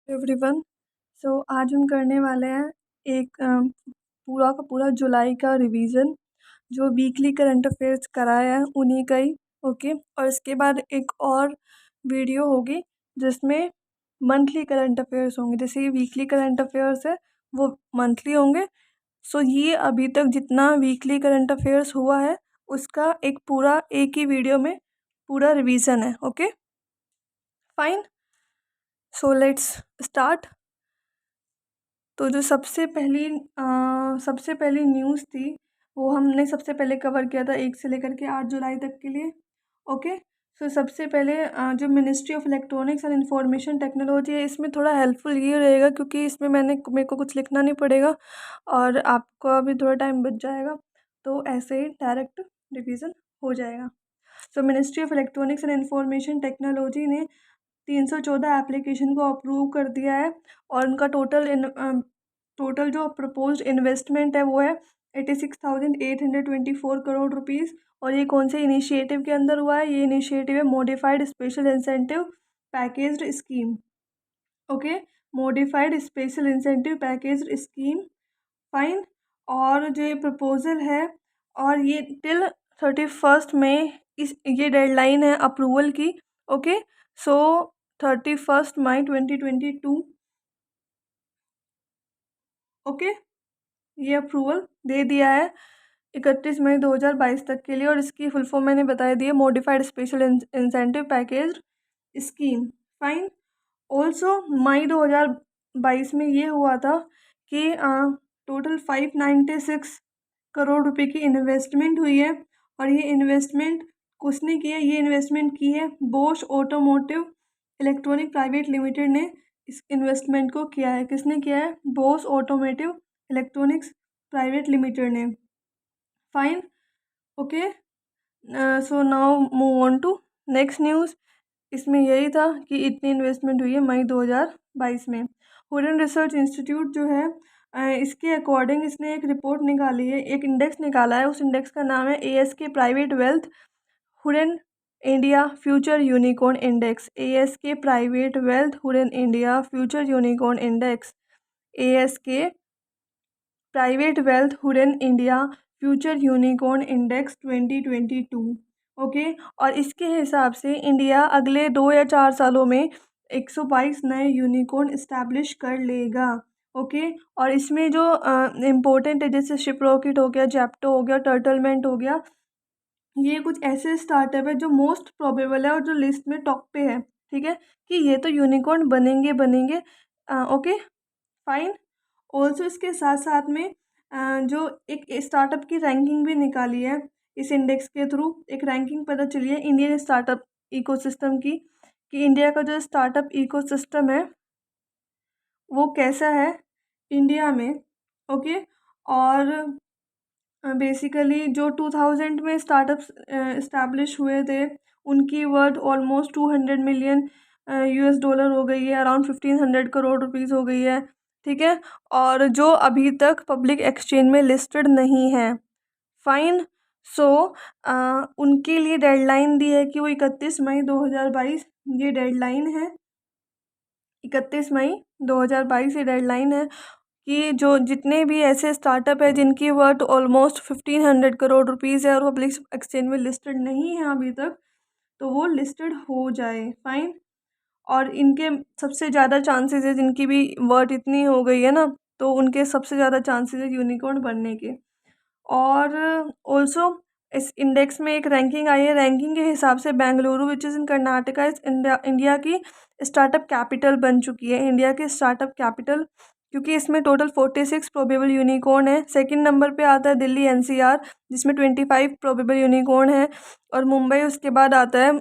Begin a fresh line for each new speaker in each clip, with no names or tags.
Everyone. आज हम करने वाले हैं एक पूरा का पूरा जुलाई का रिवीजन। जो वीकली करंट अफेयर्स कराया है उन्हीं का ही। ओके, और इसके बाद एक और वीडियो होगी जिसमें मंथली करंट अफेयर्स होंगे। जैसे ये वीकली करंट अफेयर्स है वो मंथली होंगे। ये अभी तक जितना वीकली करंट अफेयर्स हुआ है उसका एक पूरा एक ही वीडियो में पूरा रिवीजन है। Okay fine, so let's start. तो जो सबसे पहली न्यूज़ थी वो हमने सबसे पहले कवर किया था 1 से लेकर के 8 जुलाई तक के लिए। ओके, सबसे पहले जो ministry of electronics and information technology है, इसमें थोड़ा हेल्पफुल ये रहेगा क्योंकि इसमें मेरे को कुछ लिखना नहीं पड़ेगा और आपको अभी थोड़ा टाइम बच जाएगा, तो ऐसे ही डायरेक्ट रिवीजन हो जाएगा। Ministry of electronics and information technology ने 314 एप्लीकेशन को अप्रूव कर दिया है और उनका टोटल जो प्रपोज्ड इन्वेस्टमेंट है वो है 86,824 करोड़ रुपीज़। और ये कौन से इनिशिएटिव के अंदर हुआ है? ये इनिशिएटिव है modified special incentive packaged scheme. Okay, modified special incentive packaged scheme, fine. और जो ये प्रपोजल है और ये टिल 31 मई ये डेडलाइन है अप्रूवल की। ओके, 31 मई 2022। ओके, ये अप्रूवल दे दिया है 31 मई 2022 तक के लिए। और इसकी फुल फॉर्म मैंने बता दी है, modified special incentive package scheme, fine. Also May 2022 में ये हुआ था कि टोटल 596 करोड़ रुपए की इन्वेस्टमेंट हुई है। और ये इन्वेस्टमेंट किसने की है? ये इन्वेस्टमेंट की है Bosch automotive electronic private limited ने इस इन्वेस्टमेंट को किया है। किसने किया है? Bosch automotive electronics private limited ने, फाइन। Okay, so now move on to next news. इसमें यही था कि इतनी इन्वेस्टमेंट हुई है मई 2022 में। हुडन रिसर्च इंस्टीट्यूट जो है इसके अकॉर्डिंग इसने एक रिपोर्ट निकाली है, एक इंडेक्स निकाला है। उस इंडेक्स का नाम है ASK private wealth हुडन India future unicorn index. ASK private wealth हुडन India future unicorn index, ASK private wealth हुडन India future unicorn index 2022। Okay, और इसके हिसाब से इंडिया अगले 2 या 4 सालों में 122 नए यूनिकॉर्न इस्टेब्लिश कर लेगा। ओके, और इसमें जो इम्पोर्टेंट है जैसे शिप रॉकेट हो गया, जेप्टो हो गया, टर्टलमेंट हो गया, ये कुछ ऐसे स्टार्टअप है जो मोस्ट प्रोबेबल है और जो लिस्ट में टॉप पे है। ठीक है, कि ये तो यूनिकॉर्न बनेंगे बनेंगे। Okay fine. ऑल्सो इसके साथ साथ में जो एक स्टार्टअप की रैंकिंग भी निकाली है, इस इंडेक्स के थ्रू एक रैंकिंग पता चली है इंडियन स्टार्टअप इकोसिस्टम की, कि इंडिया का जो स्टार्टअप इकोसिस्टम है वो कैसा है इंडिया में। ओके, और बेसिकली जो 2000 में स्टार्टअप्स इस्टेब्लिश हुए थे उनकी worth almost 200 million US dollar हो गई है, अराउंड 1500 करोड़ रुपीज़ हो गई है। ठीक है, और जो अभी तक पब्लिक एक्सचेंज में लिस्टेड नहीं है, फाइन। सो उनके लिए डेडलाइन दी है कि वो 31 मई 2022 ये डेडलाइन है। 31 मई 2022 ये डेडलाइन है कि जो जितने भी ऐसे स्टार्टअप है जिनकी वर्थ ऑलमोस्ट 1500 करोड़ रुपीज़ है और वो पब्लिक एक्सचेंज में लिस्टेड नहीं है अभी तक, तो वो लिस्टेड हो जाए, फाइन। और इनके सबसे ज़्यादा चांसेस है, जिनकी भी वर्थ इतनी हो गई है ना, तो उनके सबसे ज़्यादा चांसेस है यूनिकॉर्न बनने के। और ऑल्सो इस इंडेक्स में एक रैंकिंग आई है, रैंकिंग के हिसाब से बेंगलुरु विच इज़ इन कर्नाटका इस इंडिया की स्टार्टअप कैपिटल बन चुकी है, इंडिया की स्टार्टअप कैपिटल, क्योंकि इसमें टोटल 46 प्रोबेबल यूनिकॉर्न है। सेकंड नंबर पे आता है दिल्ली NCR जिसमें 25 प्रोबेबल यूनिकॉर्न है, और मुंबई उसके बाद आता है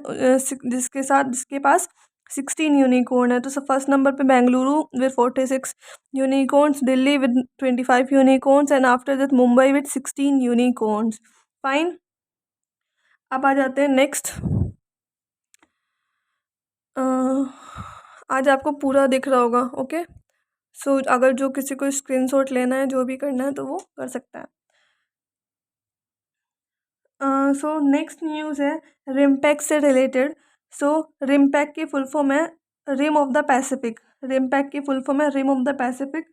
जिसके पास 16 यूनिकॉर्न है। तो फर्स्ट नंबर पे Bengaluru with 46 unicorns, Delhi with 25 unicorns and after that Mumbai with 16 unicorns, fine. अब आ जाते हैं नेक्स्ट। आज आपको पूरा दिख रहा होगा। ओके, अगर जो किसी को स्क्रीनशॉट लेना है, जो भी करना है, तो वो कर सकता है। नेक्स्ट न्यूज़ है रिमपैक से रिलेटेड। रिमपैक की फुल फॉर्म है rim of the Pacific. RIMPAC की फुल फॉर्म है रिम ऑफ द पैसिफिक।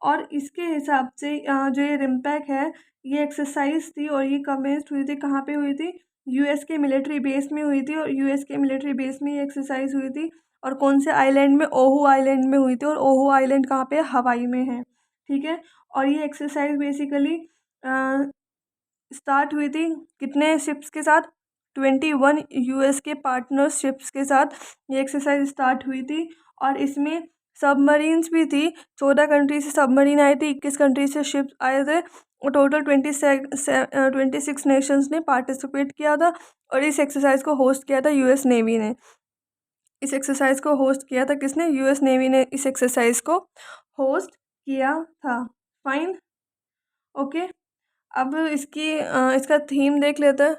और इसके हिसाब से जो ये रिमपैक है ये एक्सरसाइज थी और ये कमेंस हुई थी, कहाँ पे हुई थी? यूएस के मिलिट्री बेस में हुई थी। और यूएस के मिलिट्री बेस में ये एक्सरसाइज हुई थी। और कौन से आइलैंड में? ओहू आइलैंड में हुई थी। और ओहू आइलैंड कहाँ पे है? हवाई में है। ठीक है। और ये एक्सरसाइज बेसिकली स्टार्ट हुई थी कितने शिप्स के साथ? 21 यूएस के पार्टनर शिप्स के साथ ये एक्सरसाइज स्टार्ट हुई थी। और इसमें सबमरीन्स भी थी। 14 कंट्री से सबमरीन आए थे, 21 कंट्री से शिप्स आए थे और टोटल 26 नेशंस ने पार्टिसिपेट किया था। और इस एक्सरसाइज को होस्ट किया था यूएस नेवी ने। इस एक्सरसाइज को होस्ट किया था किसने? यूएस नेवी ने इस एक्सरसाइज को होस्ट किया था। Fine, okay. अब इसका थीम देख लेते हैं,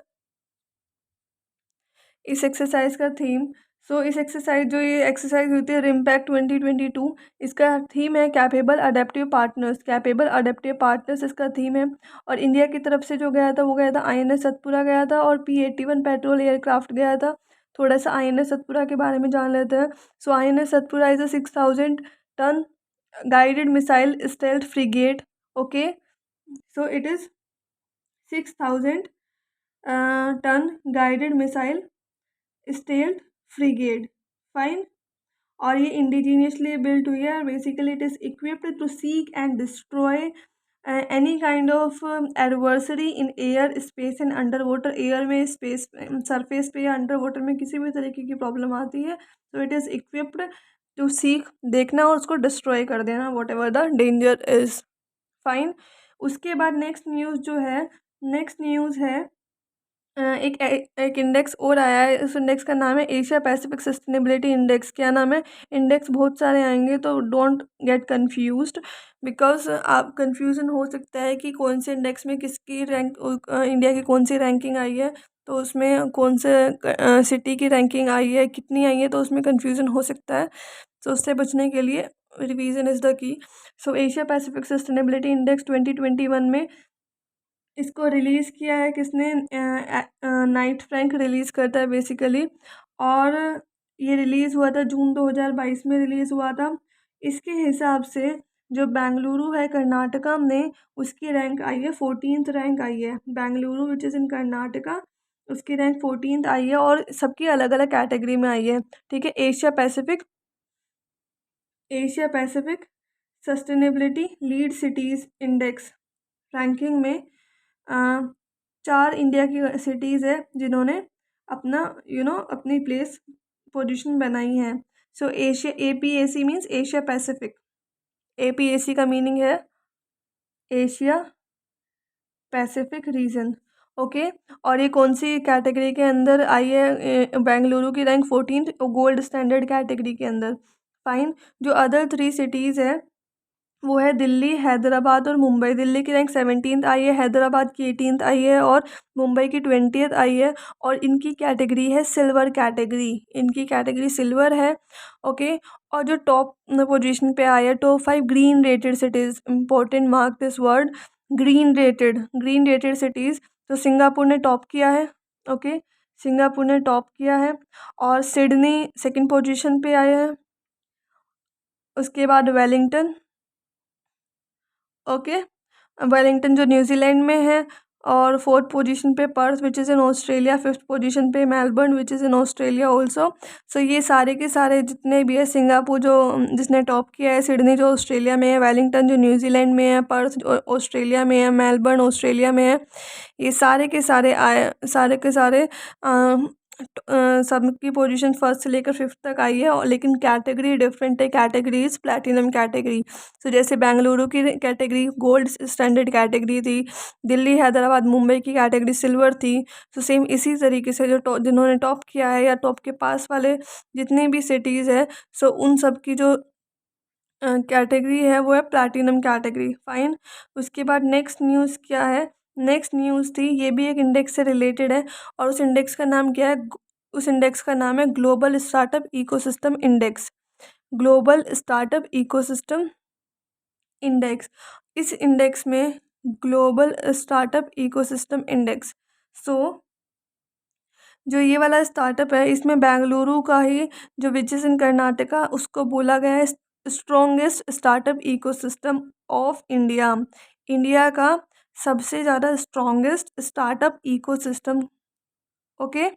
इस एक्सरसाइज का थीम। सो इस एक्सरसाइज जो ये एक्सरसाइज हुई थी रिमपैक्ट 2022, इसका थीम है capable adaptive partners. Capable adaptive partners इसका थीम है। और इंडिया की तरफ से जो गया था वो गया था आईएनएस सतपुरा गया था और P-81 पेट्रोल एयरक्राफ्ट गया था। थोड़ा सा आईएनएस सतपुरा के बारे में जान लेते हैं। So INS Satpura is a 6000 ton guided missile stealth frigate. Okay, so it is 6000 ton guided missile stealth frigate. Fine. और ये इंडिजीनियसली बिल्ट हुई है। Basically it is equipped to seek and destroy any kind of adversary in air space and under water. Air में, space, surface पे या under water में किसी भी तरीके की प्रॉब्लम आती है तो it is equipped to seek, देखना और उसको डिस्ट्रॉय कर देना whatever the danger is. Fine. उसके बाद नेक्स्ट न्यूज़ जो है, नेक्स्ट न्यूज़ है एक इंडेक्स और आया है। उस इंडेक्स का नाम है एशिया पैसिफिक सस्टेनेबिलिटी इंडेक्स। क्या नाम है? इंडेक्स बहुत सारे आएंगे तो डोंट गेट कंफ्यूज्ड, बिकॉज आप कंफ्यूजन हो सकता है कि कौन से इंडेक्स में किसकी रैंक, इंडिया की कौन सी रैंकिंग आई है, तो उसमें कौन से सिटी की रैंकिंग आई है, कितनी आई है, तो उसमें कंफ्यूजन हो सकता है। तो उससे बचने के लिए revision is the key. So Asia Pacific sustainability index 2021 में इसको रिलीज़ किया है किसने? नाइट फ्रैंक रिलीज़ करता है बेसिकली। और ये रिलीज़ हुआ था जून 2022 में रिलीज़ हुआ था। इसके हिसाब से जो बेंगलुरु है कर्नाटका में, उसकी रैंक आई है 14th रैंक आई है। बेंगलुरु विच इज़ इन कर्नाटका, उसकी रैंक 14th आई है। और सबकी अलग अलग कैटेगरी में आई है। ठीक है। Asia Pacific sustainability lead cities index ranking में 4 इंडिया की सिटीज़ है जिन्होंने अपना अपनी प्लेस पोजीशन बनाई है। सो Asia, APAC means Asia Pacific. APAC का मीनिंग है एशिया पैसिफिक रीजन। ओके। और ये कौन सी कैटेगरी के अंदर आई है? बेंगलुरु की rank 14th gold standard category के अंदर। फाइन। जो अदर 3 सिटीज़ है वो है दिल्ली, हैदराबाद और मुंबई। दिल्ली की रैंक 17th आई है, हैदराबाद की 18th आई है और मुंबई की 20th आई है। और इनकी कैटेगरी है सिल्वर कैटेगरी, इनकी कैटेगरी सिल्वर है। ओके। और जो टॉप पोजीशन पे आए हैं, top 5 green rated cities, important mark this word, green rated cities. तो सिंगापुर ने टॉप किया है। ओके, सिंगापुर ने टॉप किया है। और सिडनी सेकंड पोजीशन पे आया है। उसके बाद वेलिंगटन, ओके, वेलिंगटन जो न्यूजीलैंड में है। और 4th पोजीशन पे Perth which is in Australia. 5th position पे Melbourne which is in Australia also. So ये सारे के सारे जितने भी है, सिंगापुर जो जिसने टॉप किया है, सिडनी जो ऑस्ट्रेलिया में है, वेलिंगटन जो न्यूजीलैंड में है, पर्थ जो ऑस्ट्रेलिया में है, मेलबर्न ऑस्ट्रेलिया में है, ये सारे के सारे आए, सारे के सारे सबकी पोजीशन फर्स्ट से लेकर 5th तक आई है। और लेकिन कैटेगरी डिफरेंट है, कैटेगरी इज़ प्लैटिनम कैटेगरी। सो जैसे बेंगलुरु की कैटेगरी गोल्ड स्टैंडर्ड कैटेगरी थी, दिल्ली, हैदराबाद, मुंबई की कैटेगरी सिल्वर थी। तो सेम इसी तरीके से जो जिन्होंने टॉप किया है या टॉप के पास वाले जितनी भी सिटीज़ है, सो उन सब की जो कैटेगरी है वो है प्लैटिनम कैटेगरी। फाइन। उसके बाद नेक्स्ट न्यूज़ क्या है? नेक्स्ट न्यूज़ थी, ये भी एक इंडेक्स से रिलेटेड है। और उस इंडेक्स का नाम क्या है? उस इंडेक्स का नाम है global startup ecosystem index. Global startup ecosystem index. इस इंडेक्स में ग्लोबल स्टार्टअप इकोसिस्टम इंडेक्स, सो जो ये वाला स्टार्टअप है इसमें बेंगलुरु का ही जो विच इज़ इन कर्नाटका उसको बोला गया है strongest startup ecosystem of India. India का सबसे ज़्यादा स्ट्रॉन्गेस्ट स्टार्टअप इकोसिस्टम, ओके,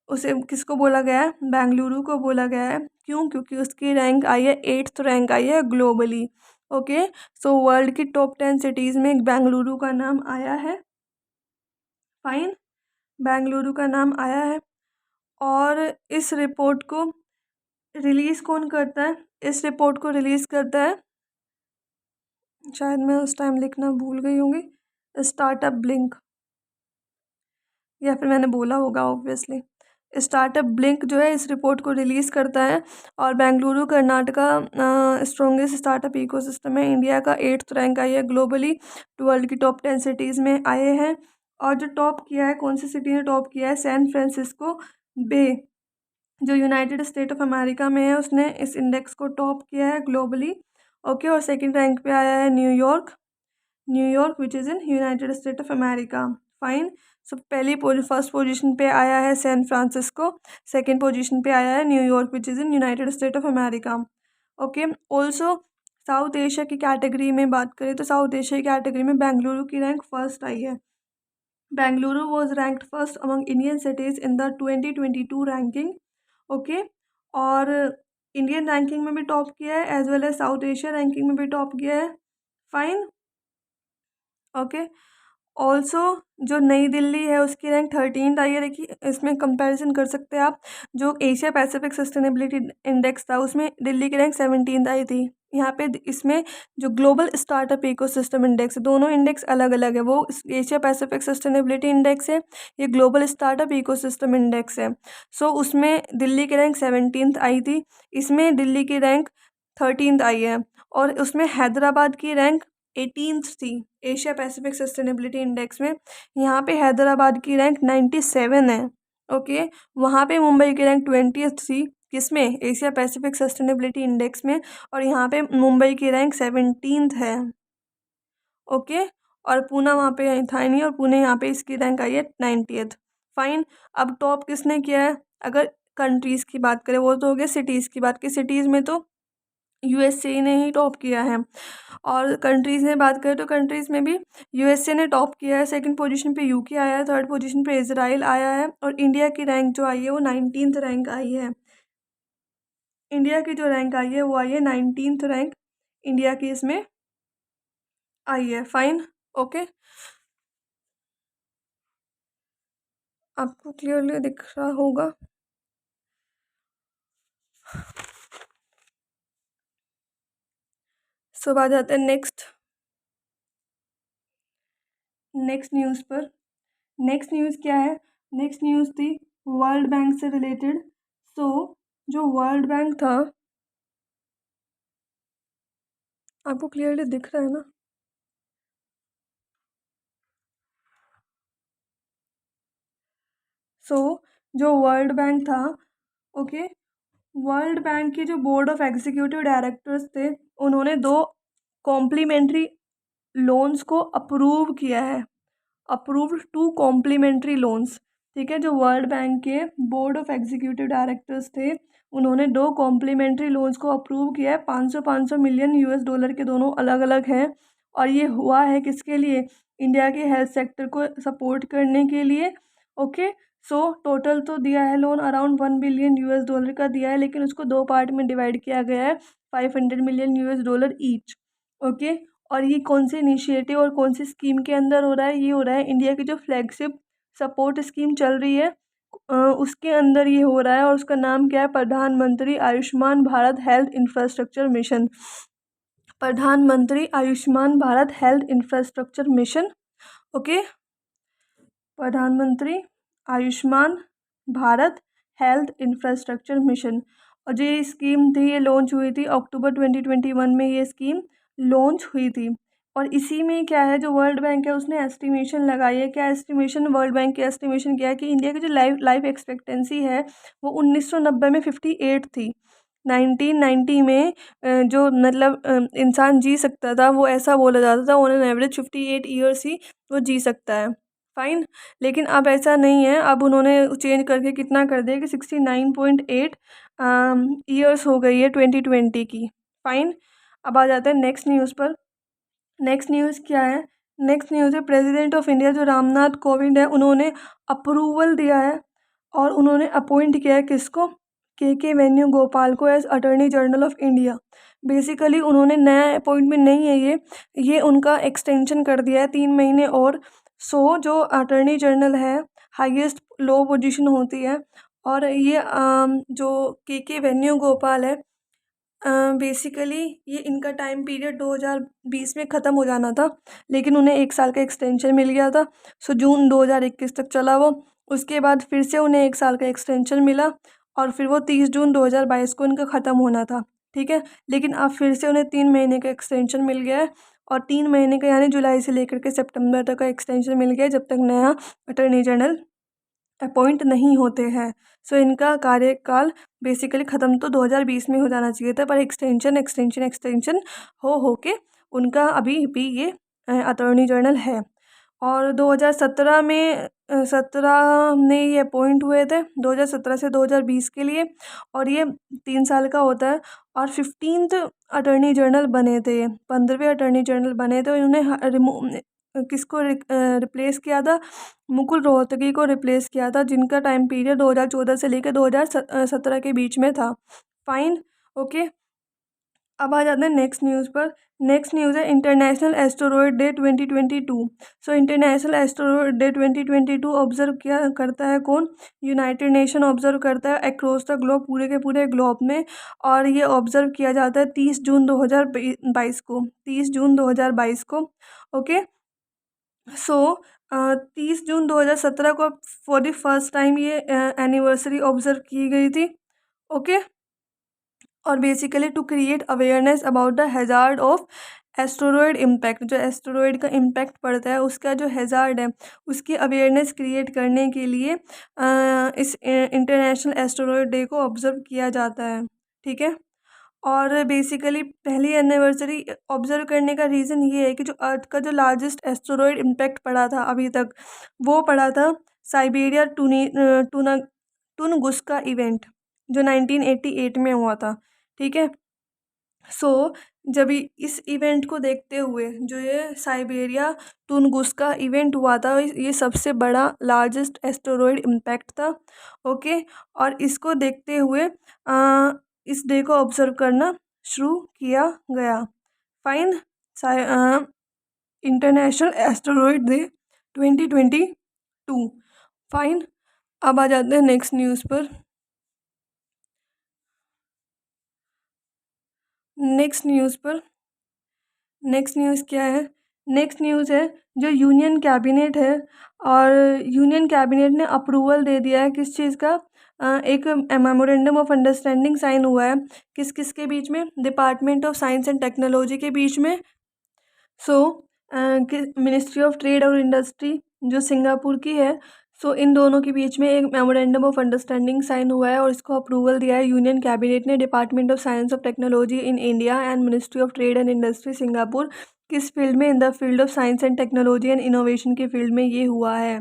उसे किसको बोला गया है? बेंगलुरु को बोला गया है। क्यों? क्योंकि उसकी रैंक आई है 8th रैंक आई है ग्लोबली। ओके, सो वर्ल्ड की टॉप 10 सिटीज़ में बेंगलुरु का नाम आया है। फाइन, बेंगलुरु का नाम आया है। और इस रिपोर्ट को रिलीज़ कौन करता है? इस रिपोर्ट को रिलीज़ करता है, शायद मैं उस टाइम लिखना भूल गई होंगी, स्टार्टअप ब्लिंक, या फिर मैंने बोला होगा ऑब्वियसली। स्टार्टअप ब्लिंक जो है इस रिपोर्ट को रिलीज़ करता है। और Bengaluru Karnataka strongest startup ecosystem है। इंडिया का 8th रैंक आई है ग्लोबली, वर्ल्ड की टॉप 10 सिटीज़ में आए हैं। और जो टॉप किया है, कौन सी सिटी ने टॉप किया है? सैन फ्रांसिस्को बे, जो यूनाइटेड स्टेट ऑफ अमेरिका में है, उसने इस इंडेक्स को टॉप किया है ग्लोबली। ओके, और सेकंड रैंक पे आया है New York which is in United state of America. Fine, so first position पे आया है सैन फ्रांसिस्को, सेकंड पोजीशन पे आया है New York which is in United state of America. Okay, also south Asia की कैटेगरी में बात करें तो साउथ एशिया की कैटेगरी में बेंगलुरु की रैंक फर्स्ट आई है। Bengaluru was ranked first among Indian cities in the 2022 ranking. Okay, और इंडियन रैंकिंग में भी टॉप किया है as well as South Asia ranking में भी टॉप किया है। फाइन, ओके, ऑल्सो जो नई दिल्ली है उसकी रैंक 13th आई है। देखिए, इसमें कंपैरिजन कर सकते हैं आप, जो एशिया पैसिफिक सस्टेनेबिलिटी इंडेक्स था उसमें दिल्ली की रैंक 17th आई थी। यहाँ पे इसमें जो ग्लोबल स्टार्टअप इकोसिस्टम इंडेक्स, दोनों इंडेक्स अलग अलग है। वो एशिया पैसिफिक सस्टेनेबिलिटी इंडेक्स है, ये ग्लोबल स्टार्टअप इकोसिस्टम इंडेक्स है। सो उसमें दिल्ली की रैंक 17th आई थी, इसमें दिल्ली की रैंक 13th आई है। और उसमें हैदराबाद की रैंक 18th थी एशिया पैसिफिक सस्टेनेबिलिटी इंडेक्स में। यहाँ पे हैदराबाद की रैंक 97 है। ओके, वहाँ पे मुंबई की रैंक 20th थी, किसमें? एशिया पैसिफिक सस्टेनेबिलिटी इंडेक्स में। और यहाँ पे मुंबई की रैंक 17th है। ओके, और पुणे वहाँ पे था ही नहीं, और पुणे यहाँ पे इसकी रैंक आई है 90th। फाइन, अब टॉप किसने किया है? अगर कंट्रीज़ की बात करें, वो तो हो गया सिटीज़ की बात की, सिटीज़ में तो यूएसए ने ही टॉप किया है। और कंट्रीज़ में बात करें तो कंट्रीज़ में भी यूएसए ने टॉप किया है। सेकंड पोजीशन पे यूके आया है, थर्ड पोजीशन पे इजराइल आया है, और इंडिया की रैंक जो आई है वो 19th रैंक आई है। इंडिया की जो रैंक आई है वो आई है 19th रैंक, इंडिया की इसमें आई है। फाइन, ओके, आपको क्लियरली दिख रहा होगा। सो आ जाते हैं नेक्स्ट न्यूज़ पर। नेक्स्ट न्यूज़ क्या है? नेक्स्ट न्यूज़ थी वर्ल्ड बैंक से रिलेटेड। सो जो वर्ल्ड बैंक था, आपको क्लियरली दिख रहा है ना? सो जो वर्ल्ड बैंक था, ओके, वर्ल्ड बैंक के जो बोर्ड ऑफ एग्जीक्यूटिव डायरेक्टर्स थे, उन्होंने 2 कॉम्प्लीमेंट्री लोन्स को अप्रूव किया है। अप्रूव्ड 2 कॉम्प्लीमेंट्री लोन्स, ठीक है। जो वर्ल्ड बैंक के बोर्ड ऑफ एग्जीक्यूटिव डायरेक्टर्स थे, उन्होंने 2 कॉम्प्लीमेंट्री लोन्स को अप्रूव किया है। 500 मिलियन यूएस डॉलर के, दोनों अलग अलग हैं। और ये हुआ है किसके लिए? इंडिया के हेल्थ सेक्टर को सपोर्ट करने के लिए। ओके, सो टोटल तो दिया है loan around 1 billion US dollar का दिया है, लेकिन उसको 2 पार्ट में डिवाइड किया गया है, 500 million US dollar each. Okay, और ये कौन से इनिशिएटिव और कौन सी स्कीम के अंदर हो रहा है? ये हो रहा है इंडिया की जो फ्लैगशिप सपोर्ट स्कीम चल रही है, उसके अंदर ये हो रहा है। और उसका नाम क्या है? Pradhan Mantri Ayushman Bharat health infrastructure mission. Pradhan Mantri Ayushman Bharat health infrastructure mission. Okay, Pradhan Mantri Ayushman Bharat health infrastructure mission. और जो ये स्कीम थी, ये लॉन्च हुई थी अक्टूबर 2021 में, ये स्कीम लॉन्च हुई थी। और इसी में क्या है, जो वर्ल्ड बैंक है उसने एस्टिमेशन लगाई है। क्या एस्टिमेशन? वर्ल्ड बैंक की एस्टिमेशन क्या है कि इंडिया की जो लाइफ एक्सपेक्टेंसी है वो 1990 में 58 थी। 1990 में जो मतलब इंसान जी सकता था, वो ऐसा बोला जाता था on an average 58 years he वो जी सकता है। फाइन, लेकिन अब ऐसा नहीं है। अब उन्होंने चेंज करके कितना कर दिया कि 69.8 ईयर्स हो गई है 2020 की। फाइन। अब आ जाते हैं नेक्स्ट न्यूज़ पर। नेक्स्ट न्यूज़ क्या है? नेक्स्ट न्यूज़ है प्रेसिडेंट ऑफ इंडिया जो रामनाथ कोविंद है, उन्होंने अप्रूवल दिया है और उन्होंने अपॉइंट किया है किसको? के वेणुगोपाल को as attorney general of India. Basically उन्होंने नया अपॉइंटमेंट नहीं है ये उनका एक्सटेंशन कर दिया है 3 महीने और। सो जो अटॉर्नी जनरल है हाईएस्ट लो पोजीशन होती है और ये जो के वेणुगोपाल है बेसिकली ये इनका टाइम पीरियड 2020 में ख़त्म हो जाना था, लेकिन उन्हें 1 साल का एक्सटेंशन मिल गया था। सो जून 2021 तक चला वो। उसके बाद फिर से उन्हें 1 साल का एक्सटेंशन मिला और फिर वो 30 जून 2022 को इनका ख़त्म होना था। ठीक है, लेकिन अब फिर से उन्हें 3 महीने का एक्सटेंशन मिल गया है और 3 महीने का यानी जुलाई से लेकर के सितंबर तक का एक्सटेंशन मिल गया है, जब तक नया अटॉर्नी जनरल अपॉइंट नहीं होते हैं। सो इनका कार्यकाल बेसिकली ख़त्म तो 2020 में हो जाना चाहिए था, पर एक्सटेंशन हो के उनका अभी भी ये अटॉर्नी जनरल है। और 2017 में 17 में ये अपॉइंट हुए थे 2017 से 2020 के लिए, और ये 3 साल का होता है। और 15th अटॉर्नी जनरल बने थे, ये 15वें अटॉर्नी जनरल बने थे। इन्होंने किसको रिप्लेस किया था? मुकुल रोहतगी को रिप्लेस किया था, जिनका टाइम पीरियड 2014 से लेकर 2017 के बीच में था। Fine, okay. अब आ जाते हैं नेक्स्ट न्यूज़ पर। नेक्स्ट न्यूज़ है international asteroid day 2022। So international asteroid day 2022 observe किया करता है कौन? यूनाइटेड नेशन ऑब्जर्व करता है अक्रॉस द ग्लोब, पूरे के पूरे ग्लोब में। और ये ऑब्जर्व किया जाता है 30 जून 2022 को, 30 जून 2022 को। ओके, सो 30 जून 2017 को फॉर द फर्स्ट टाइम ये एनिवर्सरी ऑब्जर्व की गई थी। ओके, और basically to create awareness about the hazard of asteroid impact, जो एस्टेरॉयड का इम्पैक्ट पड़ता है उसका जो हैज़ार्ड है उसकी अवेयरनेस क्रिएट करने के लिए इस इंटरनेशनल एस्टेरॉयड डे को ऑब्जर्व किया जाता है। ठीक है, और बेसिकली पहली एनिवर्सरी ऑब्जर्व करने का रीज़न ये है कि जो अर्थ का जो लार्जेस्ट एस्टेरॉयड इम्पैक्ट पड़ा था अभी तक, वो पड़ा था साइबेरिया टुनगुस्का इवेंट, जो 1988 में हुआ था। ठीक है, सो जब इस इवेंट को देखते हुए जो ये साइबेरिया टुनगुस्का इवेंट हुआ था, ये सबसे बड़ा लार्जेस्ट एस्टेरॉयड इम्पैक्ट था। ओके, और इसको देखते हुए इस डे को ऑब्जर्व करना शुरू किया गया। Fine, international asteroid day 2022। Fine, अब आ जाते हैं नेक्स्ट न्यूज़ पर। नेक्स्ट न्यूज़ क्या है? नेक्स्ट न्यूज़ है जो यूनियन कैबिनेट है, और यूनियन कैबिनेट ने अप्रूवल दे दिया है किस चीज़ का? एक मेमोरेंडम ऑफ अंडरस्टैंडिंग साइन हुआ है किस किस के बीच में? Department of science and technology के बीच में। सो मिनिस्ट्री ऑफ ट्रेड और इंडस्ट्री जो सिंगापुर की है, सो इन दोनों के बीच में एक मेमोरेंडम ऑफ अंडरस्टैंडिंग साइन हुआ है और इसको अप्रूवल दिया है यूनियन कैबिनेट ने। Department of science of technology in India and ministry of trade and industry Singapore, किस फील्ड में? इन the field of science and technology and innovation के फील्ड में ये हुआ है।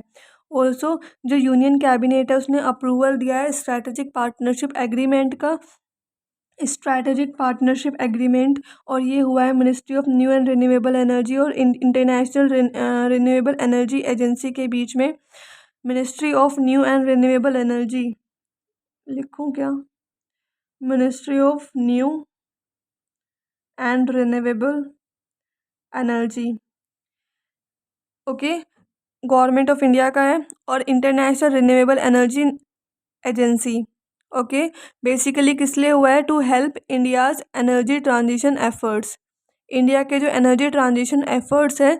ऑल्सो जो यूनियन कैबिनेट है उसने अप्रूवल दिया है स्ट्रैटेजिक पार्टनरशिप एग्रीमेंट का, स्ट्रैटेजिक पार्टनरशिप एग्रीमेंट, और ये हुआ है ministry of new and renewable energy और इंटरनेशनल रिन्यूएबल एनर्जी एजेंसी के बीच में। Ministry of new and renewable energy लिखूं क्या? Ministry of new and renewable energy, okay, government of India का है, और international renewable energy agency. Okay, basically किस लिए हुआ है? To help India's energy transition efforts, India के जो एनर्जी ट्रांजिशन एफर्ट्स हैं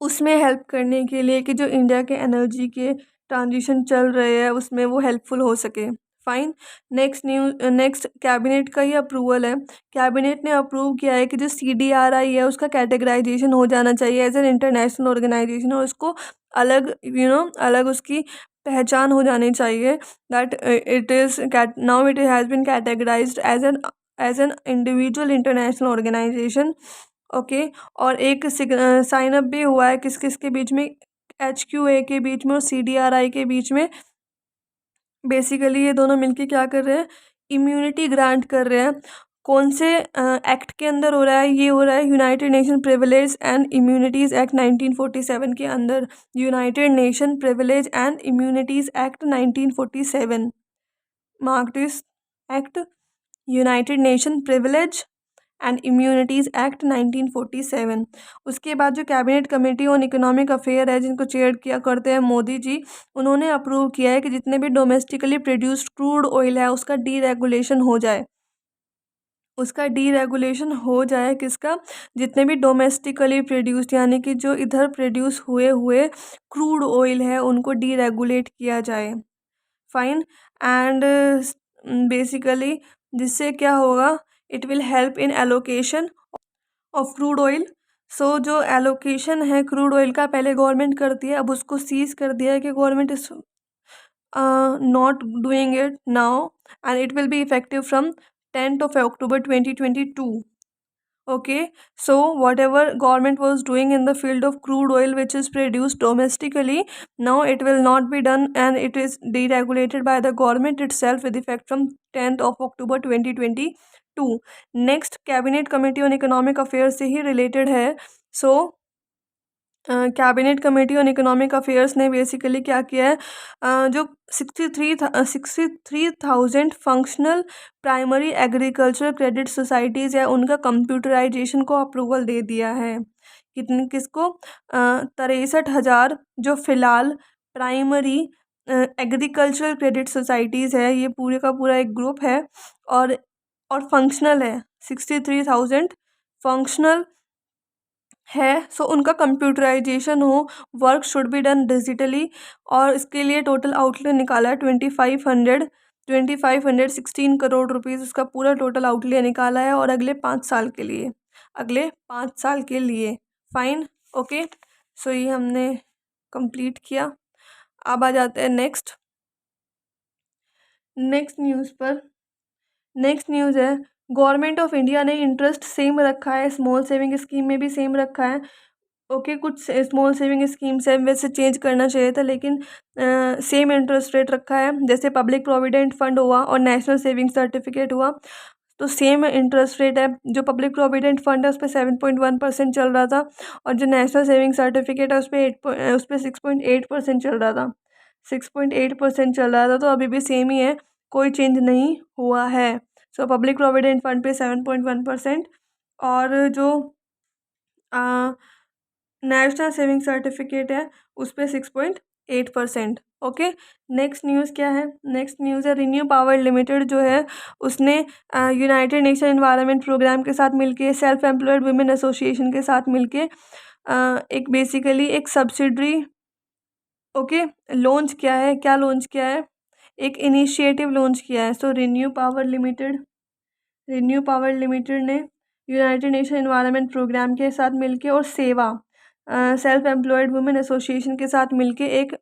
उसमें हेल्प करने के लिए, कि जो इंडिया के एनर्जी के ट्रांजिशन चल रहे हैं उसमें वो हेल्पफुल हो सके। फाइन, नेक्स्ट कैबिनेट का ही अप्रूवल है। कैबिनेट ने अप्रूव किया है कि जो CDRI है उसका कैटेगराइजेशन हो जाना चाहिए एज एन इंटरनेशनल ऑर्गेनाइजेशन, और उसको अलग अलग उसकी पहचान हो जानी चाहिए। That it is now it has been categorised as an individual international organisation. Okay, और एक साइन अप भी हुआ है किस किस के बीच में? HQA के बीच में और CDRI के बीच में। बेसिकली ये दोनों मिलके क्या कर रहे हैं? इम्यूनिटी ग्रांट कर रहे हैं कौन से एक्ट के अंदर हो रहा है? ये हो रहा है United nation privilege and immunities act 1947 के अंदर। United nation privilege and immunities act 1947, mark this act, United nation privilege and immunities act 1947। उसके बाद जो cabinet committee on economic affair है, जिनको चेयर किया करते हैं मोदी जी, उन्होंने अप्रूव किया है कि जितने भी डोमेस्टिकली प्रोड्यूस्ड क्रूड ऑयल है उसका डीरेगुलेशन हो जाए। उसका डीरेगुलेशन हो जाए किसका? जितने भी डोमेस्टिकली प्रोड्यूस्ड यानी कि जो इधर प्रोड्यूस हुए हुए क्रूड ऑयल है उनको डीरेगुलेट किया जाए। फाइन। एंड बेसिकली जिससे क्या होगा, it will help in allocation of crude oil. So जो एलोकेशन है क्रूड ऑयल का पहले गवर्नमेंट करती है, अब उसको सीज कर दिया है कि government is not doing it now, and it will be effective from 10th of October 2022. Okay, so whatever government was doing in the field of crude oil which is produced domestically, now it will not be done and it is deregulated by the government itself with effect from 10th of October 2022. Next, cabinet committee on economic affairs से ही related है। So cabinet committee on economic affairs ने basically क्या किया है, जो 63,000 functional primary agriculture credit societies है उनका कंप्यूटराइजेशन को अप्रूवल दे दिया है। कितने किसको? 63,000 जो फ़िलहाल प्राइमरी एग्रीकल्चरल क्रेडिट सोसाइटीज़ है, ये पूरे का पूरा एक ग्रुप है और फंक्शनल है। 63,000 फंक्शनल है। सो उनका कंप्यूटराइजेशन हो, work should be done digitally, और इसके लिए टोटल आउटले निकाला है 2516 करोड़ रुपीज़ उसका पूरा टोटल आउटले निकाला है, और अगले 5 साल के लिए, अगले 5 साल के लिए। फाइन। ओके, सो ये हमने कंप्लीट किया। अब आ जाते हैं नेक्स्ट न्यूज़ पर। नेक्स्ट न्यूज़ है, गवर्नमेंट ऑफ इंडिया ने इंटरेस्ट सेम रखा है, स्मॉल सेविंग स्कीम में भी सेम रखा है। ओके, कुछ स्मॉल सेविंग स्कीम्स है वैसे चेंज करना चाहिए था, लेकिन सेम इंटरेस्ट रेट रखा है। जैसे पब्लिक प्रोविडेंट फंड हुआ और नेशनल सेविंग सर्टिफिकेट हुआ, तो सेम इंटरेस्ट रेट है। जो पब्लिक प्रोविडेंट फंड है उस पर 7.1% चल रहा था, और जो नेशनल सेविंग सर्टिफिकेट है उस पर 6.8% चल रहा था। 6.8% चल रहा था, तो अभी भी सेम ही है, कोई चेंज नहीं हुआ है। सो पब्लिक प्रोविडेंट फंड पे 7.1% और जो नेशनल सेविंग सर्टिफिकेट है उस पर 6.8%। ओके, नेक्स्ट न्यूज़ क्या है? नेक्स्ट न्यूज़ है, रिन्यू पावर लिमिटेड जो है उसने यूनाइटेड नेशन एनवायरनमेंट प्रोग्राम के साथ मिलके, सेल्फ एम्प्लॉयड वुमेन एसोसिएशन के साथ मिलके एक बेसिकली एक सब्सिडरी ओके लॉन्च किया है। क्या लॉन्च किया है? एक इनिशिएटिव लॉन्च किया है। सो रिन्यू पावर लिमिटेड ने यूनाइटेड नेशन एनवायरनमेंट प्रोग्राम के साथ मिलके और सेवा सेल्फ एम्प्लॉयड वुमेन एसोसिएशन के साथ मिलके एक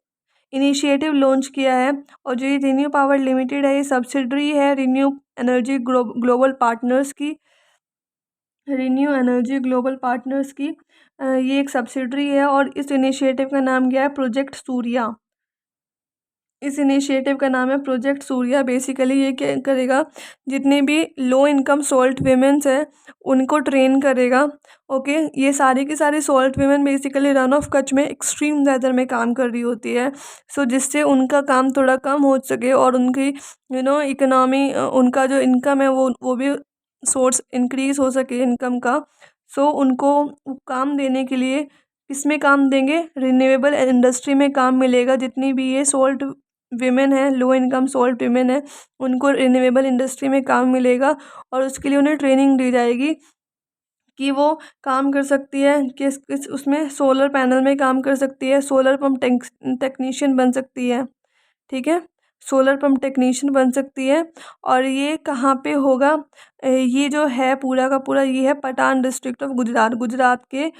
इनिशिएटिव लॉन्च किया है। और जो ये रिन्यू पावर लिमिटेड है, ये सब्सिडरी है रिन्यू एनर्जी ग्लोबल पार्टनर्स की। ये एक सब्सिडरी है, और इस इनिशिएटिव का नाम क्या है? प्रोजेक्ट सूर्या। इस इनिशिएटिव का नाम है प्रोजेक्ट सूर्या। बेसिकली ये क्या करेगा, जितने भी लो इनकम सॉल्ट वीमेंस हैं उनको ट्रेन करेगा। ओके, ये सारी की सारी salt women basically run of Kutch में एक्सट्रीम वेदर में काम कर रही होती है। सो जिससे उनका काम थोड़ा कम हो सके और उनकी इकोनॉमी, उनका जो इनकम है वो भी सोर्स इंक्रीज हो सके इनकम का। सो उनको काम देने के लिए किसमें काम देंगे? रिन्यूएबल इंडस्ट्री में काम मिलेगा। जितनी भी ये सॉल्ट विमेन है, लो इनकम सॉल्ट विमेन है, उनको रिन्यूएबल इंडस्ट्री में काम मिलेगा, और उसके लिए उन्हें ट्रेनिंग दी जाएगी कि वो काम कर सकती है, किस उसमें सोलर पैनल में काम कर सकती है, सोलर पंप टेक्नीशियन बन सकती है। ठीक है, सोलर पंप टेक्नीशियन बन सकती है। और ये कहाँ पे होगा? ये जो है पूरा का पूरा ये है पठान डिस्ट्रिक्ट ऑफ गुजरात के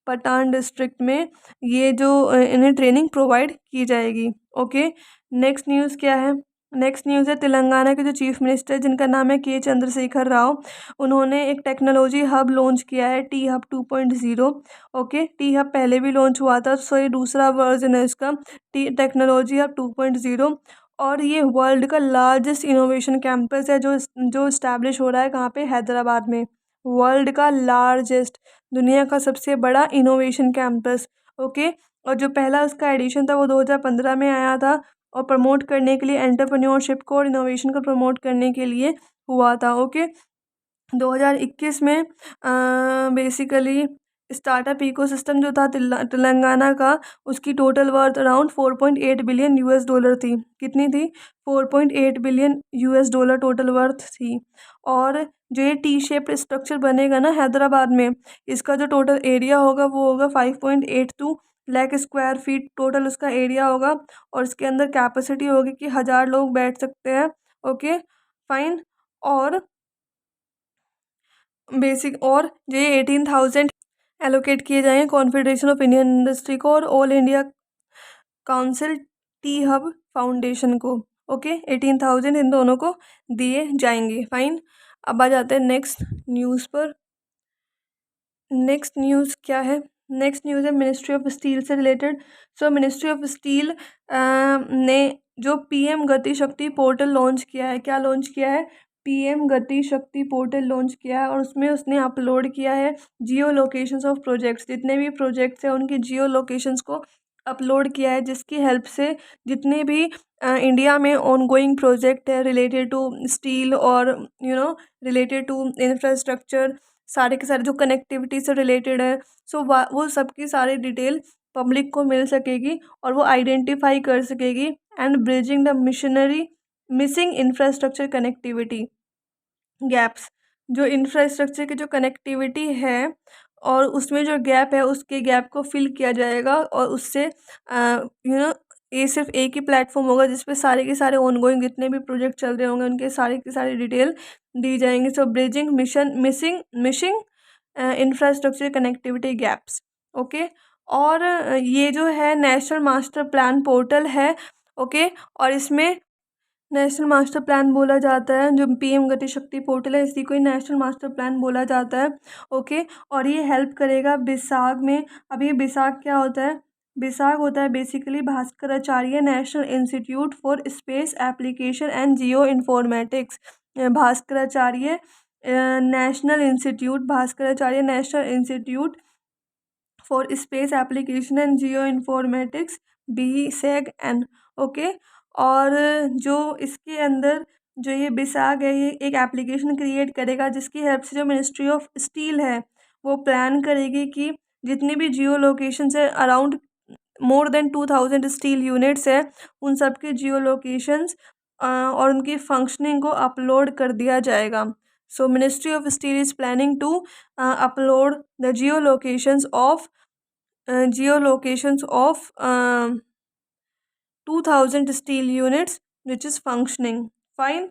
पठान डिस्ट्रिक्ट में ये जो इन्हें ट्रेनिंग प्रोवाइड की जाएगी। ओके, नेक्स्ट न्यूज़ क्या है? नेक्स्ट न्यूज़ है, तेलंगाना के जो चीफ मिनिस्टर जिनका नाम है के चंद्रशेखर राव, उन्होंने एक टेक्नोलॉजी हब लॉन्च किया है, T hub 2.0। Okay, T hub पहले भी लॉन्च हुआ था, सो ये दूसरा वर्जन है इसका, टी टेक्नोलॉजी हब 2.0। और ये वर्ल्ड का लार्जेस्ट इनोवेशन कैंपस है जो इस्टेब्लिश हो रहा है कहाँ पे, हैदराबाद में। वर्ल्ड का लार्जेस्ट, दुनिया का सबसे बड़ा इनोवेशन कैंपस। ओके। और जो पहला उसका एडिशन था वो 2015 में आया था, और प्रमोट करने के लिए एंटरप्रेन्योरशिप को और इनोवेशन को प्रमोट करने के लिए हुआ था। ओके। 2021 में बेसिकली स्टार्टअप इकोसिस्टम जो था तेलंगाना का, उसकी total worth around 4.8 billion US dollar थी। कितनी थी? 4.8 billion US dollar total worth थी। और जो ये टी शेप्ड स्ट्रक्चर बनेगा ना हैदराबाद में, इसका जो टोटल एरिया होगा वो होगा 5.82 लाख स्क्वायर फीट टोटल उसका एरिया होगा। और इसके अंदर कैपेसिटी होगी कि 1000 लोग बैठ सकते हैं। Okay fine. और बेसिक और जो ये 18,000 एलोकेट किए जाएंगे कॉन्फेडरेशन ऑफ इंडियन इंडस्ट्री को और all India council T hub foundation को। ओके 18,000 इन दोनों को दिए जाएंगे। फाइन। अब आ जाते हैं नेक्स्ट न्यूज़ पर। नेक्स्ट न्यूज़ क्या है? नेक्स्ट न्यूज़ है मिनिस्ट्री ऑफ स्टील से related. So ministry of steel ने जो पीएम गति शक्ति पोर्टल लॉन्च किया है। क्या लॉन्च किया है? पीएम गति शक्ति पोर्टल लॉन्च किया है, और उसमें उसने अपलोड किया है जियो लोकेशंस ऑफ प्रोजेक्ट्स। जितने भी प्रोजेक्ट्स हैं उनकी जियो लोकेशंस को अपलोड किया है, जिसकी हेल्प से जितने भी इंडिया में ऑनगोइंग प्रोजेक्ट है रिलेटेड टू स्टील और रिलेटेड टू इंफ्रास्ट्रक्चर, सारे के सारे जो कनेक्टिविटी से रिलेटेड है, सो वो सबकी सारी डिटेल पब्लिक को मिल सकेगी और वो आइडेंटिफाई कर सकेगी। And bridging the missionary missing infrastructure connectivity gaps, जो इंफ्रास्ट्रक्चर की जो कनेक्टिविटी है और उसमें जो गैप है उसके गैप को फिल किया जाएगा। और उससे ये सिर्फ एक ही प्लेटफॉर्म होगा जिसपे सारे के सारे ऑनगोइंग जितने भी प्रोजेक्ट चल रहे होंगे उनके सारे की सारी डिटेल दी जाएंगी। So bridging missing infrastructure connectivity gaps. Okay. और ये जो है नेशनल मास्टर प्लान पोर्टल है। ओके। और इसमें नेशनल मास्टर प्लान बोला जाता है, जो पीएम गति शक्ति पोर्टल है इसी को ही नेशनल मास्टर प्लान बोला जाता है। ओके। और ये हेल्प करेगा बिसाग में। अब ये बिसाग क्या होता है? बिसाग होता है basically Bhaskaracharya national institute for space application and geo informatics. Bhaskaracharya Bhaskaracharya national institute for space application and geo informatics, BSEG-N। Okay. और जो इसके अंदर जो ये बिसाग है ये एक एप्लीकेशन क्रिएट करेगा जिसकी हेल्प से जो मिनिस्ट्री ऑफ स्टील है वो प्लान करेगी कि जितनी भी जियो लोकेशन है around more than 2,000 steel units है, उन सब के जियो लोकेशंस और उनकी फंक्शनिंग को अपलोड कर दिया जाएगा। So ministry of steel is planning to upload the geo locations of 2,000 steel units which is functioning fine।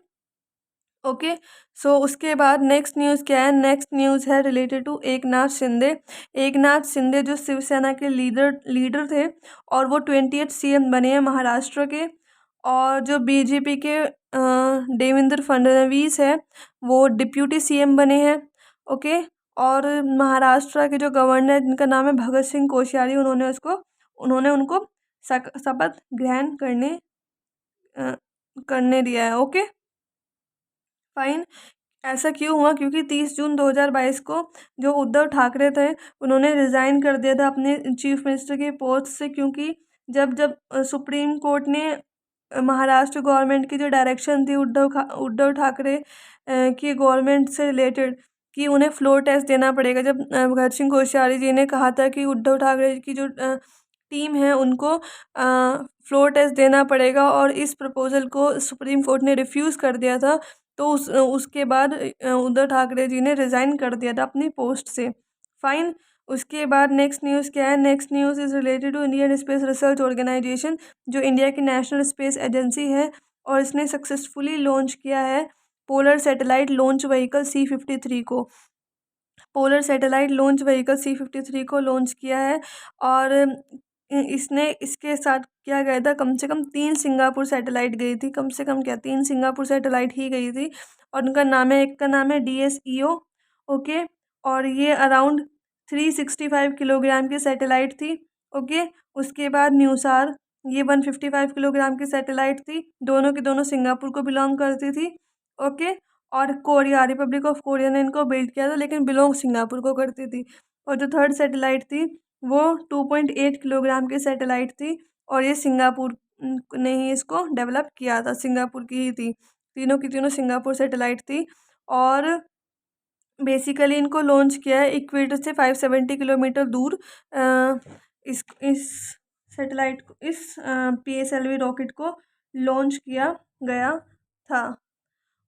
Okay. So उसके बाद नेक्स्ट न्यूज़ क्या है? नेक्स्ट न्यूज़ है रिलेटेड टू एकनाथ शिंदे। एकनाथ शिंदे जो शिवसेना के लीडर थे और वो 20th CM बने हैं महाराष्ट्र के। और जो बीजेपी के देवेंद्र फडणवीस है वो डिप्यूटी CM बने हैं। ओके। और महाराष्ट्र के जो गवर्नर है जिनका नाम है भगत सिंह कोश्यारी, उन्होंने उनको शपथ ग्रहण करने दिया है। Okay fine. ऐसा क्यों हुआ? क्योंकि 30 जून 2022 को जो उद्धव ठाकरे थे उन्होंने रिज़ाइन कर दिया था अपने चीफ मिनिस्टर के पोस्ट से, क्योंकि जब सुप्रीम कोर्ट ने महाराष्ट्र गवर्नमेंट की जो डायरेक्शन थी उद्धव ठाकरे की गवर्नमेंट से रिलेटेड कि उन्हें फ्लोर टेस्ट देना पड़ेगा, जब भगत सिंह कोश्यारी जी ने कहा था कि उद्धव ठाकरे की जो टीम है उनको फ्लोर टेस्ट देना पड़ेगा और इस प्रपोजल को सुप्रीम कोर्ट ने रिफ्यूज़ कर दिया था, तो उसके बाद उद्धव ठाकरे जी ने रिज़ाइन कर दिया था अपनी पोस्ट से। फाइन। उसके बाद नेक्स्ट न्यूज़ क्या है? Next news is related to Indian space research organisation, जो इंडिया की नेशनल स्पेस एजेंसी है, और इसने सक्सेसफुली लॉन्च किया है polar satellite launch vehicle C-53 को। Polar satellite launch vehicle C-53 को लॉन्च किया है। और इसने इसके साथ क्या गया था, कम से कम 3 सिंगापुर सैटेलाइट गई थी, कम से कम क्या 3 सिंगापुर सैटेलाइट ही गई थी। और उनका नाम है, एक का नाम है DSEO। ओके। और ये अराउंड 365 किलोग्राम की सैटेलाइट थी। ओके। उसके बाद न्यूसार ये 155 किलोग्राम की सैटेलाइट थी, दोनों की दोनों सिंगापुर को बिलोंग करती थी। ओके, और कोरिया, रिपब्लिक ऑफ कोरिया ने इनको बिल्ड किया था, लेकिन बिलोंग सिंगापुर को करती थी। और जो थर्ड सैटेलाइट थी वो 2.8 किलोग्राम की सैटेलाइट थी, और ये सिंगापुर ने ही इसको डेवलप किया था, सिंगापुर की ही थी। तीनों की तीनों सिंगापुर सैटेलाइट थी। और बेसिकली इनको लॉन्च किया है इक्वेटर से 570 किलोमीटर दूर। इस सैटेलाइट को, इस PSLV रॉकेट को लॉन्च किया गया था।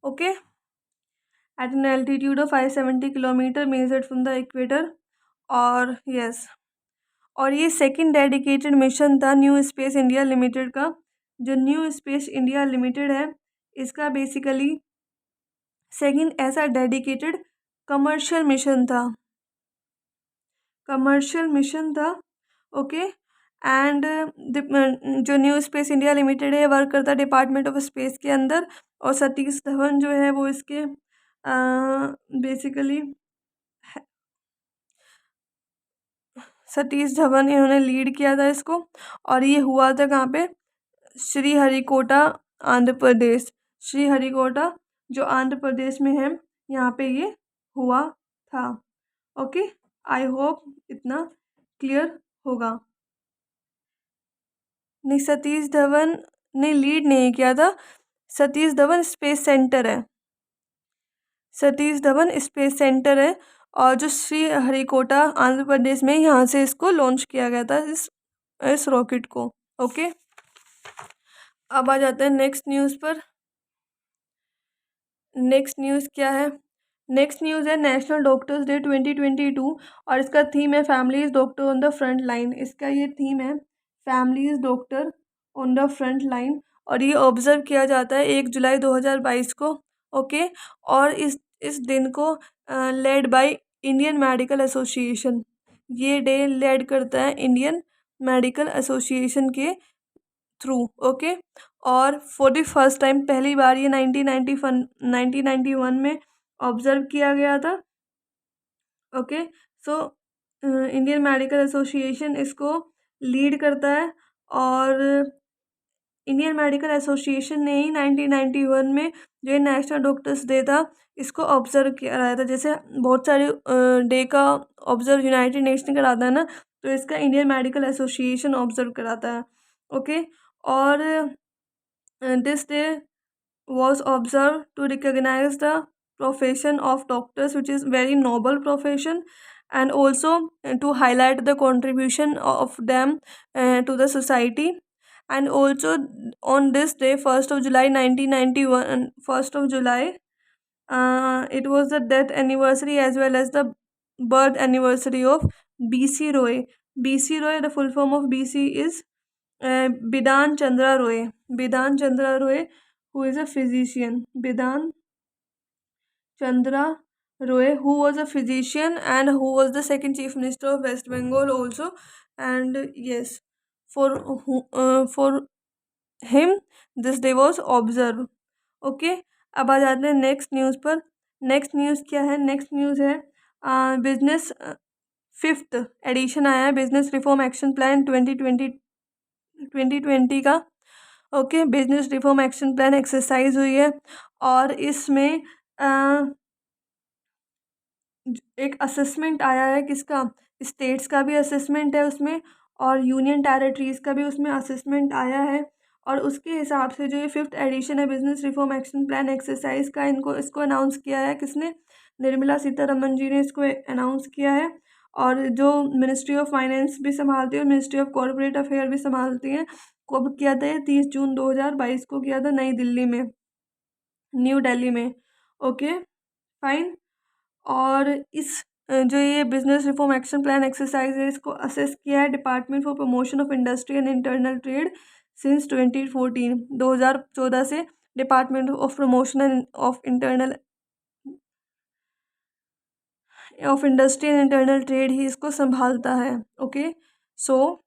Okay, at an altitude of 570 kilometre measured from the equator. और यस, और ये सेकंड डेडिकेटेड मिशन था न्यू स्पेस इंडिया लिमिटेड का। जो न्यू स्पेस इंडिया लिमिटेड है, इसका बेसिकली सेकंड ऐसा डेडिकेटेड कमर्शियल मिशन था, कमर्शियल मिशन था। ओके, एंड जो न्यू स्पेस इंडिया लिमिटेड है वर्क करता है डिपार्टमेंट ऑफ स्पेस के अंदर। और सतीश धवन जो है वो इसके बेसिकली सतीश धवन इन्होंने लीड किया था इसको। और ये हुआ था कहाँ पे? श्रीहरिकोटा, आंध्र प्रदेश। श्रीहरिकोटा जो आंध्र प्रदेश में है, यहाँ पे ये हुआ था। ओके, आई होप इतना क्लियर होगा। नहीं, सतीश धवन ने लीड नहीं किया था, सतीश धवन स्पेस सेंटर है, सतीश धवन स्पेस सेंटर है। और जो श्रीहरिकोटा आंध्र प्रदेश में, यहाँ से इसको लॉन्च किया गया था, इस रॉकेट को। ओके, अब आ जाते हैं नेक्स्ट न्यूज़ पर। नेक्स्ट न्यूज़ क्या है? नेक्स्ट न्यूज़ है नेशनल डॉक्टर्स डे 2022, और इसका थीम है families doctor on the front line. इसका ये थीम है families doctor on the front line, और ये ऑब्जर्व किया जाता है 1 जुलाई 2022 को। ओके, और इस दिन को led by Indian medical association, ये डे लेड करता है इंडियन मेडिकल एसोसिएशन के थ्रू। ओके, और फॉर द फर्स्ट टाइम, पहली बार ये 1991 में ऑब्जर्व किया गया था। Okay, so Indian medical association इसको लीड करता है, और इंडियन मेडिकल एसोसिएशन ने ही 1991 में जो नेशनल डॉक्टर्स डे था, इसको ऑब्जर्व किया रहा था। जैसे बहुत सारे डे का ऑब्जर्व यूनाइटेड नेशन कराता है ना, तो इसका इंडियन मेडिकल एसोसिएशन ऑब्जर्व कराता है। ओके, और this day was observed to recognize the profession of doctors, which is very noble profession, and also to highlight the contribution of them to the society. And also on this day, 1st of July 1991, 1st of July, it was the death anniversary as well as the birth anniversary of B.C. Roy. B.C. Roy, the full form of B.C. is Bidhan Chandra Roy. Bidhan Chandra Roy, who is a physician. Bidhan Chandra Roy, who was a physician and who was the second chief minister of West Bengal also. And yes, for him this day was observed. Okay, अब आ जाते हैं next news पर। Next news क्या है? Next news है business 5th addition आया है बिजनेस रिफॉर्म एक्शन प्लान 2020 का। Okay, business reform action plan exercise हुई है, और इसमें एक असेसमेंट आया है, किसका? स्टेट्स का भी असेसमेंट है उसमें, और यूनियन टेरिटरीज़ का भी उसमें असेसमेंट आया है। और उसके हिसाब से जो ये 5th एडिशन है business reform action plan exercise का, इसको अनाउंस किया है किसने? निर्मला सीतारमन जी ने इसको अनाउंस किया है। और जो मिनिस्ट्री ऑफ फाइनेंस भी संभालती है और मिनिस्ट्री ऑफ कॉरपोरेट अफेयर भी संभालती हैं, कब किया था? 30 जून 2022 को किया था, नई दिल्ली में, न्यू दिल्ली में। Okay, fine. और इस जो ये business reform action plan exercise है, इसको असेस किया है department for promotion of industry and internal trade since 2014। 2014 से department of promotion of industry and internal trade ही इसको संभालता है। ओके, सो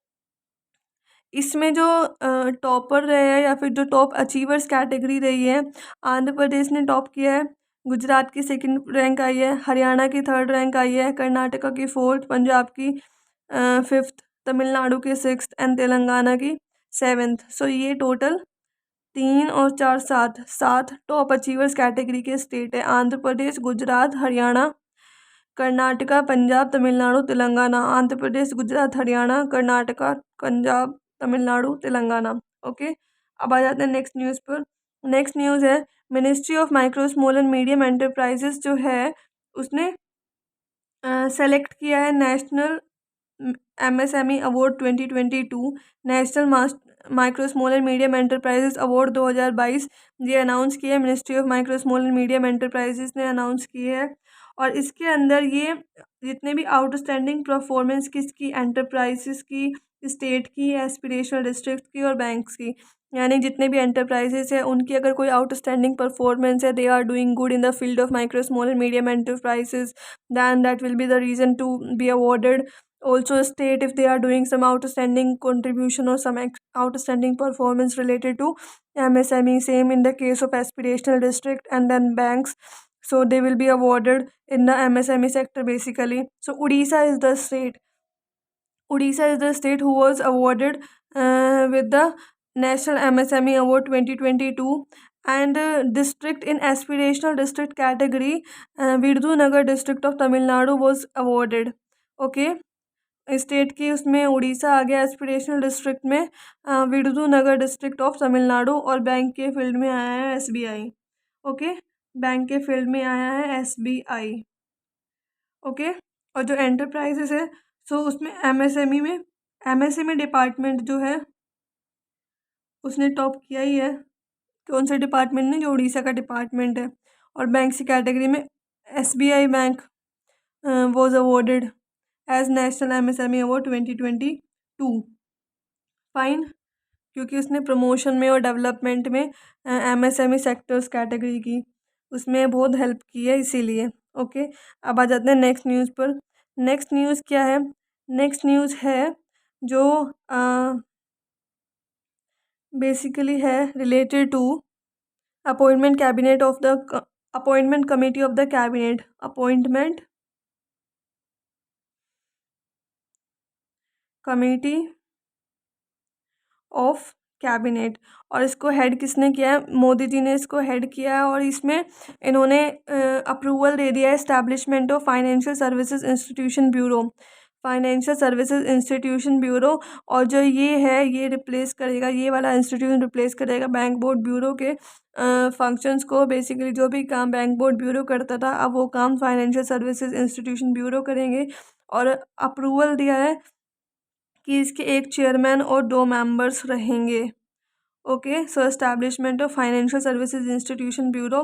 इसमें जो टॉपर रहे हैं, या फिर जो टॉप अचीवर्स कैटेगरी रही है, आंध्र प्रदेश ने टॉप किया है, गुजरात की 2nd रैंक आई है, हरियाणा की 3rd रैंक आई है, कर्नाटका की 4th, पंजाब की 5th, तमिलनाडु की 6th एंड तेलंगाना की 7th। सो ये टोटल 3 और 4 7 टॉप अचीवर्स कैटेगरी के स्टेट है। आंध्र प्रदेश, गुजरात, हरियाणा, कर्नाटका, पंजाब, तमिलनाडु, तेलंगाना। आंध्र प्रदेश, गुजरात, हरियाणा, कर्नाटका, पंजाब, तमिलनाडु, तेलंगाना। ओके, अब आ जाते हैं नेक्स्ट न्यूज़ पर। नेक्स्ट न्यूज़ है ministry of micro small and medium enterprises जो है उसने सेलेक्ट किया है national MSME award 2022, national micro small and medium enterprises award 2022। ये अनाउंस किया है ministry of micro small and medium enterprises ने अनाउंस किए है। और इसके अंदर ये जितने भी आउटस्टैंडिंग परफॉर्मेंस किसकी, एंटरप्राइजेस की, स्टेट की, एस्पिरेशनल डिस्ट्रिक्ट की और बैंक्स की, यानी जितने भी एंटरप्राइजेस है उनकी अगर कोई आउटस्टैंडिंग परफॉर्मेंस है, they are doing good in the field of micro small and medium enterprises, then that will be the reason to be awarded. Also state if they are doing some outstanding contribution or some outstanding performance related to MSME, same in the case of aspirational district and then banks, so they will be awarded in the MSME sector basically. So Odisha is the state who was awarded with the National MSME Award 2022, and district in aspirational district category, Virudhunagar district of Tamil Nadu was awarded. Okay, state की उसमें उड़ीसा आ गया aspirational district में, Virudhunagar district of Tamil Nadu, और bank के field में आया है SBI। Okay, bank के फील्ड में आया है SBI। ओके, और जो एंटरप्राइजेस है सो उसमें MSME डिपार्टमेंट जो है उसने टॉप किया ही है। कौन सा डिपार्टमेंट ने, जो उड़ीसा का डिपार्टमेंट है। और बैंक की कैटेगरी में SBI bank was awarded as national MSME award 2022। Fine, क्योंकि उसने प्रमोशन में और डेवलपमेंट में MSME सेक्टर्स कैटेगरी की उसमें बहुत हेल्प की है इसीलिए। ओके, अब आ जाते हैं नेक्स्ट न्यूज़ पर। नेक्स्ट न्यूज़ क्या है? नेक्स्ट न्यूज़ है जो बेसिकली है related to appointment cabinet of the appointment committee of the cabinet, appointment committee of cabinet. और इसको हेड किसने किया है? मोदी जी ने इसको हेड किया है। और इसमें इन्होंने अप्रूवल दे दिया है establishment of financial services institution bureau, financial services institution bureau. और जो ये है ये रिप्लेस करेगा, ये वाला इंस्टीट्यूशन रिप्लेस करेगा बैंक बोर्ड ब्यूरो के फंक्शंस को। बेसिकली जो भी काम बैंक बोर्ड ब्यूरो करता था अब वो काम फाइनेंशियल सर्विसेज इंस्टीट्यूशन ब्यूरो करेंगे। और अप्रूवल दिया है कि इसके एक चेयरमैन और 2 मेंबर्स रहेंगे। Okay, so establishment of financial services institution bureau.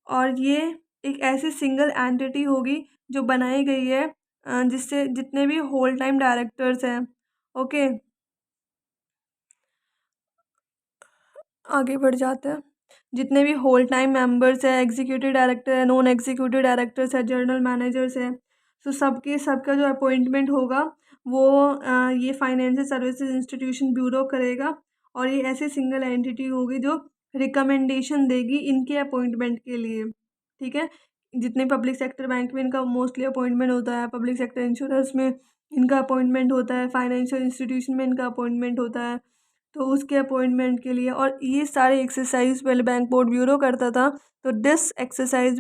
और ये एक ऐसी सिंगल एंटिटी होगी जो बनाई गई है जिससे जितने भी होल टाइम डायरेक्टर्स हैं, ओके आगे बढ़ जाते हैं, जितने भी होल टाइम मेंबर्स है, एग्जीक्यूटिव डायरेक्टर है, नॉन एग्जीक्यूटिव डायरेक्टर्स है, जनरल मैनेजर्स है, तो सबका जो अपॉइंटमेंट होगा वो ये फाइनेंशियल सर्विसेज इंस्टीट्यूशन ब्यूरो करेगा। और ये ऐसी सिंगल एंटिटी होगी जो रिकमेंडेशन देगी इनके अपॉइंटमेंट के लिए। ठीक है, जितने पब्लिक सेक्टर बैंक में इनका मोस्टली अपॉइंटमेंट होता है, पब्लिक सेक्टर इंश्योरेंस में इनका अपॉइंटमेंट होता है, फाइनेंशियल इंस्टीट्यूशन में इनका अपॉइंटमेंट होता है, तो उसके अपॉइंटमेंट के लिए। और ये सारे एक्सरसाइज पहले बैंक बोर्ड ब्यूरो करता था, तो this exercise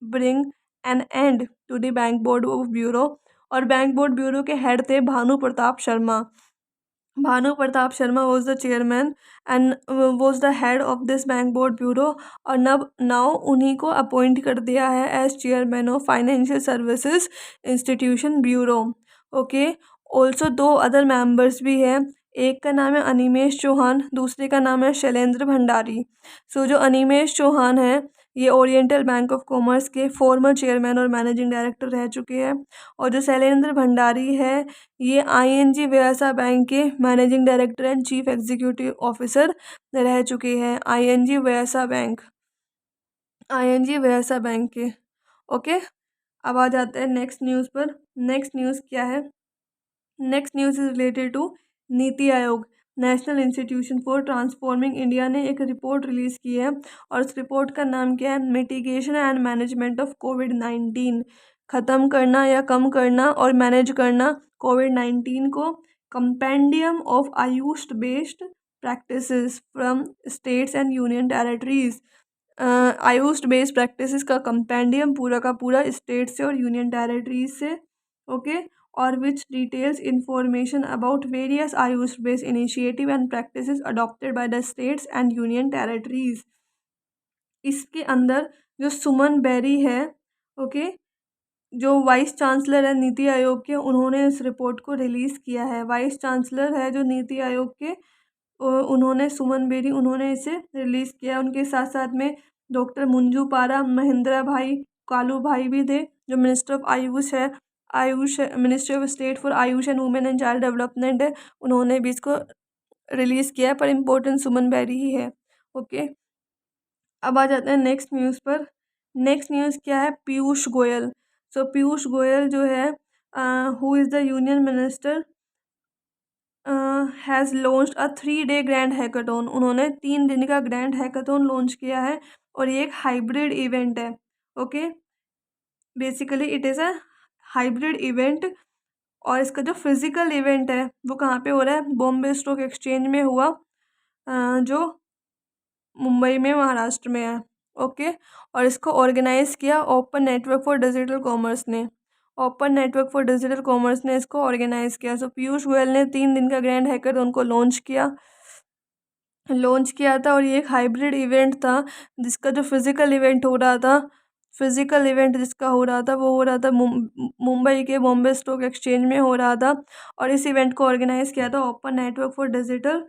bring an end to the bank board of bureau. और बैंक बोर्ड ब्यूरो के हेड थे Bhanu Pratap Sharma. Bhanu Pratap Sharma was the chairman and was the head of this bank board bureau. और now उन्हीं को appoint कर दिया है as chairman of financial services institution bureau. Okay, also 2 other members भी हैं, एक का नाम है अनिमेश चौहान, दूसरे का नाम है शैलेंद्र भंडारी। सो जो अनिमेश चौहान है ये ओरिएंटल बैंक ऑफ कॉमर्स के फॉर्मर चेयरमैन और मैनेजिंग डायरेक्टर रह चुके हैं। और जो शैलेंद्र भंडारी है ये ING व्यवसाय बैंक के managing director and chief executive officer रह चुके हैं। ING व्यवसाय बैंक के। ओके, अब आ जाते हैं नेक्स्ट न्यूज़ पर। नेक्स्ट न्यूज़ क्या है? Next news is related to Niti Aayog, national institution for transforming India ने एक रिपोर्ट रिलीज़ की है। और उस रिपोर्ट का नाम क्या है? मिटिगेशन एंड मैनेजमेंट ऑफ कोविड-19, ख़त्म करना या कम करना और मैनेज करना कोविड-19 को compendium of Ayush based practices from states and union territories. Ayush based practices का कंपेंडियम पूरा का पूरा स्टेट से और यूनियन टेरिटरीज से, ओके, और which details information about various AYUSH based initiative and practices adopted by the states and union territories. इसके अंदर जो सुमन बेरी है, ओके, जो वाइस चांसलर है नीति आयोग के, उन्होंने इस रिपोर्ट को रिलीज़ किया है। वाइस चांसलर है जो नीति आयोग के, उन्होंने, सुमन बेरी, उन्होंने इसे रिलीज़ किया। उनके साथ साथ में डॉक्टर मंजू पारा, महेंद्र भाई कालू भाई भी थे, जो मिनिस्टर ऑफ आयुष है, Ayush ministry of state for Ayush and women and child development है, उन्होंने भी इसको रिलीज़ किया है, पर इम्पोर्टेंट सुमन बेरी ही है, ओके। अब आ जाते हैं नेक्स्ट न्यूज़ पर। नेक्स्ट न्यूज़ क्या है? पीयूष गोयल। सो पीयूष गोयल जो है, who is the union minister, has launched a 3-day grand hackathon. उन्होंने 3 दिन का ग्रैंड हैकाथॉन लॉन्च किया है, और ये एक हाइब्रिड इवेंट है, okay. Basically it is a hybrid event, और इसका जो फिजिकल इवेंट है वो कहाँ पे हो रहा है? बॉम्बे स्टॉक एक्सचेंज में हुआ, जो मुंबई में, महाराष्ट्र में है, ओके। और इसको ऑर्गेनाइज किया open network for digital commerce ने। Open network for digital commerce ने इसको ऑर्गेनाइज किया। सो पीयूष गोयल ने 3 दिन का ग्रैंड हैकर उनको लॉन्च किया था, और ये एक हाइब्रिड इवेंट था, जिसका जो फिजिकल इवेंट हो रहा था, फिजिकल इवेंट जिसका हो रहा था वो हो रहा था मुंबई के बॉम्बे स्टॉक एक्सचेंज में हो रहा था। और इस इवेंट को ऑर्गेनाइज किया था open network for digital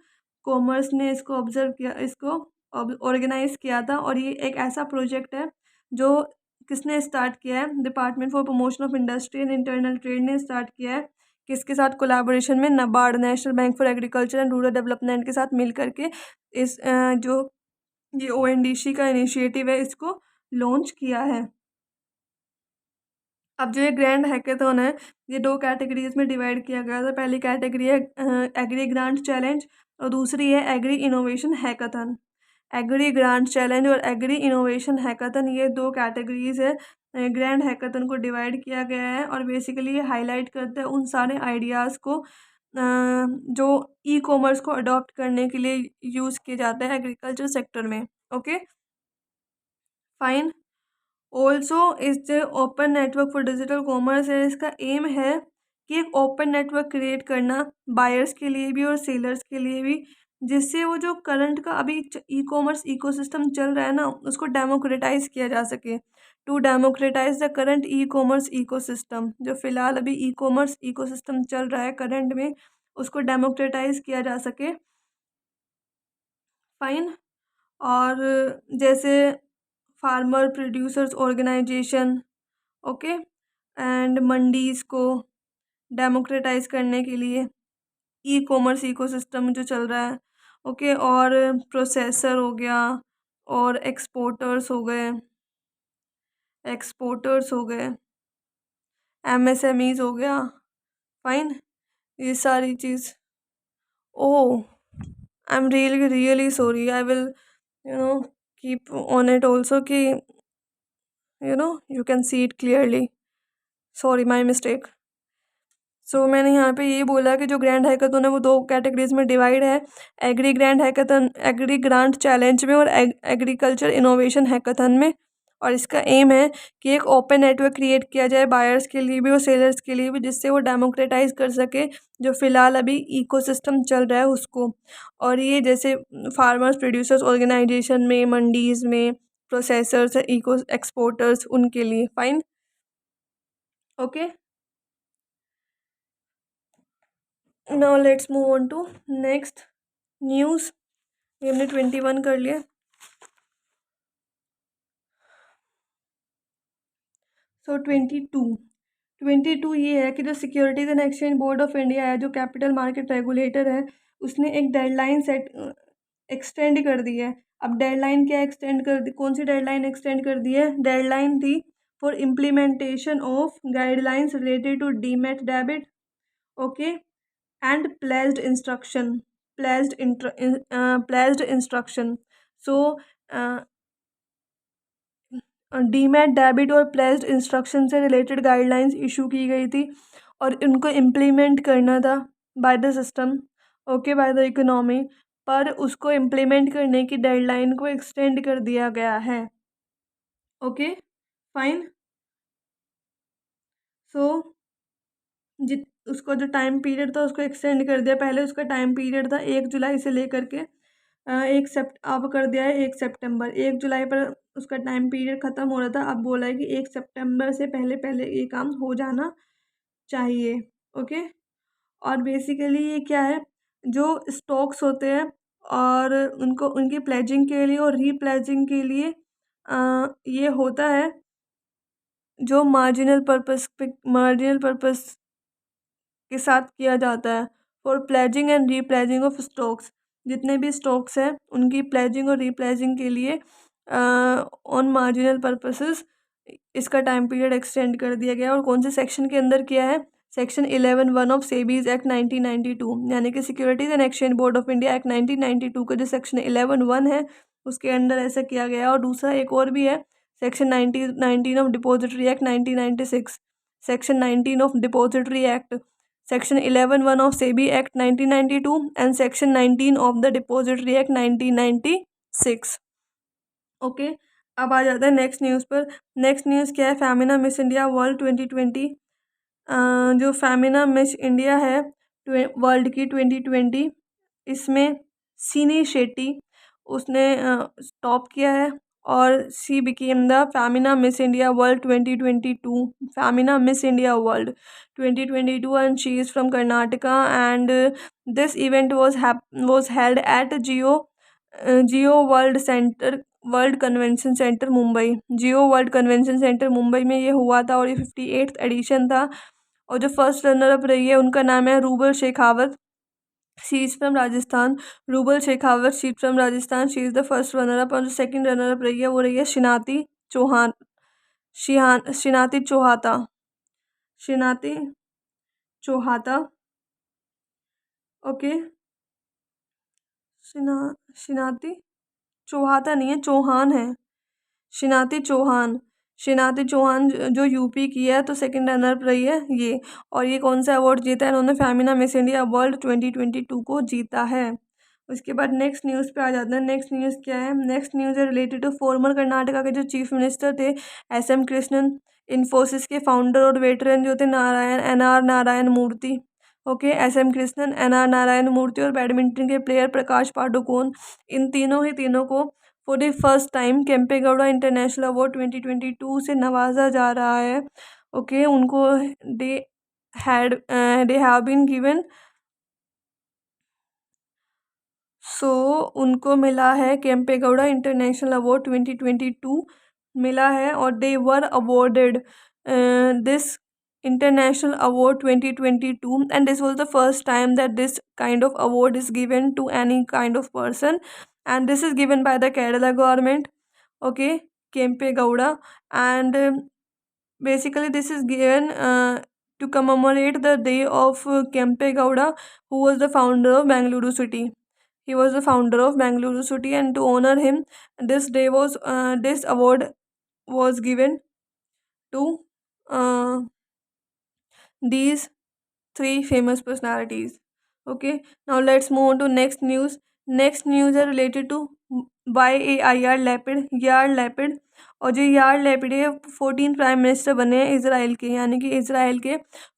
commerce ने, इसको ऑब्जर्व किया, इसको ऑर्गेनाइज किया था। और ये एक ऐसा प्रोजेक्ट है जो किसने स्टार्ट किया है? Department for promotion of industry and internal trade ने स्टार्ट किया है। किसके साथ कोलैबोरेशन में? NABARD, national bank for agriculture and rural development के साथ मिल करके इस जो ये ओएनडीसी का इनिशिएटिव है, इसको लॉन्च किया है। अब जो ये ग्रैंड हैकाथॉन है, ये 2 कैटेगरीज में डिवाइड किया गया था। पहली कैटेगरी है एग्री ग्रांट चैलेंज, और दूसरी है agri innovation hackathon. Agri grant challenge और एग्री इनोवेशन हैकाथन, ये 2 कैटेगरीज है। ग्रैंड हैकाथन को डिवाइड किया गया है, और बेसिकली ये हाईलाइट करते हैं उन सारे आइडियाज़ को जो ई कॉमर्स को अडॉप्ट करने के लिए यूज़ किए जाते हैं एग्रीकल्चर सेक्टर में, ओके, फाइन। ऑल्सो इस जो open network for digital commerce है, इसका एम है कि एक ओपन नेटवर्क क्रिएट करना बायर्स के लिए भी और सेलर्स के लिए भी, जिससे वो जो करंट का अभी ई कॉमर्स इकोसिस्टम चल रहा है ना, उसको डेमोक्रेटाइज किया जा सके। To democratise the current e commerce ecosystem, जो फिलहाल अभी ई कॉमर्स इकोसिस्टम चल रहा है करंट में, उसको डेमोक्रेटाइज किया जा सके, फाइन। और जैसे farmer producers organisation, okay, and mandis को डेमोक्रेटाइज करने के लिए ई कॉमर्स इकोसिस्टम जो चल रहा है, ओके, और प्रोसेसर हो गया, और एक्सपोर्टर्स हो गए, एमएसएमईज हो गया, फाइन, ये सारी चीज़। Oh, I am really really sorry, I will keep on it also कि you can see it clearly. Sorry, my mistake. So मैंने यहाँ पे ये बोला कि जो ग्रैंड हैकाथन है वो 2 कैटेगरीज में डिवाइड है, agri grand hackathon, agri grant challenge में, और एग्रीकल्चर इनोवेशन हैकाथन में। और इसका एम है कि एक ओपन नेटवर्क क्रिएट किया जाए बायर्स के लिए भी और सेलर्स के लिए भी, जिससे वो डेमोक्रेटाइज कर सके जो फ़िलहाल अभी इकोसिस्टम चल रहा है उसको। और ये जैसे फार्मर्स प्रोड्यूसर्स ऑर्गेनाइजेशन में, मंडीज़ में, प्रोसेसर्स, इको एक्सपोर्टर्स, उनके लिए, fine, okay. Now let's move on to next news. ये हमने 21 कर लिया। सो 22 ये है कि जो securities and exchange board of India है, जो कैपिटल मार्केट रेगुलेटर है, उसने एक डेडलाइन एक्सटेंड कर दी है। अब डेडलाइन क्या एक्सटेंड कर दी? कौन सी डेडलाइन एक्सटेंड कर दी है? डेडलाइन थी for implementation of guidelines related to demat debit, okay, and pledged instruction. So demat debit और प्लेज्ड इंस्ट्रक्शन से रिलेटेड गाइडलाइंस इशू की गई थी, और इनको इम्प्लीमेंट करना था। By the system, okay, by the economy, पर उसको इम्प्लीमेंट करने की डेडलाइन को एक्सटेंड कर दिया गया है। Okay fine. सो जित उसको जो टाइम पीरियड था उसको एक्सटेंड कर दिया। पहले उसका टाइम पीरियड था 1 जुलाई से लेकर के अब कर दिया है 1 सितंबर। 1 जुलाई पर उसका टाइम पीरियड ख़त्म हो रहा था, अब बोला है कि 1 सितंबर से पहले पहले ये काम हो जाना चाहिए। ओके, और बेसिकली ये क्या है, जो स्टॉक्स होते हैं और उनको उनकी प्लेजिंग के लिए और रीप्लेजिंग के लिए ये होता है जो मार्जिनल पर्पस के साथ किया जाता है। For pledging and repledging of stocks, जितने भी स्टॉक्स हैं उनकी प्लेजिंग और रीप्लेजिंग के लिए ऑन मार्जिनल पर्पसेस इसका टाइम पीरियड एक्सटेंड कर दिया गया। और कौन से सेक्शन के अंदर किया है, सेक्शन 11(1) ऑफ सेबीज एक्ट 1992, यानी कि securities and exchange board of India act 1992 का जो सेक्शन 11(1) है उसके अंदर ऐसा किया गया। और दूसरा एक और भी है, section 19 of depository act 1996, section 19 of depository act, section 11(1) of SEBI act 1992 and section 19 of the depository act 1996। Okay, अब आ जाता है नेक्स्ट न्यूज़ पर। नेक्स्ट न्यूज़ क्या है, फेमिना मिस इंडिया वर्ल्ड 2020। जो फेमिना मिस इंडिया है वर्ल्ड की 2020, इसमें सीनी शेट्टी उसने टॉप किया है और सी became the Femina miss India world 2022, Femina miss India world 2022, and she is from Karnataka and this event was held at Jio world convention centre Mumbai. Jio world convention centre Mumbai में ये हुआ था और ये 58th एडिशन था। और जो फर्स्ट रनर अप रही है उनका नाम है rouble Shekhawat, she is from Rajasthan. Rouble Shekhawat, she from Rajasthan, she is the first runner up. और जो सेकंड रनर अप रही है वो रही है शिनाती चौहान, शिनाती चौहाता, शिनाती चौहाता। ओके, शिनाती चौहाता नहीं है, चौहान है, शिनाती चौहान। शिनाती चौहान जो यूपी की है, तो सेकंड रनर रही है ये। और ये कौन सा अवार्ड जीता है, इन्होंने फेमिना मिस इंडिया वर्ल्ड 2022 को जीता है। उसके बाद नेक्स्ट न्यूज़ पे आ जाते हैं। नेक्स्ट न्यूज़ क्या है, नेक्स्ट न्यूज़ है रिलेटेड टू फॉर्मर कर्नाटका के जो चीफ मिनिस्टर थे SM कृष्णन, इन्फोसिस के फाउंडर और वेटरन जो थे NR Narayana Murthy. Okay, SM Krishnan, NR Narayana Murthy और बैडमिंटन के प्लेयर प्रकाश पाडुकोन, इन तीनों को for the first time Kempegowda international award 2022 से नवाजा जा रहा है। ओके, उनको they have been given, so उनको मिला है केम्पेगौड़ा इंटरनेशनल अवार्ड 2022 मिला है। और they were awarded this international award 2022 and this was the first time that this kind of award is given to any kind of person and this is given by the Kerala government. Okay, Kempegowda, and basically this is given to commemorate the day of Kempegowda, who was the founder of Bangalore city. He was the founder of Bangalore city, and to honor him, this award was given to uh, these three famous personalities. Okay, now let's move on to next news. Next news are related to YAIR Lapid, यार Lapid. और जो यार Lapid है 14th prime minister बने हैं Israel के, यानी कि इसराइल के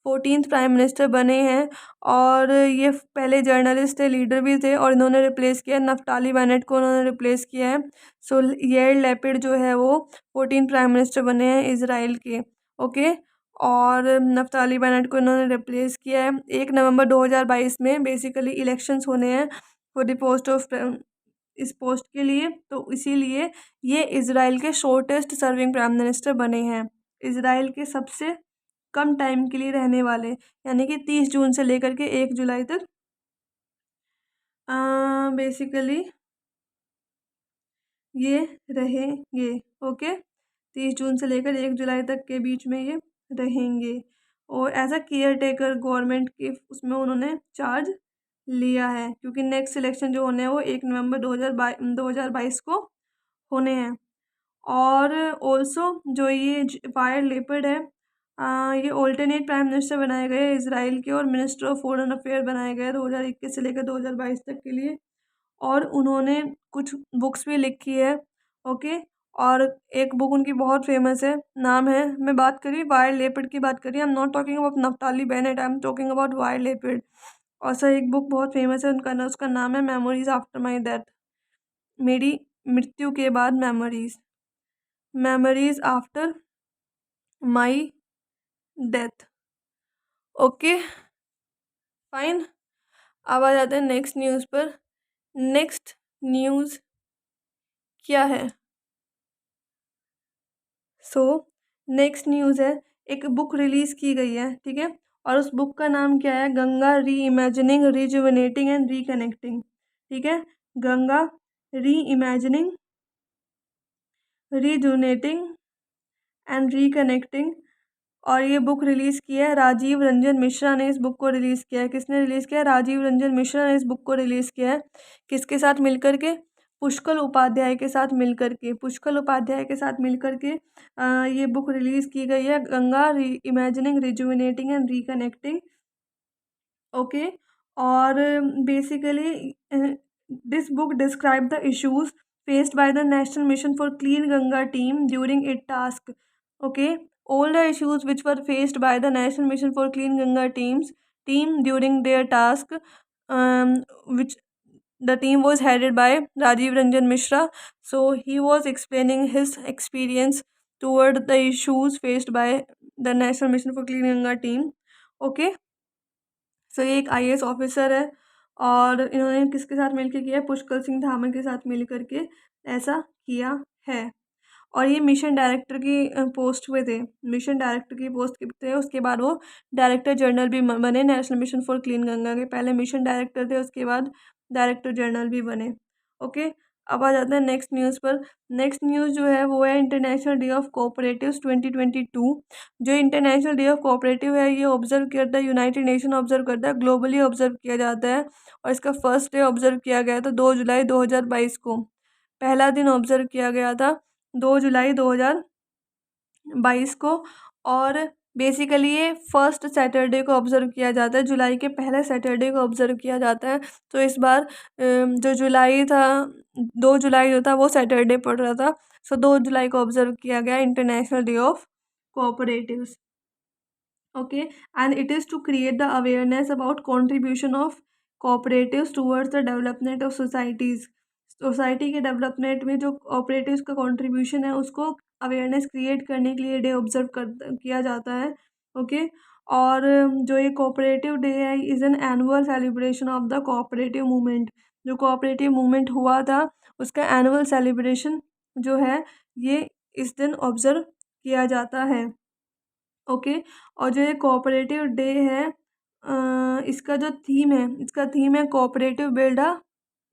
14th प्राइम मिनिस्टर बने हैं। और ये पहले जर्नलिस्ट थे, लीडर भी थे, और इन्होंने रिप्लेस किया नफ्ताली बेनेट को, उन्होंने रिप्लेस किया है। सो यार लैपिड जो है वो 14th प्राइम मिनिस्टर बने हैं इसराइल के। ओके, और नफ्ताली बेनेट को इन्होंने रिप्लेस किया है। 1 नवंबर 2022 में बेसिकली इलेक्शंस होने हैं फॉर द पोस्ट ऑफ इस पोस्ट के लिए, तो इसीलिए ये इसराइल के शॉर्टेस्ट सर्विंग प्राइम मिनिस्टर बने हैं, इसराइल के सबसे कम टाइम के लिए रहने वाले, यानी कि 30 जून से लेकर के 1 जुलाई तक बेसिकली ये रहेंगे। ओके, 30 जून से लेकर 1 जुलाई तक के बीच में ये रहेंगे। और as a caretaker government के उसमें उन्होंने चार्ज लिया है, क्योंकि नेक्स्ट इलेक्शन जो होने हैं वो 1 नवंबर 2022 को होने हैं। और ऑल्सो जो ये फायर लेपर्ड है ये ऑल्टरनेट प्राइम मिनिस्टर बनाए गए इसराइल के और मिनिस्टर ऑफ फॉरेन अफेयर बनाए गए 2021 से लेकर 2022 तक के लिए। और उन्होंने कुछ बुक्स भी लिखी है। ओके। और एक बुक उनकी बहुत फेमस है, नाम है, मैं बात करी वाइल्ड लेपर्ड की बात करी, I am not talking about Naftali Bennett, I am talking about wild leopard. और सर एक बुक बहुत फेमस है उनका उसका नाम है मेमोरीज आफ्टर माई डेथ, मेरी मृत्यु के बाद memories, memories after my death. Okay fine. अब आ जाते हैं नेक्स्ट न्यूज़ पर। नेक्स्ट न्यूज़ क्या है? सो नेक्स्ट न्यूज़ है, एक बुक रिलीज़ की गई है, ठीक है, और उस बुक का नाम क्या है? गंगा री इमेजिनिंग रिजुविनेटिंग एंड रिकनेक्टिंग। ठीक है, गंगा री इमेजिनिंग रिजुविनेटिंग एंड रिकनेक्टिंग। और ये बुक रिलीज़ की है राजीव रंजन मिश्रा ने, इस बुक को रिलीज़ किया है। किसने रिलीज़ किया है? राजीव रंजन मिश्रा ने इस बुक को रिलीज़ किया है। किसके साथ मिलकर के? पुष्कल उपाध्याय के साथ मिलकर के, पुष्कल उपाध्याय के साथ मिलकर के ये बुक रिलीज़ की गई है, Ganga imagining rejuvenating and reconnecting. Okay. और basically this book describe the issues faced by the National Mission for Clean Ganga team during its task. Okay, all the issues which were faced by the National Mission for Clean Ganga team during their task, which the team was headed by Rajiv Ranjan Mishra. So he was explaining his experience toward the issues faced by the National Mission for Clean Ganga team. Okay, सो ये एक IAS officer है और इन्होंने किसके साथ मिलकर किया है? पुष्कर सिंह धामी के साथ मिल करके ऐसा किया है। और ये मिशन डायरेक्टर की पोस्ट पे थे, मिशन डायरेक्टर की पोस्ट पे थे। उसके बाद वो डायरेक्टर जनरल भी बने national mission for clean Ganga के। पहले मिशन डायरेक्टर थे, उसके बाद डायरेक्टर जनरल भी बने। ओके। अब आ जाते हैं नेक्स्ट न्यूज़ पर। नेक्स्ट न्यूज़ जो है वो है इंटरनेशनल डे ऑफ कोऑपरेटिव्स 2022। जो इंटरनेशनल डे ऑफ कोऑपरेटिव है ये ऑब्जर्व करता है, यूनाइटेड नेशन ऑब्जर्व करता है, ग्लोबली ऑब्जर्व किया जाता है। और इसका फर्स्ट डे ऑब्जर्व किया गया था 2 जुलाई 2022 को। पहला दिन ऑब्जर्व किया गया था 2 जुलाई 2022 को। और बेसिकली ये फर्स्ट सैटरडे को ऑब्जर्व किया जाता है, जुलाई के पहले सैटरडे को ऑब्जर्व किया जाता है। तो इस बार जो जुलाई था, 2 जुलाई जो था वो सैटरडे पड़ रहा था। सो 2 जुलाई को ऑब्जर्व किया गया International Day of Cooperatives. Okay, and it is to create the awareness about contribution of cooperatives towards the development of societies. Society के डेवलपमेंट में जो कोऑपरेटिव्स का कंट्रीब्यूशन है उसको अवेयरनेस क्रिएट करने के लिए डे ऑब्जर्व किया जाता है। ओके। और जो ये कोऑपरेटिव डे है is an annual celebration of the cooperative movement. जो कोऑपरेटिव मूवमेंट हुआ था उसका एनुअल सेलिब्रेशन जो है ये इस दिन ऑब्जर्व किया जाता है। ओके। और जो ये कोऑपरेटिव डे है इसका जो थीम है, इसका थीम है cooperative build a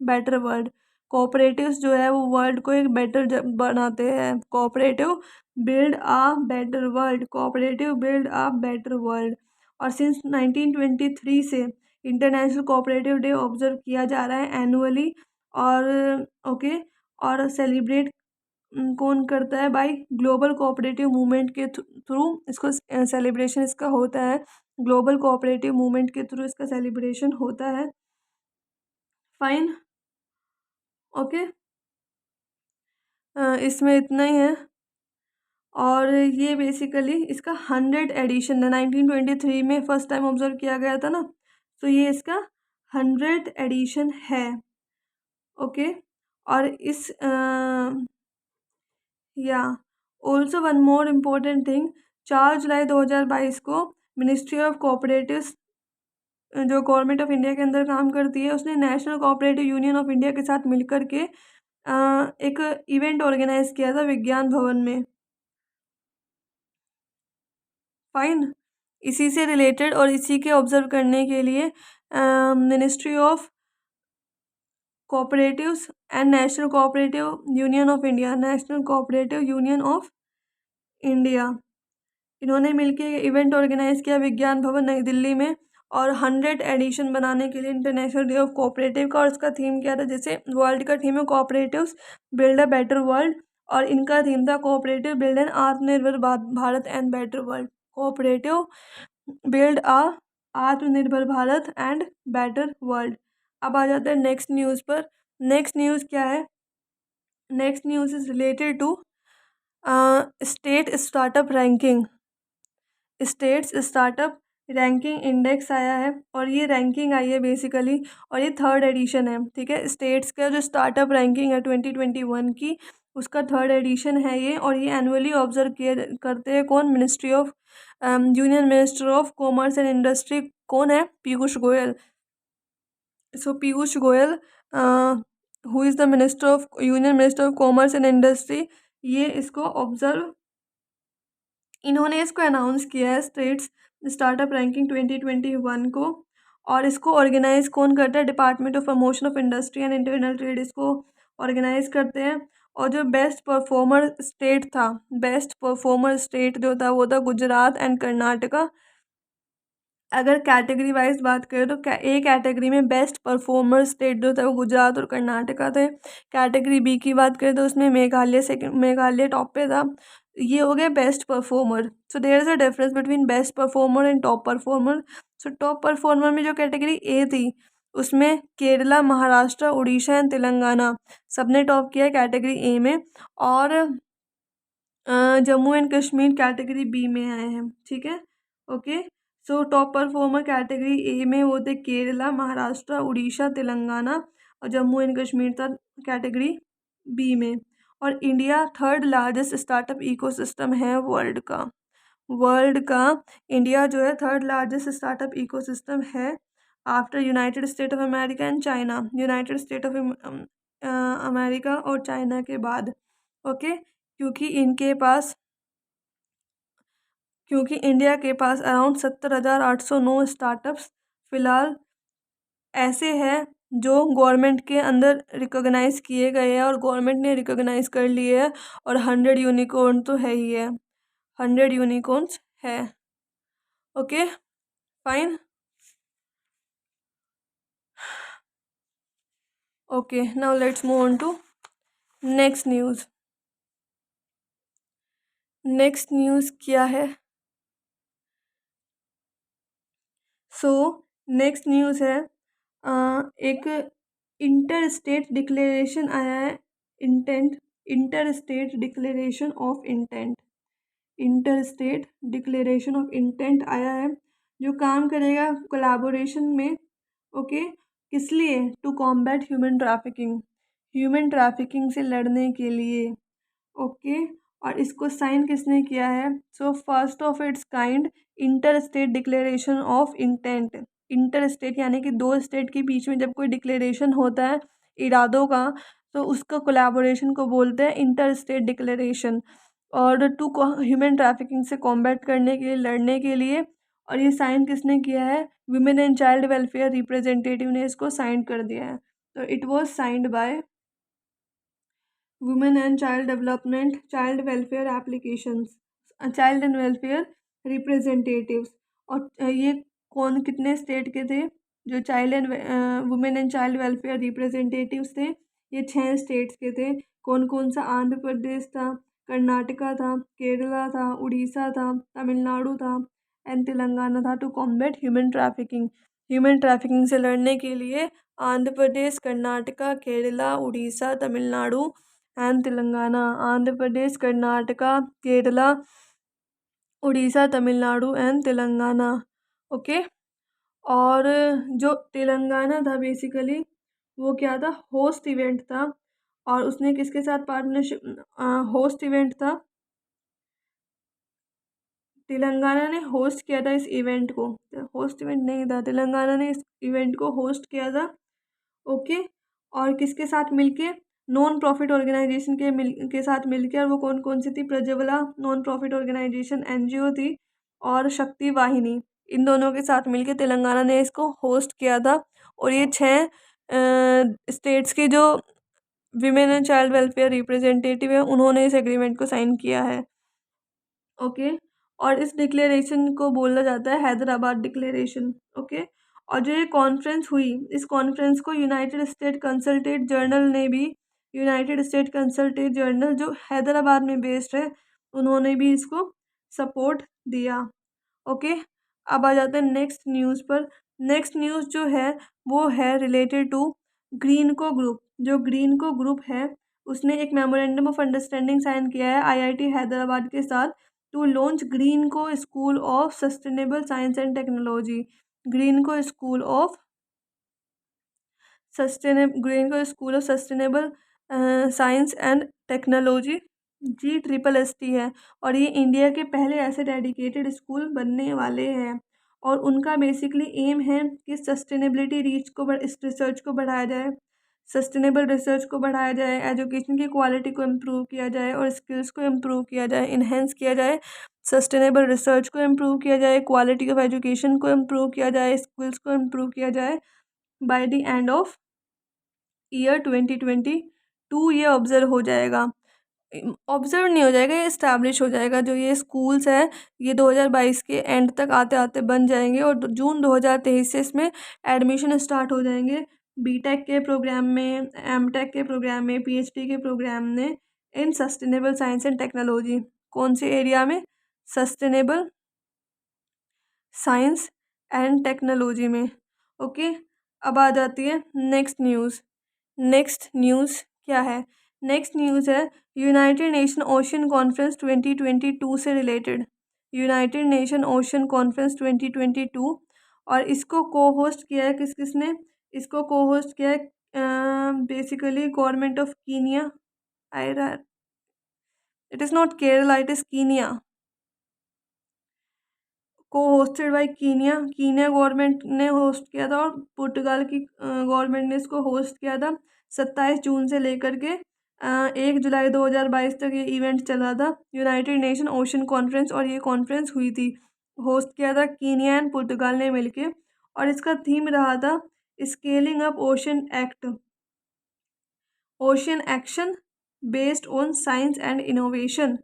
better world. Cooperatives जो है वो वर्ल्ड को एक बेटर बनाते हैं। Cooperative build a better world, cooperative build a better world. और सिंस 1923 से इंटरनेशनल कोऑपरेटिव डे ऑब्जर्व किया जा रहा है एनुअली। और ओके। और सेलिब्रेट कौन करता है? बाय ग्लोबल कोऑपरेटिव मूवमेंट के थ्रू इसको सेलिब्रेशन इसका होता है। ग्लोबल कोऑपरेटिव मूवमेंट के थ्रू इसका सेलिब्रेशन होता है। फाइन। ओके। इसमें इतना ही है। और ये बेसिकली इसका 100 एडिशन है, 1923 में फर्स्ट टाइम ऑब्जर्व किया गया था ना, तो ये इसका 100 एडिशन है। ओके। और इस या also one more important thing, 4 जुलाई 2022 को मिनिस्ट्री ऑफ कोऑपरेटिव्स जो गवर्नमेंट ऑफ इंडिया के अंदर काम करती है उसने national cooperative union of India के साथ मिलकर के एक इवेंट ऑर्गेनाइज किया था विज्ञान भवन में। फाइन। इसी से रिलेटेड और इसी के ऑब्जर्व करने के लिए ministry of cooperatives and national cooperative union of India, national cooperative union of India, इन्होंने मिलकर इवेंट ऑर्गेनाइज किया विज्ञान भवन नई दिल्ली में। और 100 एडिशन बनाने के लिए इंटरनेशनल डे ऑफ कोऑपरेटिव का। और इसका थीम क्या था? जैसे वर्ल्ड का थीम है cooperatives build a better world, और इनका थीम था cooperative build an Aatmanirbhar Bharat and better world. Cooperative, build a Aatmanirbhar Bharat and better world. अब आ जाते हैं नेक्स्ट न्यूज़ पर। नेक्स्ट न्यूज़ क्या है? Next news is related to state startup ranking. States startup ranking index आया है और ये रैंकिंग आई है बेसिकली, और ये थर्ड एडिशन है। ठीक है, स्टेट्स का जो स्टार्टअप रैंकिंग है 2021 की, उसका थर्ड एडिशन है ये। और ये एनुअली ऑब्जर्व किए करते हैं कौन? Ministry of union minister of commerce and industry. कौन है? Piyush Goyal. So Piyush Goyal, who is the minister of union minister of commerce and industry, ये इसको ऑब्जर्व, इन्होंने इसको अनाउंस किया है स्टेट्स स्टार्टअप रैंकिंग 2021 को। और इसको ऑर्गेनाइज कौन करता है? Department of promotion of industry and internal trade इसको ऑर्गेनाइज करते हैं। और जो बेस्ट परफॉर्मर स्टेट था, बेस्ट परफॉर्मर स्टेट जो था वो था गुजरात एंड कर्नाटका। अगर कैटेगरी वाइज बात करें तो ए कैटेगरी में बेस्ट परफॉर्मर स्टेट जो था वो गुजरात और कर्नाटका थे। कैटेगरी बी की बात करें तो उसमें मेघालय सेकंड, मेघालय टॉप पे था। ये हो गया best performer. So there is a difference between best performer and top performer. So top performer में जो कैटेगरी ए थी उसमें केरला, महाराष्ट्र, उड़ीसा एंड तेलंगाना सबने टॉप किया कैटेगरी ए में। और Jammu and Kashmir category B में आए हैं। ठीक है, okay. So top performer category A में वो थे केरला, महाराष्ट्र, उड़ीसा, तेलंगाना, और जम्मू एंड कश्मीर था कैटेगरी बी में। और India third largest startup ecosystem है वर्ल्ड का। वर्ल्ड का इंडिया जो है थर्ड लार्जेस्ट स्टार्टअप इकोसिस्टम है after United state of America and China. United state of America और चाइना के बाद। ओके, क्योंकि इंडिया के पास अराउंड 70,809 स्टार्टअप्स फ़िलहाल ऐसे हैं जो गवर्नमेंट के अंदर रिकॉग्नाइज़ किए गए हैं और गवर्नमेंट ने रिकॉग्नाइज़ कर लिए हैं। और 100 यूनिकॉर्न तो है ही है, 100 यूनिकॉर्न्स है। Okay, fine. Okay, now let's move on to next news. Next news क्या है? सो नेक्स्ट न्यूज़ है एक इंटर स्टेट डिक्लेरेशन आया है। Inter state declaration of intent. Inter state declaration of intent आया है जो काम करेगा कोलैबोरेशन में। ओके, किस लिए? To combat human trafficking, human trafficking से लड़ने के लिए। ओके, और इसको साइन किसने किया है? So first of its kind inter state declaration of intent. Inter state यानी कि दो स्टेट के बीच में जब कोई डिक्लेरेशन होता है इरादों का, तो उसका कोलैबोरेशन को बोलते हैं इंटर स्टेट डिक्लेरेशन। और टू ह्यूमन ट्रैफिकिंग से कॉम्बैट करने के लिए, लड़ने के लिए। और ये साइन किसने किया है? Women and child welfare representative ने इसको साइन कर दिया है। तो it was signed by women and child development, child welfare applications, child and welfare representatives. और ये कौन, कितने स्टेट के थे जो child and women and child welfare representatives थे? ये 6 स्टेट्स के थे। कौन कौन सा? आंध्र प्रदेश था, कर्नाटका था, केरला था, उड़ीसा था, तमिलनाडु था एंड तेलंगाना था। To combat human trafficking, human trafficking से लड़ने के लिए Andhra Pradesh, Karnataka, Kerala, Orissa, Tamil Nadu and Telangana. Andhra Pradesh, Karnataka, Kerala, Orissa, Tamil Nadu and Telangana. Okay, और जो तेलंगाना था बेसिकली वो क्या था? होस्ट इवेंट था। और उसने किसके साथ पार्टनरशिप? होस्ट इवेंट था, तेलंगाना ने होस्ट किया था इस इवेंट को। होस्ट इवेंट नहीं था, तेलंगाना ने इस इवेंट को होस्ट किया था। ओके, और किसके साथ मिलके? नॉन प्रॉफिट ऑर्गेनाइजेशन के साथ मिलके। और वो कौन कौन सी थी? Prajwala non profit organisation NGO थी, और शक्ति वाहिनी, इन दोनों के साथ मिलके तेलंगाना ने इसको होस्ट किया था। और ये 6 स्टेट्स के जो women and child welfare representative है उन्होंने इस एग्रीमेंट को साइन किया है। ओके, और इस डिक्लेरेशन को बोला जाता है हैदराबाद डिक्लेरेशन। ओके, और जो ये कॉन्फ्रेंस हुई, इस कॉन्फ्रेंस को यूनाइटेड स्टेट कंसल्टेट जर्नल ने भी, यूनाइटेड स्टेट कंसल्टेट जर्नल जो हैदराबाद में बेस्ड है, उन्होंने भी इसको सपोर्ट दिया। ओके, अब आ जाते हैं नेक्स्ट न्यूज़ पर। नेक्स्ट न्यूज़ जो है वो है रिलेटेड टू ग्रीनको ग्रुप। जो ग्रीनको ग्रुप है उसने एक मेमोरेंडम ऑफ अंडरस्टैंडिंग साइन किया है आईआईटी हैदराबाद के साथ to launch Greenko school of sustainable science and technology. Greenko school of Greenko school of sustainable science and technology GSST है, और ये इंडिया के पहले ऐसे डेडिकेटेड स्कूल बनने वाले हैं। और उनका बेसिकली एम है कि सस्टेनेबिलिटी रीच को इस रिसर्च को बढ़ाया जाए, सस्टेनेबल रिसर्च को बढ़ाया जाए, एजुकेशन की क्वालिटी को इम्प्रूव किया जाए और स्किल्स को इम्प्रूव किया जाए, इन्हेंस किया जाए। सस्टेनेबल रिसर्च को इम्प्रूव किया जाए, क्वालिटी ऑफ एजुकेशन को इम्प्रूव किया जाए, स्किल्स को इम्प्रूव किया जाए by the end of year 2022। ये ऑब्जर्व हो जाएगा, ऑब्जर्व नहीं हो जाएगा, ये इस्टेब्लिश हो जाएगा। जो ये स्कूल्स हैं ये 2022 के एंड तक आते आते बन जाएंगे और जून 2023 से इसमें एडमिशन स्टार्ट हो जाएंगे। बीटेक के प्रोग्राम में, एमटेक के प्रोग्राम में, पीएचडी के प्रोग्राम में इन सस्टेनेबल साइंस एंड टेक्नोलॉजी। कौन से एरिया में? सस्टेनेबल साइंस एंड टेक्नोलॉजी में। ओके, अब आ जाती है नेक्स्ट न्यूज़। नेक्स्ट न्यूज़ क्या है? नेक्स्ट न्यूज़ है यूनाइटेड नेशन ओशन कॉन्फ्रेंस 2022 से related. United Nation Ocean conference 2022, और इसको को होस्ट किया है किसने? इसको को होस्ट किया है basically government of Kenya. It is not Kerala, it is Kenya. Co hosted by Kenya. Kenya government ने होस्ट किया था और पुर्तगाल की गवर्नमेंट ने इसको होस्ट किया था। 27 जून से लेकर के 1 जुलाई 2022 तक ये इवेंट चला था, यूनाइटेड नेशन ओशन कॉन्फ्रेंस। और ये कॉन्फ्रेंस हुई थी, होस्ट किया था कीनिया एंड पुर्तगाल ने मिलके। और इसका थीम रहा था scaling up ocean act, ocean action based on science and innovation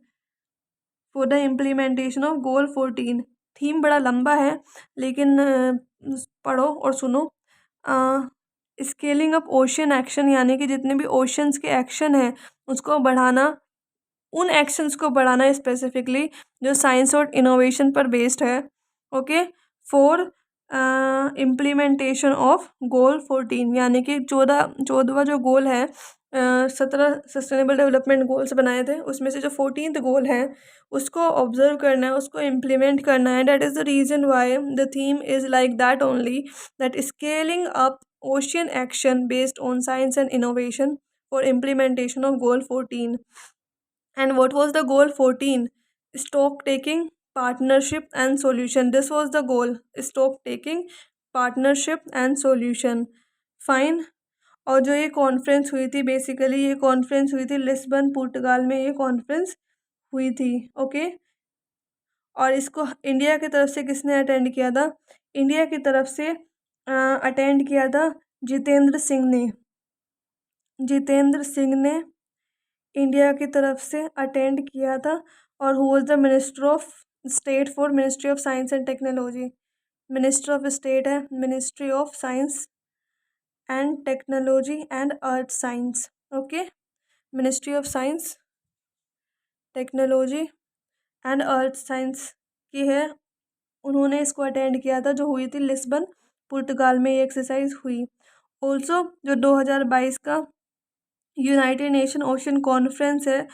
for the implementation of goal 14। Theme बड़ा लंबा है लेकिन पढ़ो और सुनो। स्केलिंग अप ओशन एक्शन यानी कि जितने भी ओशंस के एक्शन हैं उसको बढ़ाना, उन एक्शंस को बढ़ाना स्पेसिफिकली जो साइंस और इनोवेशन पर बेस्ड है। Okay, for implementation of goal 14, यानी कि 14वां जो गोल है, 17 सस्टेनेबल डेवलपमेंट गोल्स बनाए थे उसमें से जो 14th गोल है उसको ऑब्जर्व करना है, उसको इम्प्लीमेंट करना है। That is the reason why the theme is like that only, that scaling up ocean action based on science and innovation for implementation of goal 14। And what was the goal 14? Stock taking, partnership and solution. This was the goal. Stock taking, partnership and solution. Fine. और जो ये conference हुई थी, basically ये conference हुई थी Lisbon पुर्तगाल में, ये कॉन्फ्रेंस हुई थी। ओके, और इसको इंडिया की तरफ से किसने अटेंड किया था? इंडिया की तरफ से अटेंड किया था जितेंद्र सिंह ने। जितेंद्र सिंह ने इंडिया की तरफ से अटेंड किया था, और who was the minister of state for ministry of science and technology. Minister of state है ministry of science and technology and earth science. Okay, ministry of science, technology and earth science की है। उन्होंने इसको attend किया था, जो हुई थी लिस्बन पुर्तगाल में ये एक्सरसाइज हुई। ऑल्सो जो 2022 का यूनाइटेड नेशन ओशन कॉन्फ्रेंस है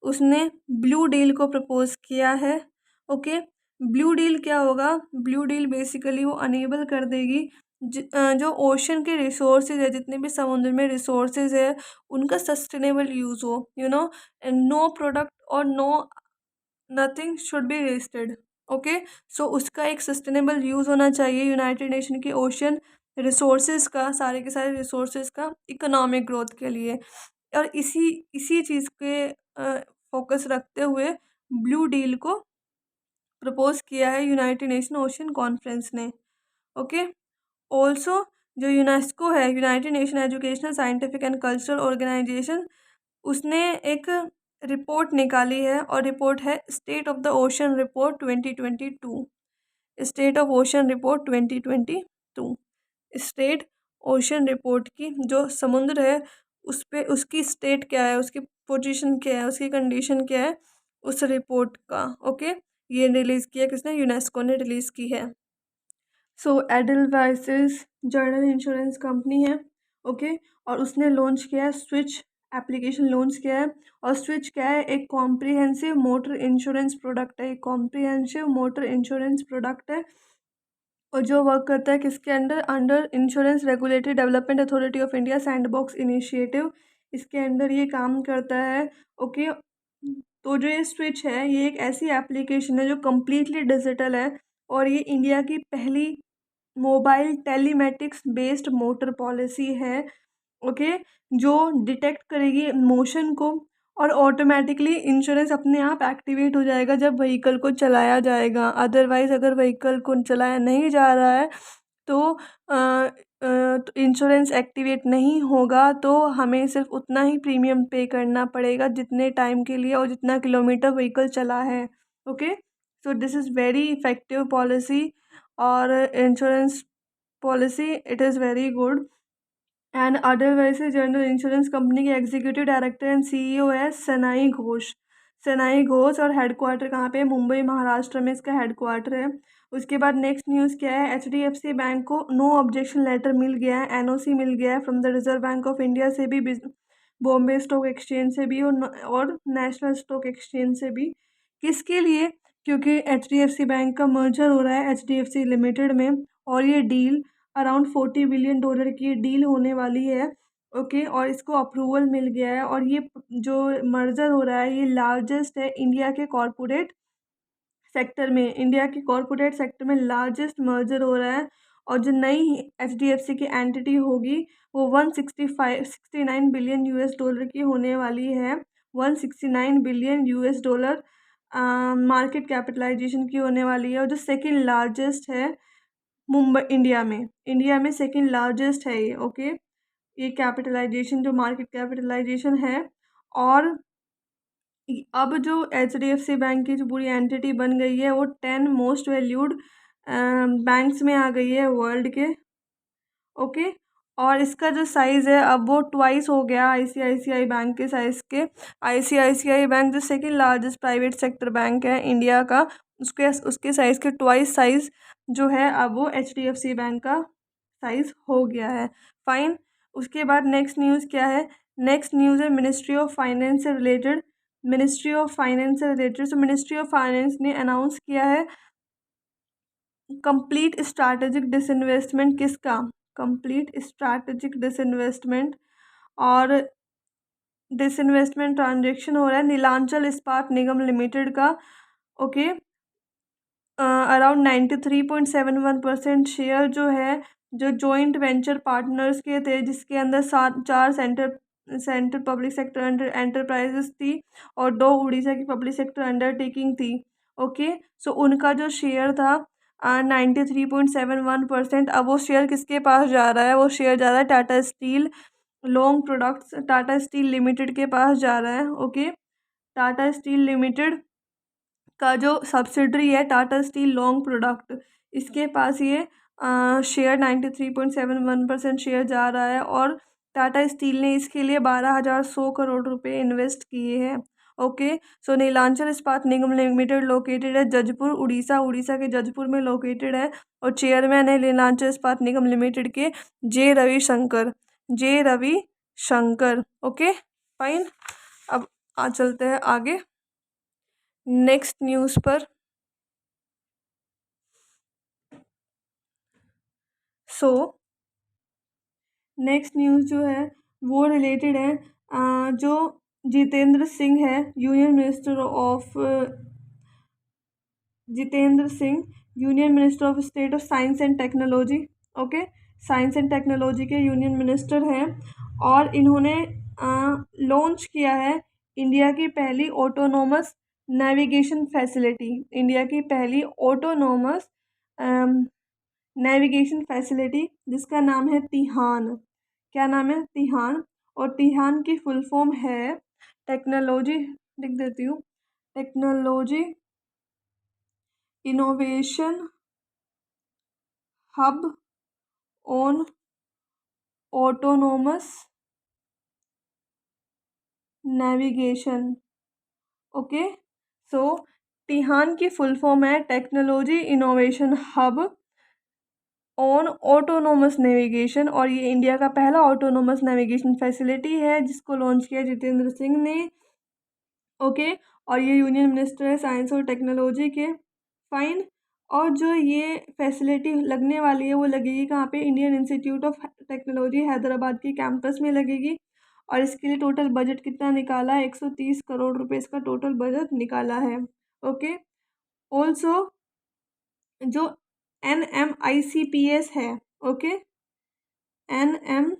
उसने ब्लू डील को प्रपोज किया है। ओके, ब्लू डील क्या होगा? ब्लू डील बेसिकली वो अनेबल कर देगी जो ओशन के रिसोर्सेज है, जितने भी समुद्र में रिसोर्सेज है उनका सस्टेनेबल यूज़ हो, नो प्रोडक्ट और nothing should be wasted. Okay, so उसका एक सस्टेनेबल यूज़ होना चाहिए यूनाइटेड नेशन के ओशन रिसोर्सेज का, सारे के सारे रिसोर्सेज का इकोनॉमिक ग्रोथ के लिए। और इसी चीज़ के फोकस रखते हुए ब्लू डील को प्रपोज किया है यूनाइटेड नेशन ओशन कॉन्फ्रेंस ने। ओके, ऑल्सो जो यूनेस्को है, United Nation educational scientific and cultural organisation, उसने एक रिपोर्ट निकाली है और रिपोर्ट है state of the ocean report 2022। State of ocean report 2022, state ocean report की जो समुद्र है उस पे उसकी स्टेट क्या है, उसकी पोजीशन क्या है, उसकी कंडीशन क्या है, उस रिपोर्ट का। ओके, ये रिलीज़ किया किसने? यूनेस्को ने रिलीज़ की है। सो एडलवाइसेस जर्नल इंश्योरेंस कंपनी है, ओके, और उसने लॉन्च किया है स्विच एप्लीकेशन लॉन्च किया है। और स्विच क्या है? एक कॉम्प्रिहेंसिव मोटर इंश्योरेंस प्रोडक्ट है, एक कॉम्प्रिहेंसिव मोटर इंश्योरेंस प्रोडक्ट है। और जो वर्क करता है किसके under? Under insurance regulatory development authority of India sandbox initiative, इसके अंडर ये काम करता है, ओके। तो जो ये स्विच है ये एक ऐसी एप्लीकेशन है जो कम्प्लीटली डिजिटल है, और ये इंडिया की पहली mobile telematics based motor policy है, ओके, जो डिटेक्ट करेगी मोशन को, और ऑटोमेटिकली इंश्योरेंस अपने आप एक्टिवेट हो जाएगा जब व्हीकल को चलाया जाएगा। अदरवाइज़ अगर व्हीकल को चलाया नहीं जा रहा है तो इंश्योरेंस एक्टिवेट नहीं होगा, तो हमें सिर्फ उतना ही प्रीमियम पे करना पड़ेगा जितने टाइम के लिए और जितना किलोमीटर व्हीकल चला है, okay. So this is very effective policy, और insurance policy it is very good. And otherwise general insurance company के एग्जीक्यूटिव डायरेक्टर एंड सीईओ है सनाई घोष। सनाई घोष, और हेडक्वार्टर कहाँ पे है? मुंबई महाराष्ट्र में इसका हेडक्वार्टर है। उसके बाद नेक्स्ट न्यूज़ क्या है? एचडीएफसी बैंक को नो ऑब्जेक्शन लेटर मिल गया है, एनओसी मिल गया है from the reserve bank of India से भी, बॉम्बे स्टॉक एक्सचेंज से भी, और नेशनल स्टॉक एक्सचेंज से भी। किसके लिए? क्योंकि एचडीएफसी बैंक का मर्जर हो रहा है एचडीएफसी लिमिटेड में, और ये डील अराउंड $40 बिलियन की डील होने वाली है, ओके। और इसको अप्रूवल मिल गया है, और ये जो मर्जर हो रहा है ये लार्जेस्ट है इंडिया के कॉरपोरेट सेक्टर में, इंडिया के कॉरपोरेट सेक्टर में लार्जेस्ट मर्जर हो रहा है। और जो नई एचडीएफसी की एंटिटी होगी वो 169 बिलियन US डॉलर की होने वाली है। 169 billion US dollar market capitalisation की होने वाली है, और जो सेकेंड लार्जेस्ट है मुंबई, इंडिया में सेकंड लार्जेस्ट है ये, ओके। ये कैपिटलाइजेशन जो मार्केट कैपिटलाइजेशन है। और अब जो एचडीएफसी बैंक की जो पूरी एंटिटी बन गई है वो 10 मोस्ट वैल्यूड बैंक्स में आ गई है वर्ल्ड के, ओके। और इसका जो साइज़ है अब वो ट्वाइस हो गया आईसीआईसीआई बैंक के साइज़ के। आईसीआईसीआई बैंक जो second largest private sector bank है इंडिया का, उसके उसके साइज़ के ट्वाइस साइज़ जो है अब वो एचडीएफसी बैंक का साइज़ हो गया है, फाइन। उसके बाद नेक्स्ट न्यूज़ क्या है? नेक्स्ट न्यूज़ है मिनिस्ट्री ऑफ फाइनेंस से रिलेटेड। मिनिस्ट्री ऑफ फाइनेंस से रिलेटेड, तो मिनिस्ट्री ऑफ फाइनेंस ने अनाउंस किया है कंप्लीट स्ट्रैटेजिक डिसइन्वेस्टमेंट। किसका? Complete strategic disinvestment. और डिसइन्वेस्टमेंट ट्रांजेक्शन हो रहा है नीलांचल इस्पात निगम लिमिटेड का, ओके। अराउंड 93.71% शेयर जो है, जो जॉइंट वेंचर पार्टनर्स के थे, जिसके अंदर 4 सेंटर पब्लिक सेक्टर एंटरप्राइजेस थी और 2 उड़ीसा की पब्लिक सेक्टर अंडरटेकिंग थी, ओके। सो उनका जो शेयर था 93.71%, अब वो शेयर किसके पास जा रहा है? वो शेयर जा रहा है Tata steel long products, Tata steel limited के पास जा रहा है, ओके। टाटा स्टील लिमिटेड का जो सब्सिडरी है टाटा स्टील लॉन्ग प्रोडक्ट, इसके पास ये शेयर 93.71% शेयर जा रहा है, और टाटा स्टील ने इसके लिए 12,100 करोड़ रुपए इन्वेस्ट किए हैं, ओके। सो नीलांचल इस्पात निगम लिमिटेड लोकेटेड है जजपुर उड़ीसा, उड़ीसा के जजपुर में लोकेटेड है, और चेयरमैन है नीलांचल इस्पात निगम लिमिटेड के जे रविशंकर, ओके, फाइन। अब चलते हैं आगे नेक्स्ट न्यूज़ पर। सो नेक्स्ट न्यूज़ जो है वो रिलेटेड है जो जितेंद्र सिंह है, union minister of Jitendra Singh, union minister of state of science and technology, okay. Science and technology के यूनियन मिनिस्टर हैं, और इन्होंने लॉन्च किया है इंडिया की पहली ऑटोनोमस नेविगेशन फैसिलिटी, इंडिया की पहली ऑटोनोमस नेविगेशन फैसिलिटी, जिसका नाम है तिहान। क्या नाम है? तिहान। और तिहान की फुल फॉर्म है टेक्नोलॉजी, लिख देती हूँ, technology innovation hub on autonomous navigation, okay. So TiHAN की फुल फॉर्म है technology innovation hub on autonomous navigation, और ये इंडिया का पहला ऑटोनोमस नेविगेशन फैसिलिटी है जिसको लॉन्च किया जितेंद्र सिंह ने। ओके, और ये यूनियन मिनिस्टर है साइंस और टेक्नोलॉजी के। फाइन। और जो ये फैसिलिटी लगने वाली है वो लगेगी कहाँ पे, Indian institute of technology Hyderabad के कैंपस में लगेगी। और इसके लिए टोटल बजट कितना निकाला है, 130 करोड़ रुपए इसका टोटल बजट निकाला है। ओके, ऑल्सो जो NMICPS है, ओके, NMICPS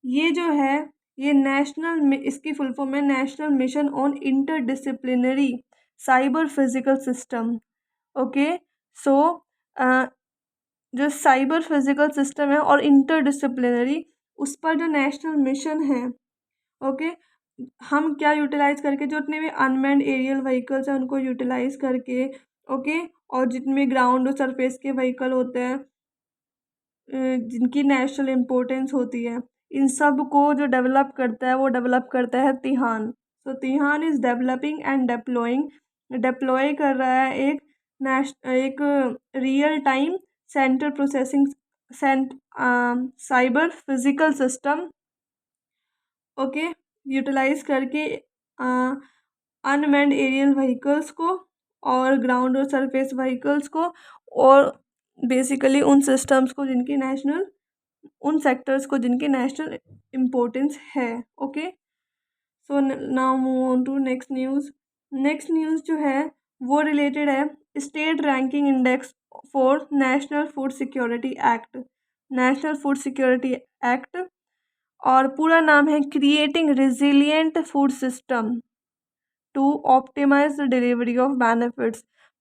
ये जो है ये नेशनल, इसकी फुल फॉर्म है national mission on interdisciplinary cyber physical system. Okay, so जो साइबर फिजिकल सिस्टम है और इंटरडिसिप्लिनरी, उस पर जो नेशनल मिशन है, ओके, हम क्या यूटिलाइज करके, जो जितने भी अनमैन्ड एरियल व्हीकल्स हैं उनको यूटिलाइज करके, ओके, और जितने भी ग्राउंड और सरफेस के व्हीकल होते हैं जिनकी नेशनल इम्पोर्टेंस होती है, इन सब को जो डेवलप करता है वो डेवलप करता है तिहान। तो Tihan is developing and deploying, deploy कर रहा है एक real time central processing cyber physical system, okay, utilise करके अनमैन्ड एरियल व्हीकल्स को और ग्राउंड और सरफेस व्हीकल्स को, और बेसिकली उन सिस्टम्स को जिनकी नेशनल, उन सेक्टर्स को जिनकी नेशनल इम्पोर्टेंस है। Okay, so now move on to next news. Next news जो है वो रिलेटेड है state ranking index for national food security act, national food security act, और पूरा नाम है creating resilient food system to optimise the delivery of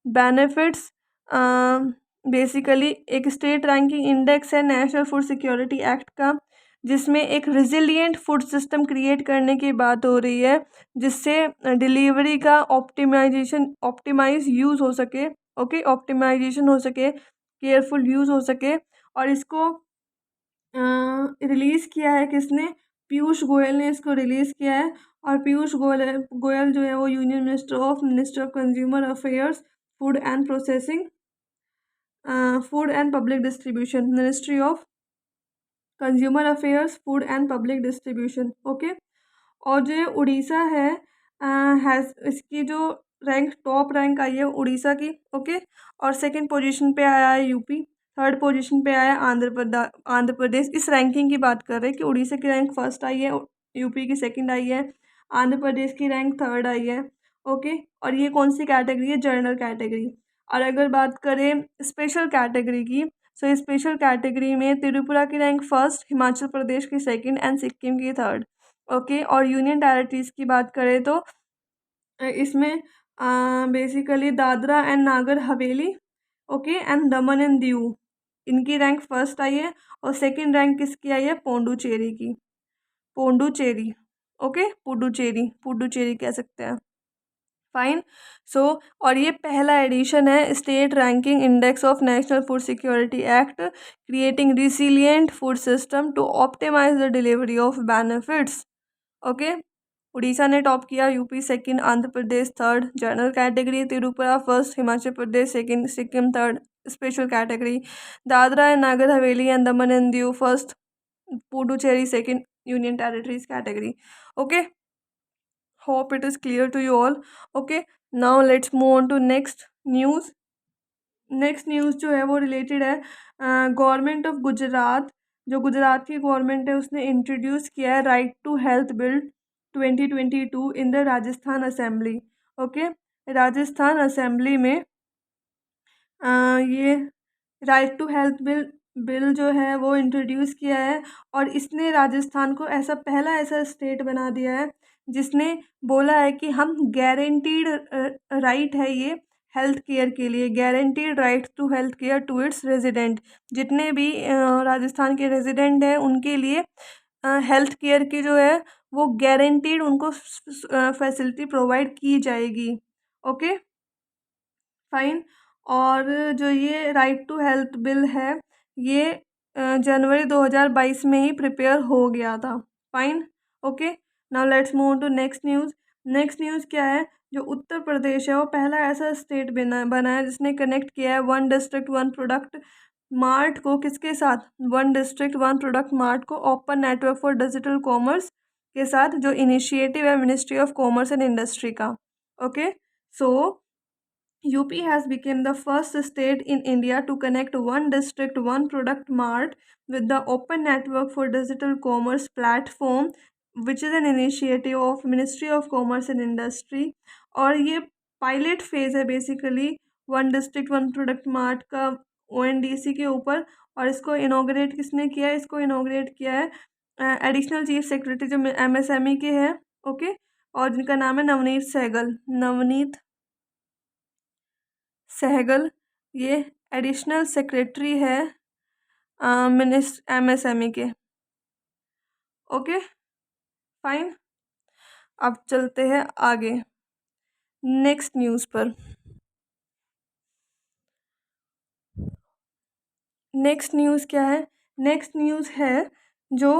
benefits basically एक state ranking index है नेशनल फूड सिक्योरिटी एक्ट का, जिसमें एक रिजिलियंट फूड सिस्टम क्रिएट करने की बात हो रही है जिससे डिलीवरी का ऑप्टिमाइज यूज़ हो सके, ओके, ऑप्टिमाइजेशन हो सके, केयरफुल यूज़ हो सके। और इसको रिलीज़ किया है किसने, पीयूष गोयल ने इसको रिलीज़ किया है। और पीयूष गोयल जो है वो union minister of consumer affairs, food and processing, food and public distribution, ministry of consumer affairs, food and public distribution. Okay, और जो ये उड़ीसा है हैज़ इसकी जो टॉप रैंक आई है उड़ीसा की, ओके, और सेकंड पोजीशन पे आया है यूपी, थर्ड पोजीशन पे आया है आंध्र प्रदेश। इस रैंकिंग की बात कर रहे हैं कि उड़ीसा की रैंक फर्स्ट आई है, यूपी की सेकंड आई है, आंध्र प्रदेश की रैंक थर्ड आई है। ओके, और ये कौन सी कैटेगरी है, जनरल कैटेगरी। और अगर बात करें स्पेशल कैटेगरी की, सो स्पेशल कैटेगरी में त्रिपुरा की रैंक फर्स्ट, हिमाचल प्रदेश की सेकंड एंड सिक्किम की थर्ड। ओके, और यूनियन टेरिटरीज़ की बात करें तो इसमें basically Dadra and Nagar Haveli, okay, and Daman and Diu, इनकी रैंक फर्स्ट आई है। और सेकंड रैंक किसकी आई है, पोंडुचेरी की, पोंडुचेरी, ओके, पुडुचेरी कह सकते हैं। फाइन। सो और ये पहला एडिशन है state ranking index of national food security act, creating resilient food system to optimise the delivery of benefits. Okay, Orissa ने टॉप किया, UP second, Andhra Pradesh third, general category Tripura first, Himachal Pradesh second, Sikkim third, special category Dadra and Nagar Haveli and Daman and Diu first, Puducherry second, union territories category. Okay, hope it is clear to you all. Okay, now let's move on to next news. Next news जो है वो related है government of Gujarat, जो गुजरात की government है उसने introduce किया है right to health bill 2022 in the Rajasthan assembly. Okay, Rajasthan assembly में ये राइट टू हेल्थ बिल जो है वो इंट्रोड्यूस किया है, और इसने राजस्थान को ऐसा पहला ऐसा स्टेट बना दिया है जिसने बोला है कि हम गारंटीड राइट है ये हेल्थ केयर के लिए, guaranteed right to health care to its resident, जितने भी राजस्थान के रेजिडेंट हैं उनके लिए हेल्थ केयर की जो है वो गारंटीड उनको फैसिलिटी प्रोवाइड की जाएगी। Okay, fine. और जो ये राइट टू हेल्थ बिल है ये जनवरी 2022 में ही प्रिपेयर हो गया था। Fine. Okay, now let's move to next news. Next news क्या है, जो उत्तर प्रदेश है वो पहला ऐसा स्टेट बना है जिसने कनेक्ट किया है one district one product mart को किसके साथ, one district one product mart को open network for digital commerce के साथ, जो इनिशिएटिव है ministry of commerce and industry का। Okay, so UP has become the first state in India to connect one district, one product mart with the Open Network for Digital Commerce platform, which is an initiative of Ministry of Commerce and Industry। और ये pilot phase है basically one district one product mart का ONDC के ऊपर। और इसको inaugurate किसने किया है, इसको इनॉग्रेट किया है एडिशनल चीफ सेक्रेटरी जो MSME के हैं। ओके, और जिनका नाम है नवनीत सहगल, नवनीत सहगल, ये एडिशनल सेक्रेटरी है MSME के। ओके फाइन, अब चलते हैं आगे नेक्स्ट न्यूज़ पर। नेक्स्ट न्यूज़ क्या है, नेक्स्ट न्यूज़ है जो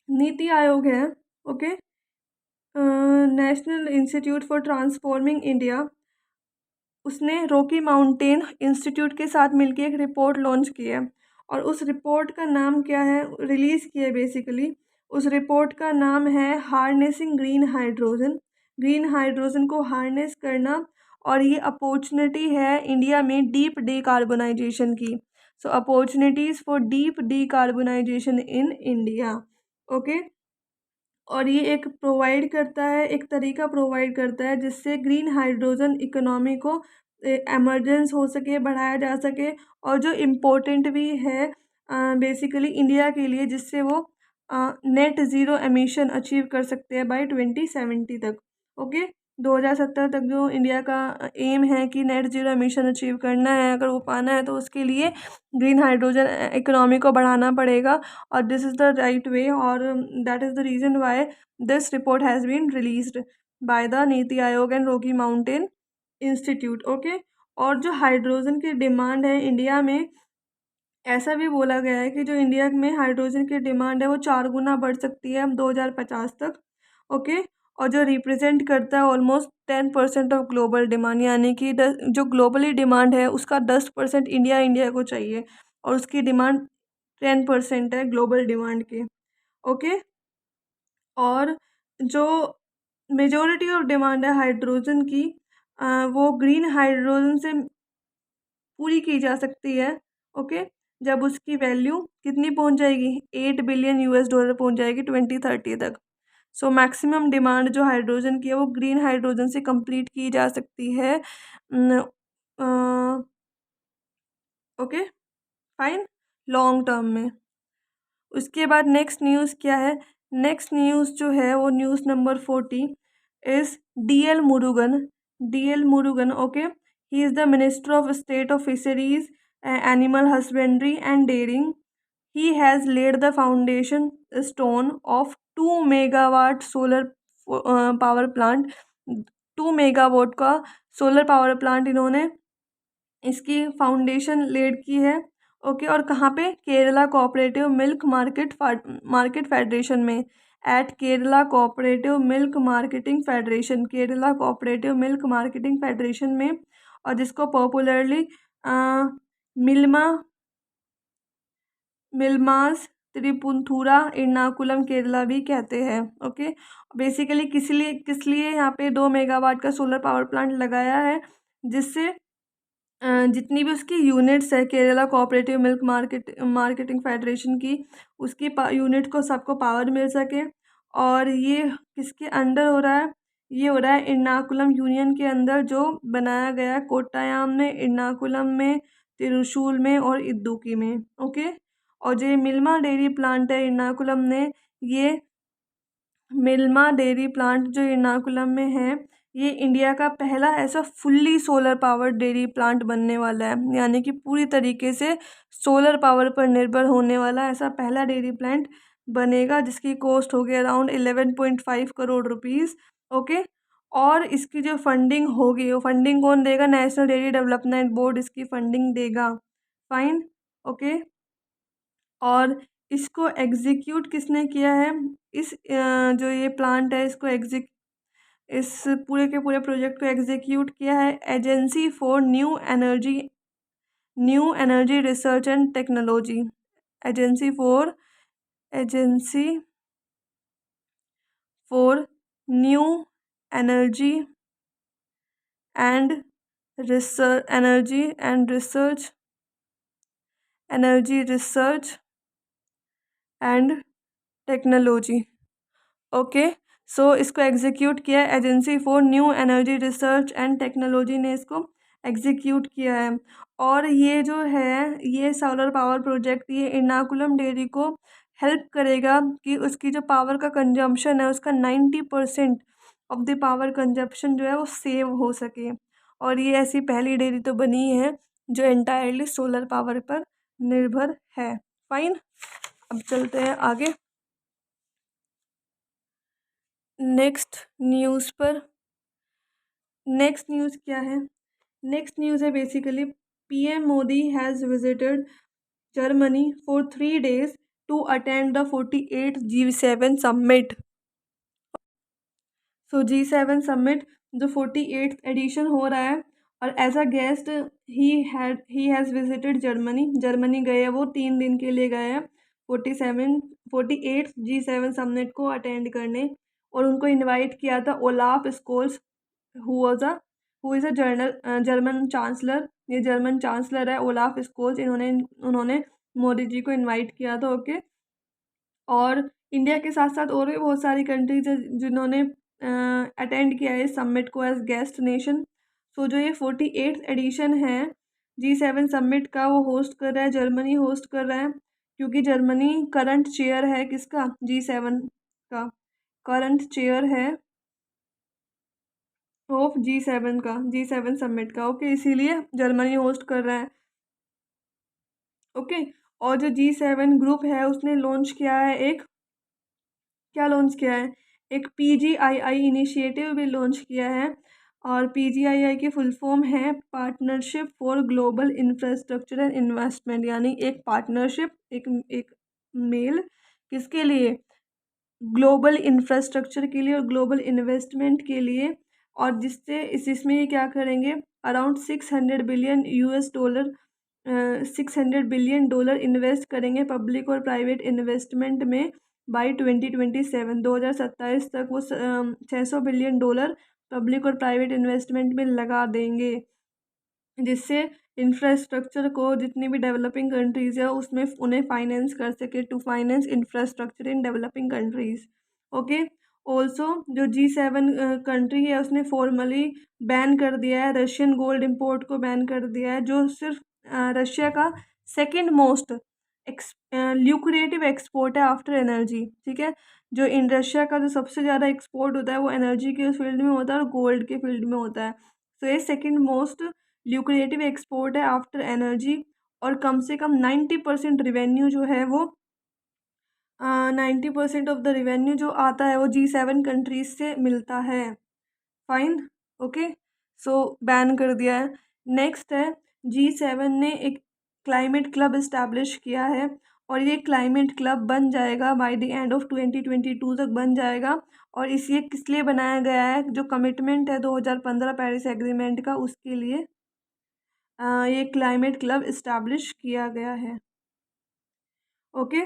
नीति आयोग है। Okay, national institute for transforming India, उसने रॉकी माउंटेन इंस्टीट्यूट के साथ मिलकर एक रिपोर्ट लॉन्च की है। और उस रिपोर्ट का नाम क्या है, रिलीज़ किया है बेसिकली, उस रिपोर्ट का नाम है harnessing green hydrogen, green hydrogen को हार्नेस करना। और ये अपॉर्चुनिटी है इंडिया में डीप डिकार्बोनाइजेशन की। So opportunities for deep decarbonisation in India. Okay, और ये एक प्रोवाइड करता है, एक तरीका प्रोवाइड करता है जिससे ग्रीन हाइड्रोजन इकोनॉमी को एमरजेंस हो सके, बढ़ाया जा सके। और जो इम्पोर्टेंट भी है बेसिकली इंडिया के लिए, जिससे वो नेट ज़ीरो एमिशन अचीव कर सकते हैं बाय 2070 तक। ओके, 2070 तक जो इंडिया का एम है कि नेट ज़ीरो एमिशन अचीव करना है, अगर वो पाना है तो उसके लिए ग्रीन हाइड्रोजन इकोनॉमी को बढ़ाना पड़ेगा। और this is the right way, और that is the reason why this report has been released by the NITI Aayog and Rocky Mountain Institute. Okay, और जो हाइड्रोजन की डिमांड है इंडिया में, ऐसा भी बोला गया है कि जो इंडिया में हाइड्रोजन की डिमांड है वो 4 गुना बढ़ सकती है 2050 तक। ओके, और जो रिप्रेजेंट करता है ऑलमोस्ट 10% ऑफ ग्लोबल डिमांड, यानी कि जो ग्लोबली डिमांड है उसका 10% इंडिया को चाहिए, और उसकी डिमांड 10% है ग्लोबल डिमांड की। ओके, और जो मेजॉरिटी ऑफ डिमांड है हाइड्रोजन की, वो ग्रीन हाइड्रोजन से पूरी की जा सकती है। ओके, जब उसकी वैल्यू कितनी पहुंच जाएगी, $8 बिलियन पहुंच जाएगी 2030 तक। सो मैक्सिमम डिमांड जो हाइड्रोजन की है वो ग्रीन हाइड्रोजन से कंप्लीट की जा सकती है। ओके फाइन, लॉन्ग टर्म में। उसके बाद नेक्स्ट न्यूज़ क्या है, नेक्स्ट न्यूज़ जो है वो news number 40 is DL Murugan. Okay, he is the minister of state of fisheries, animal husbandry and dairying. He has laid the foundation stone of 2 megawatt solar power plant, 2 megawatt का solar power plant इन्होंने इसकी foundation lead की है। Okay, और कहाँ पे, Kerala cooperative milk market federation में, at Kerala cooperative milk marketing federation, Kerala cooperative milk marketing federation में, और जिसको पॉपुलरली मिल्मा मिल्मास त्रिपुंथुरा एर्नाकुलम केरला भी कहते हैं। ओके, बेसिकली किस लिए यहाँ पे 2 मेगावाट का सोलर पावर प्लांट लगाया है, जिससे जितनी भी उसकी यूनिट्स है Kerala cooperative milk marketing federation की, उसकी यूनिट को सबको पावर मिल सके। और ये किसके अंडर हो रहा है, ये हो रहा है एर्नाकुलम यूनियन के अंदर, जो बनाया गया है कोट्टायाम में, एर्नाकुलम में, तिरुशूल में और इदुक्की में। ओके, और जो मिल्मा डेयरी प्लांट है एर्नाकुलम में, ये मिल्मा डेयरी प्लांट जो एर्नाकुलम में है, ये इंडिया का पहला ऐसा fully solar power dairy plant बनने वाला है, यानी कि पूरी तरीके से सोलर पावर पर निर्भर होने वाला ऐसा पहला डेयरी प्लांट बनेगा, जिसकी कॉस्ट होगी अराउंड 11.5 करोड़ रुपीज़। ओके, और इसकी जो फंडिंग होगी, वो फंडिंग कौन देगा, नेशनल डेयरी डेवलपमेंट बोर्ड इसकी फंडिंग देगा। फाइन। ओके, और इसको एग्जीक्यूट किसने किया है, जो ये प्लांट है इसको इस पूरे के पूरे प्रोजेक्ट को एग्जीक्यूट किया है agency for new energy research and technology. Agency for new energy and research and technology. Okay, so इसको एग्जीक्यूट किया agency for new energy research and technology ने इसको एग्जीक्यूट किया है। और ये जो है ये सोलर पावर प्रोजेक्ट ये एर्नाकुलम डेयरी को हेल्प करेगा कि उसकी जो पावर का कंजम्पशन है उसका 90% ऑफ द पावर कंजप्शन जो है वो सेव हो सके। और ये ऐसी पहली डेयरी तो बनी है जो एंटायरली सोलर पावर पर निर्भर है। फाइन, अब चलते हैं आगे नेक्स्ट न्यूज़ पर। नेक्स्ट न्यूज़ क्या है? नेक्स्ट न्यूज़ है basically PM Modi has visited Germany for 3 days to attend the 48th G7 summit. So G7 summit जो 48th एडिशन हो रहा है और as a guest he has visited Germany गए हैं वो 3 दिन के लिए गए हैं 48th G7 समिट को अटेंड करने। और उनको इनवाइट किया था Olaf Scholz who is a German chancellor. ये जर्मन चांसलर है ओलाफ स्कोल्स, उन्होंने मोदी जी को इनवाइट किया था। ओके, और इंडिया के साथ साथ और भी बहुत सारी कंट्रीज है जिन्होंने अटेंड किया है इस समिट को एज गेस्ट नेशन। सो जो ये 48th एडिशन है G7 समिट का वो होस्ट कर रहा है, जर्मनी होस्ट कर रहा है क्योंकि जर्मनी करंट चेयर है किसका? G7 का करंट चेयर है ऑफ G7 समिट का। ओके, इसीलिए जर्मनी होस्ट कर रहा है। ओके, और जो G7 ग्रुप है उसने लॉन्च किया है एक PGII इनिशिएटिव भी लॉन्च किया है। और PGII की फुल फॉर्म है partnership for global infrastructure and investment, यानी एक पार्टनरशिप एक मेल किसके लिए? ग्लोबल इंफ्रास्ट्रक्चर के लिए और ग्लोबल इन्वेस्टमेंट के लिए। और इसमें ये क्या करेंगे? अराउंड $600 बिलियन इन्वेस्ट करेंगे पब्लिक और प्राइवेट इन्वेस्टमेंट में बाई 2027 2027 तक वो $600 बिलियन पब्लिक और प्राइवेट इन्वेस्टमेंट में लगा देंगे, जिससे इंफ्रास्ट्रक्चर को जितनी भी डेवलपिंग कंट्रीज़ है उसमें उन्हें फाइनेंस कर सके to finance infrastructure in developing countries. Okay, also जो G7 कंट्री है उसने फॉर्मली बैन कर दिया है रशियन गोल्ड इंपोर्ट को, बैन कर दिया है जो सिर्फ रशिया का सेकेंड मोस्ट ल्यूक्रेटिव एक्सपोर्ट है आफ्टर एनर्जी। ठीक है, जो इन रशिया का जो सबसे ज़्यादा एक्सपोर्ट होता है वो एनर्जी के फील्ड में होता है और गोल्ड के फील्ड में होता है। तो ये सेकेंड मोस्ट ल्यूक्रेटिव एक्सपोर्ट है आफ्टर एनर्जी। और कम से कम 90% रिवेन्यू जो है वो 90% ऑफ द रिवेन्यू जो आता है वो G7 कंट्रीज से मिलता है। फाइन, ओके, सो बैन कर दिया है। नेक्स्ट है G7 ने एक क्लाइमेट क्लब इस्टेब्लिश किया है और ये क्लाइमेट क्लब बन जाएगा बाय द एंड ऑफ 2022 तक बन जाएगा। और इसे किस लिए बनाया गया है? जो कमिटमेंट है 2015 पेरिस एग्रीमेंट का, उसके लिए ये क्लाइमेट क्लब इस्टेब्लिश किया गया है। ओके,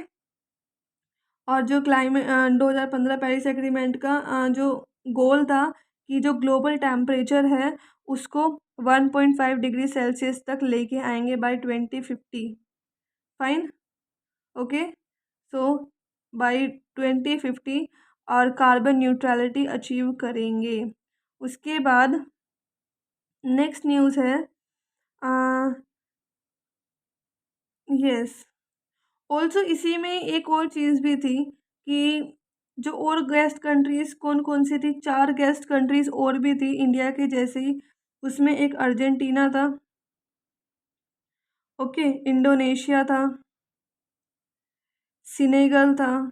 और जो 2015 पेरिस एग्रीमेंट का जो गोल था कि जो ग्लोबल टेम्परेचर है उसको 1.5 डिग्री सेल्सियस तक लेके आएंगे बाय 2050। फाइन, ओके, सो बाय 2050 और कार्बन न्यूट्रलिटी अचीव करेंगे। उसके बाद नेक्स्ट न्यूज़ है यस, ऑल्सो इसी में एक और चीज़ भी थी कि जो और गेस्ट कंट्रीज़ कौन कौन सी थी? 4 गेस्ट कंट्रीज़ और भी थी इंडिया के जैसे ही। उसमें एक अर्जेंटीना था, ओके, इंडोनेशिया था, सिनेगल था,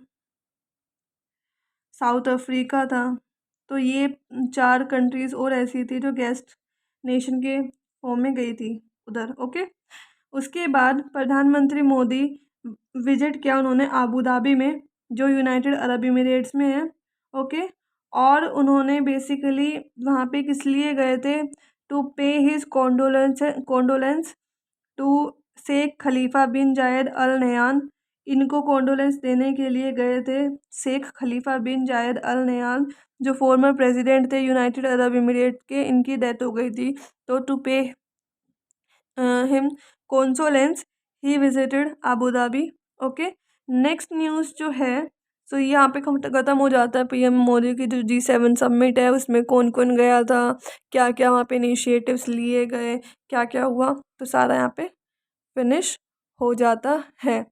साउथ अफ्रीका था। तो ये 4 कंट्रीज़ और ऐसी थी जो गेस्ट नेशन के फॉर्म में गई थी उधर। ओके, उसके बाद प्रधानमंत्री मोदी विजिट किया उन्होंने आबू धाबी में जो यूनाइटेड अरब इमिरेट्स में है। ओके, और उन्होंने बेसिकली वहाँ पे किस लिए गए थे, टू पे हिज कॉन्डोलेंस टू शेख खलीफा बिन जायद अल नयान। इनको कॉन्डोलेंस देने के लिए गए थे शेख खलीफा बिन जायद अल नयान, जो फॉर्मर प्रेसिडेंट थे यूनाइटेड अरब एमिरेट के। इनकी डेथ हो गई थी, तो to pay him condolence he visited Abu Dhabi. Okay, next news जो है, तो यहाँ पे ख़त्म हो जाता है पीएम मोदी की जो G7 समिट है उसमें कौन कौन गया था, क्या क्या वहाँ पे इनिशिएटिव्स लिए गए, क्या क्या हुआ, तो सारा यहाँ पे फिनिश हो जाता है।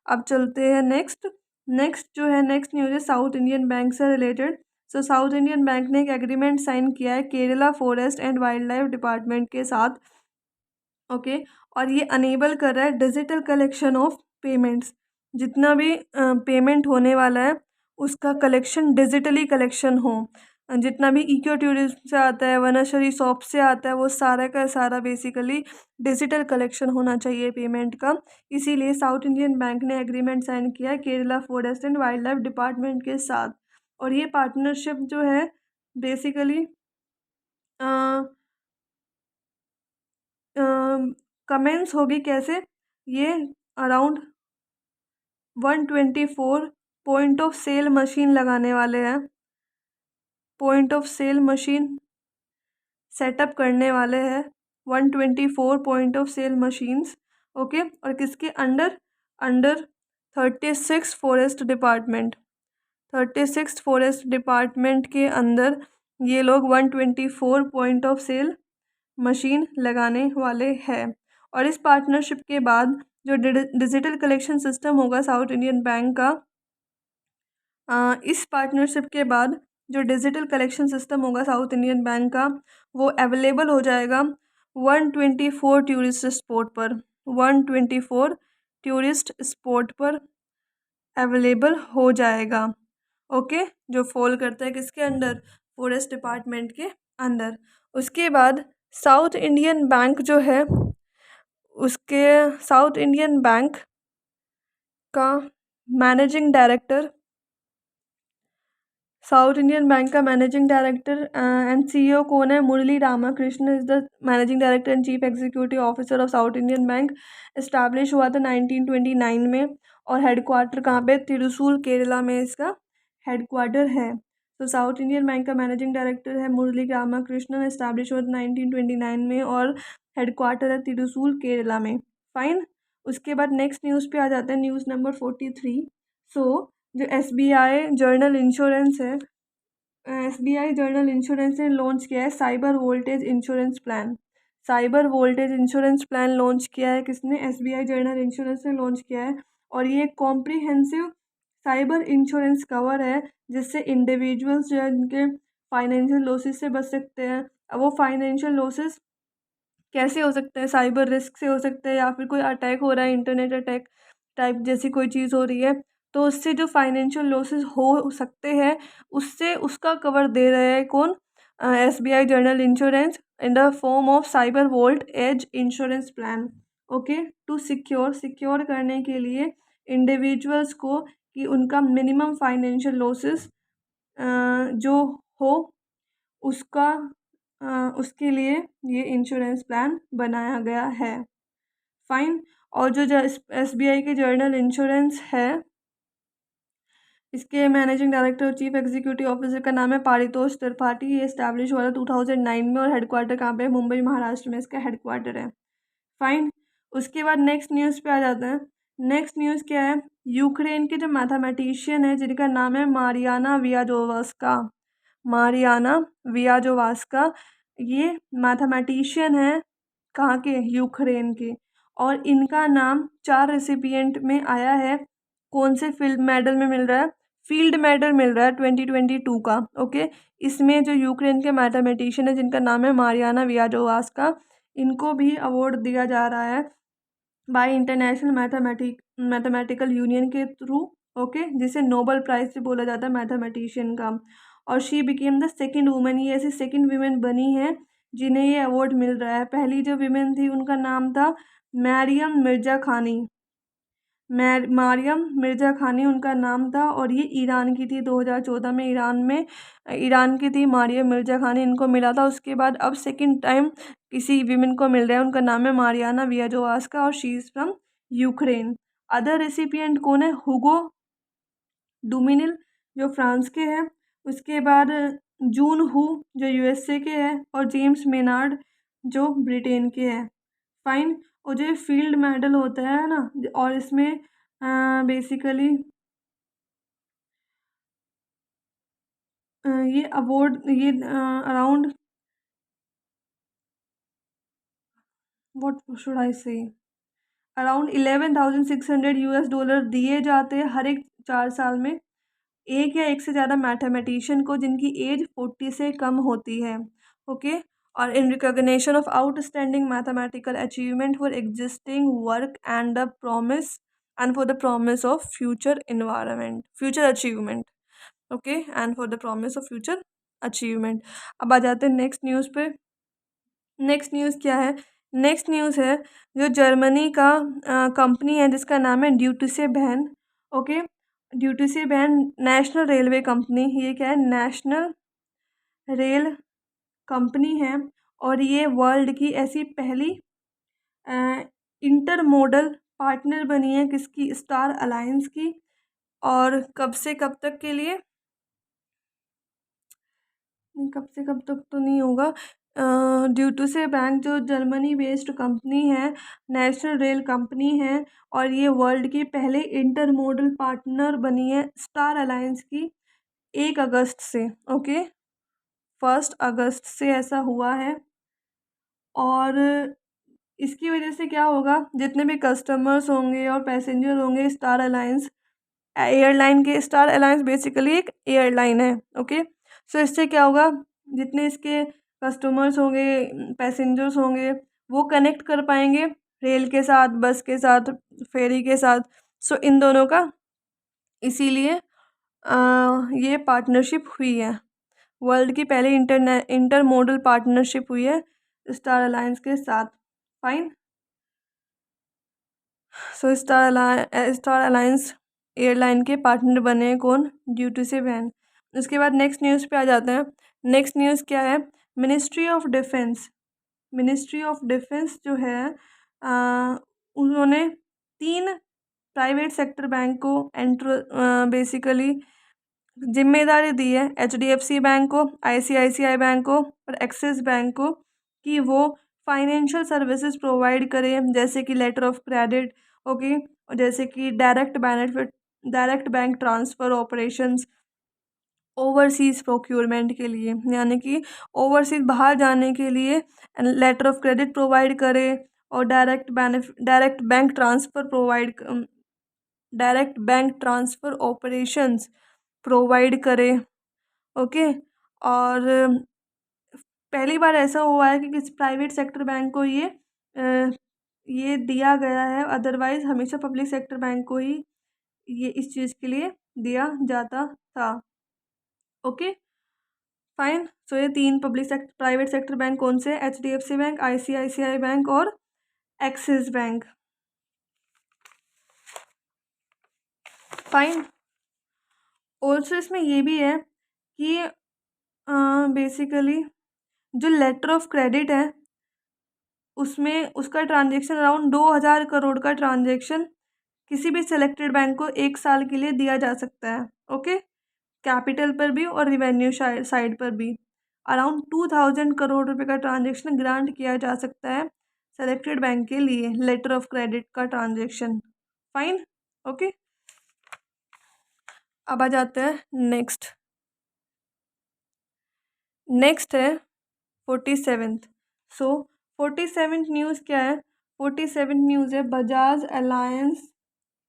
अब चलते हैं नेक्स्ट। नेक्स्ट जो है, नेक्स्ट न्यूज़ है साउथ इंडियन बैंक से रिलेटेड। सो साउथ इंडियन बैंक ने एक एग्रीमेंट साइन किया है Kerala forest and wild life department के साथ। ओके, और ये अनेबल कर रहा है डिजिटल कलेक्शन ऑफ पेमेंट्स। जितना भी पेमेंट होने वाला है उसका कलेक्शन डिजिटली कलेक्शन हो। जितना भी इको टूरिज्म से आता है, वनाशरी शॉप से आता है, वो सारा का सारा बेसिकली डिजिटल कलेक्शन होना चाहिए पेमेंट का। इसीलिए साउथ इंडियन बैंक ने एग्रीमेंट साइन किया है Kerala forest and wild life department के साथ। और ये पार्टनरशिप जो है बेसिकली कमेंस होगी कैसे, ये around 124 point of sale machine लगाने वाले हैं, point of sale machine setup करने वाले हैं 124 point of sale machines. Okay, और किसके under, under 36 forest department, 36 forest department के अंदर ये लोग 124 पॉइंट ऑफ सेल मशीन लगाने वाले हैं। और इस पार्टनरशिप के बाद जो डिजिटल कलेक्शन सिस्टम होगा साउथ इंडियन बैंक का, इस पार्टनरशिप के बाद जो डिजिटल कलेक्शन सिस्टम होगा साउथ इंडियन बैंक का, वो अवेलेबल हो जाएगा 124 टूरिस्ट स्पॉट पर, 124 टूरिस्ट स्पॉट पर अवेलेबल हो जाएगा। ओके, जो फॉल करता है किसके अंडर, फॉरेस्ट डिपार्टमेंट के अंदर। उसके बाद साउथ इंडियन बैंक जो है, उसके साउथ इंडियन बैंक का managing director, South Indian bank का मैनेजिंग डायरेक्टर एंड सीईओ कौन है, Murali Ramakrishna is the managing director and chief executive officer of South Indian bank. Establish हुआ था 1929 में, और हेडक्वार्टर कहाँ पे, तिरुसूर केरला में इसका हेडक्वार्टर है। तो साउथ इंडियन बैंक का मैनेजिंग डायरेक्टर है मुरली रामाकृष्णन, इस्टेब्लिश हुआ था 1929 में, और हेडक्वार्टर है तिरुसूर केरला में। फाइन। उसके बाद नेक्स्ट न्यूज़ पे आ जाते हैं, न्यूज़ नंबर 43। सो जो SBI जर्नल इंश्योरेंस है, SBI जर्नल इंश्योरेंस ने लॉन्च किया है cyber voltage insurance plan. Cyber voltage insurance plan launch किया है किसने, SBI जर्नल इंश्योरेंस ने लॉन्च किया है। और ये कॉम्प्रिहेंसिव साइबर इंश्योरेंस कवर है, जिससे इंडिविजुअल्स जो है जिनके फाइनेंशियल लॉसेस से बच सकते हैं। अब वो फाइनेंशियल लॉसेस कैसे हो सकते हैं, साइबर रिस्क से हो सकते हैं, या फिर कोई अटैक हो रहा है, इंटरनेट अटैक टाइप जैसी कोई चीज़ हो रही है, तो उससे जो फाइनेंशियल लॉसेस हो सकते हैं उससे उसका कवर दे रहे हैं कौन, SBI general insurance in the form of cyber vault edge insurance plan. Okay, to secure करने के लिए इंडिविजुअल्स को कि उनका मिनिमम फाइनेंशियल लॉसेस जो हो उसका उसके लिए ये इंश्योरेंस प्लान बनाया गया है। फाइन। और जो SBI के जर्नल इंश्योरेंस है, इसके मैनेजिंग डायरेक्टर और चीफ एग्जीक्यूटिव ऑफिसर का नाम है पारितोष त्रिपाठी। ये इस्टेब्लिश हुआ था 2009 में, और हेडक्वार्टर कहाँ पे है, मुंबई महाराष्ट्र में इसका हेडक्वार्टर है। फाइन। उसके बाद नेक्स्ट न्यूज़ पे आ जाते हैं। नेक्स्ट न्यूज़ क्या है, यूक्रेन के जो मैथमेटिशियन है जिनका नाम है मारियाना वियाजोवास्का, मारियाना वियाजोवास्का, ये मैथमेटिशियन है कहाँ के, यूक्रेन के। और इनका नाम 4 रेसिपिएंट में आया है, कौन से फील्ड मेडल में मिल रहा है, फील्ड मेडल मिल रहा है 2022 का। ओके, इसमें जो यूक्रेन के मैथमेटिशियन है जिनका नाम है मारियाना वियाजोवास्का, इनको भी अवार्ड दिया जा रहा है बाय इंटरनेशनल मैथमेटिकल यूनियन के थ्रू। ओके, जिसे नोबल प्राइज भी बोला जाता है मैथमेटिशियन का। और she became the second women, ये ऐसी सेकंड वुमेन बनी है जिन्हें ये अवार्ड मिल रहा है। पहली जो वुमेन थी उनका नाम था मैरियम मिर्जा खानी, मारियम मिर्ज़ा खानी उनका नाम था और ये ईरान की थी। 2014 में ईरान की थी मारियम मिर्ज़ा खानी, इनको मिला था। उसके बाद अब सेकंड टाइम किसी विमेन को मिल रहा है, उनका नाम है मारियाना वियाजोवास्का और she is from Ukraine. Other recipient कौन है? हुगो डुमिनिल जो फ्रांस के हैं, उसके बाद जून हू जो यूएसए के हैं और जेम्स मेनार्ड जो ब्रिटेन के हैं। फाइन। और जो फील्ड मेडल होता है ना, और इसमें बेसिकली ये अवार्ड ये अराउंड व्हाट शुड आई से अराउंड $11,600 दिए जाते हैं हर एक 4 साल में, एक या एक से ज़्यादा मैथमेटिशियन को जिनकी एज 40 से कम होती है। ओके। और in recognition of outstanding mathematical achievement for existing work and for the promise of future achievement. Okay, and for the promise of future achievement. अब आ जाते हैं नेक्स्ट न्यूज़ पे। नेक्स्ट न्यूज़ क्या है? नेक्स्ट न्यूज़ है जो जर्मनी का कंपनी है जिसका नाम है ड्यूटिसे बहन। ओके, ड्यूटिसे बहन नेशनल रेलवे कंपनी, ये क्या है? नेशनल रेल कंपनी है और ये वर्ल्ड की ऐसी पहली इंटर मोडल पार्टनर बनी है किसकी? स्टार अलायंस की। और कब से कब तक के लिए? कब से कब तक तो नहीं होगा। ड्यूटिसे बैंक जो जर्मनी बेस्ड कंपनी है, नेशनल रेल कंपनी है और ये वर्ल्ड की पहले इंटर मोडल पार्टनर बनी है स्टार अलायंस की 1 अगस्त से। ओके, 1 अगस्त से ऐसा हुआ है। और इसकी वजह से क्या होगा? जितने भी कस्टमर्स होंगे और पैसेंजर होंगे स्टार अलायंस एयरलाइन के, स्टार अलायंस बेसिकली एक एयरलाइन है। ओके, सो इससे क्या होगा? जितने इसके कस्टमर्स होंगे, पैसेंजर्स होंगे, वो कनेक्ट कर पाएंगे रेल के साथ, बस के साथ, फेरी के साथ। सो इन दोनों का इसीलिए ये पार्टनरशिप हुई है। वर्ल्ड की पहली इंटर मोडल पार्टनरशिप हुई है स्टार अलायंस के साथ। Fine. So star alliance airline के पार्टनर बने हैं कौन? ड्यूटिसे बहन। उसके बाद नेक्स्ट न्यूज़ पे आ जाते हैं। नेक्स्ट न्यूज़ क्या है? मिनिस्ट्री ऑफ डिफेंस जो है उन्होंने 3 प्राइवेट सेक्टर बैंक को बेसिकली जिम्मेदारी दी है, HDFC बैंक को, ICICI बैंक को और एक्सिस बैंक को, कि वो फाइनेंशियल सर्विसेज प्रोवाइड करें जैसे कि लेटर ऑफ क्रेडिट। ओके, और जैसे कि direct bank transfer operations overseas procurement के लिए, यानी कि ओवरसीज़ बाहर जाने के लिए लेटर ऑफ क्रेडिट प्रोवाइड करे और direct bank transfer operations provide करे। ओके। और पहली बार ऐसा हुआ है कि किसी प्राइवेट सेक्टर बैंक को ये दिया गया है, अदरवाइज़ हमेशा पब्लिक सेक्टर बैंक को ही ये इस चीज़ के लिए दिया जाता था। Okay, fine. सो ये 3 प्राइवेट सेक्टर बैंक कौन से? HDFC बैंक, ICICI बैंक और एक्सिस बैंक। फाइन। ऑल्सो इसमें ये भी है कि बेसिकली जो लेटर ऑफ क्रेडिट है उसमें उसका ट्रांजेक्शन अराउंड 2,000 करोड़ का ट्रांजेक्शन किसी भी सिलेक्टेड बैंक को 1 साल के लिए दिया जा सकता है। ओके, कैपिटल पर भी और रिवेन्यू साइड पर भी अराउंड 2,000 करोड़ रुपए का ट्रांजेक्शन ग्रांट किया जा सकता है सेलेक्टेड बैंक के लिए, लेटर ऑफ क्रेडिट का ट्रांजेक्शन। फाइन। ओके, अब आ जाते हैं नेक्स्ट है 47th। सो 47th न्यूज़ क्या है? 47th न्यूज़ है बजाज अलायंस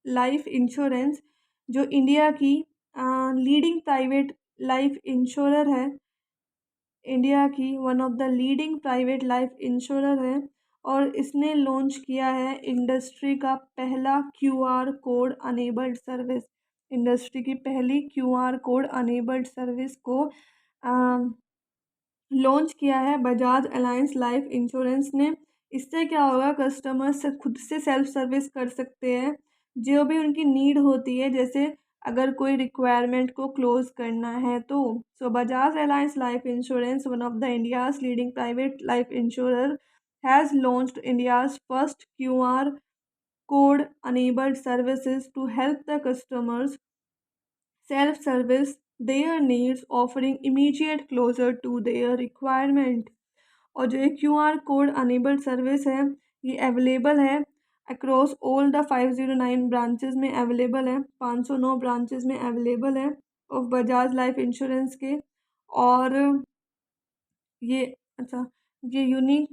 लाइफ इंश्योरेंस जो इंडिया की लीडिंग प्राइवेट लाइफ इंश्योरर है, इंडिया की one of the leading private life insurer है और इसने लॉन्च किया है इंडस्ट्री का पहला QR code enabled service. Industry की पहली QR कोड अनेबल्ड सर्विस को लॉन्च किया है बजाज अलायंस लाइफ इंश्योरेंस ने। इससे क्या होगा? कस्टमर्स से खुद से सेल्फ सर्विस कर सकते हैं जो भी उनकी नीड होती है, जैसे अगर कोई रिक्वायरमेंट को क्लोज करना है तो। So Bajaj Allianz life insurance, one of the India's leading private life insurer, has launched India's first QR code enabled services to help the customers self service their needs, offering immediate closer to their requirement। और जो ये QR code enabled service है, ये available है across all the 509 branches में available है, 509 branches में available है ऑफ बजाज लाइफ इंश्योरेंस के। और ये अच्छा, ये unique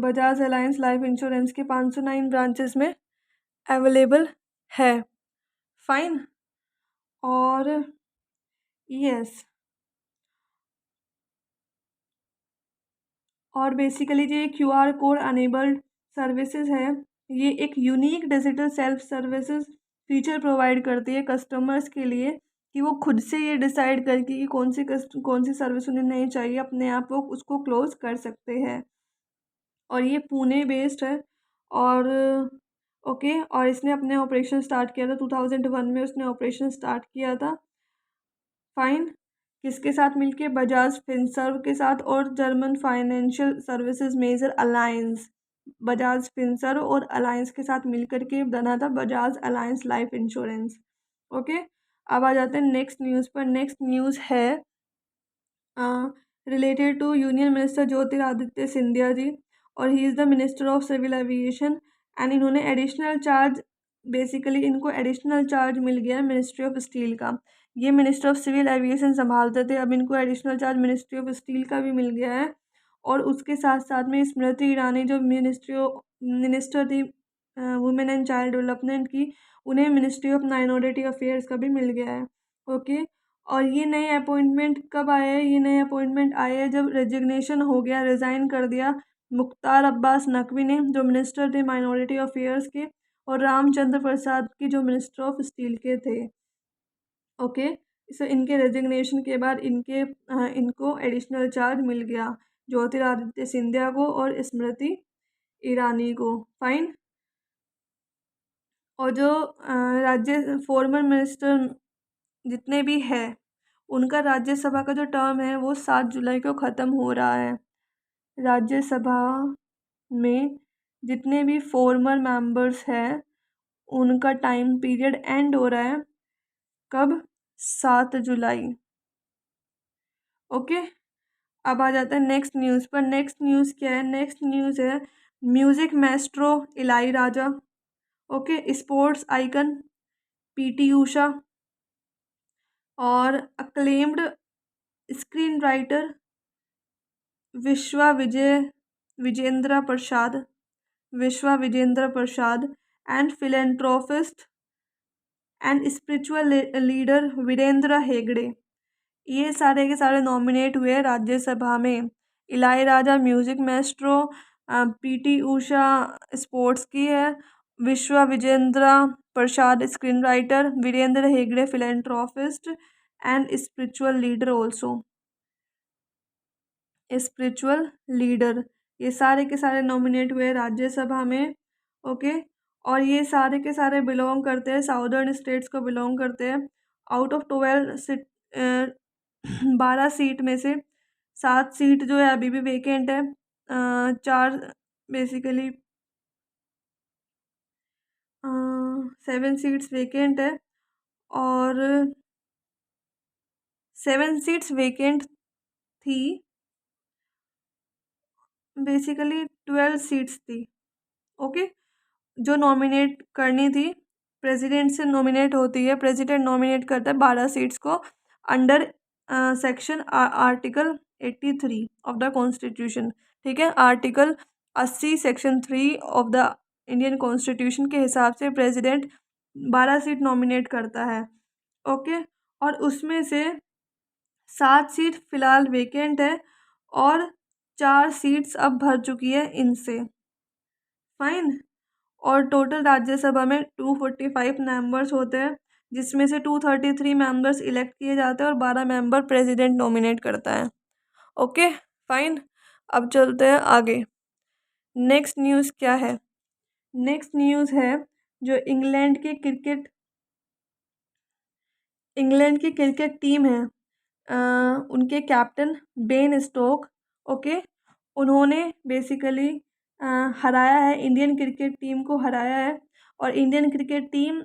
Bajaj Allianz life insurance के 509 ब्रांचेस में अवेलेबल है। फाइन। और यस, और बेसिकली जो ये QR कोड अनेबल्ड सर्विसेज है, ये एक unique digital self services feature provide करती है कस्टमर्स के लिए कि वो खुद से ये डिसाइड करके कि कौन सी सर्विस उन्हें नहीं चाहिए, अपने आप वो उसको क्लोज कर सकते हैं। और ये पुणे बेस्ड है। और ओके, और इसने अपने ऑपरेशन स्टार्ट किया था 2001 में, उसने ऑपरेशन स्टार्ट किया था। फाइन। किसके साथ मिलके? बजाज फिनसर्व के साथ और German financial services major Allianz. Bajaj Finserv और अलायंस के साथ मिलकर के बना था Bajaj Allianz life insurance. Okay, अब आ जाते हैं नेक्स्ट न्यूज़ पर। नेक्स्ट न्यूज़ है related to union minister Jyotiraditya Scindia ji, और he is the minister of civil aviation. And इन्होंने एडिशनल चार्ज, बेसिकली इनको एडिशनल चार्ज मिल गया है मिनिस्ट्री ऑफ स्टील का। ये मिनिस्टर ऑफ सिविल एविएशन संभालते थे, अब इनको additional charge ministry of steel का भी मिल गया है। और उसके साथ साथ में स्मृति ईरानी जो मिनिस्टर थी वुमेन एंड चाइल्ड डेवलपमेंट की, उन्हें मिनिस्ट्री ऑफ माइनॉरिटी अफेयर्स का भी मिल गया है। ओके, और ये नए अपॉइंटमेंट कब आए हैं? ये नए अपॉइंटमेंट आए हैं जब रेजिग्नेशन हो गया, रिज़ाइन कर दिया मुख्तार अब्बास नकवी ने, जो मिनिस्टर थे माइनॉरिटी अफेयर्स के, और रामचंद्र प्रसाद की जो मिनिस्टर ऑफ स्टील के थे। ओके, सो इनके रेजिग्नेशन के बाद इनको एडिशनल चार्ज मिल गया, ज्योतिरादित्य सिंधिया को और स्मृति ईरानी को। फाइन। और जो राज्य फॉर्मर मिनिस्टर जितने भी है, उनका राज्यसभा का जो टर्म है वो 7 जुलाई को ख़त्म हो रहा है। राज्यसभा में जितने भी फॉर्मर मेंबर्स हैं, उनका टाइम पीरियड एंड हो रहा है कब? 7 जुलाई। ओके, अब आ जाता है नेक्स्ट न्यूज़ पर। नेक्स्ट न्यूज़ क्या है? नेक्स्ट न्यूज़ है music maestro Ilaiyaraaja, okay, sports icon PT Usha, और acclaimed screen writer Vishwa Vijendra Prasad and philanthropist and spiritual leader Veerendra Heggade, ये सारे के सारे नॉमिनेट हुए राज्यसभा में। Ilaiyaraaja music maestro, PT Usha sports की है, Vishwa Vijendra Prasad screen writer, Veerendra Heggade philanthropist and spiritual leader also, spiritual leader, ये सारे के सारे नॉमिनेट हुए राज्यसभा में। ओके, और ये सारे के सारे बिलोंग करते हैं साउदर्न स्टेट्स को बिलोंग करते हैं। आउट ऑफ 12 सीट, 12 सीट में से 7 सीट जो है अभी भी वेकेंट है। 4 बेसिकली 7 सीट्स वेकेंट है, और 7 सीट्स वेकेंट थी, बेसिकली 12 सीट्स थी। ओके, जो नॉमिनेट करनी थी, प्रेसिडेंट से नॉमिनेट होती है, प्रेसिडेंट नॉमिनेट करता है 12 सीट्स को under section article 83 of the constitution. ठीक है, article 80 section 3 of the Indian constitution के हिसाब से प्रेसिडेंट 12 सीट नॉमिनेट करता है। ओके, और उसमें से 7 सीट फिलहाल वेकेंट है, और 4 सीट्स अब भर चुकी है इनसे। फाइन। और टोटल राज्यसभा में 245 मेंबर्स होते हैं, जिसमें से 233 मेंबर्स इलेक्ट किए जाते हैं और 12 मेंबर प्रेसिडेंट नॉमिनेट करता है। Okay, fine. अब चलते हैं आगे। नेक्स्ट न्यूज़ क्या है? नेक्स्ट न्यूज़ है जो इंग्लैंड की क्रिकेट टीम है, उनके कैप्टन बेन स्टोक, ओके, उन्होंने बेसिकली हराया है, इंडियन क्रिकेट टीम को हराया है। और इंडियन क्रिकेट टीम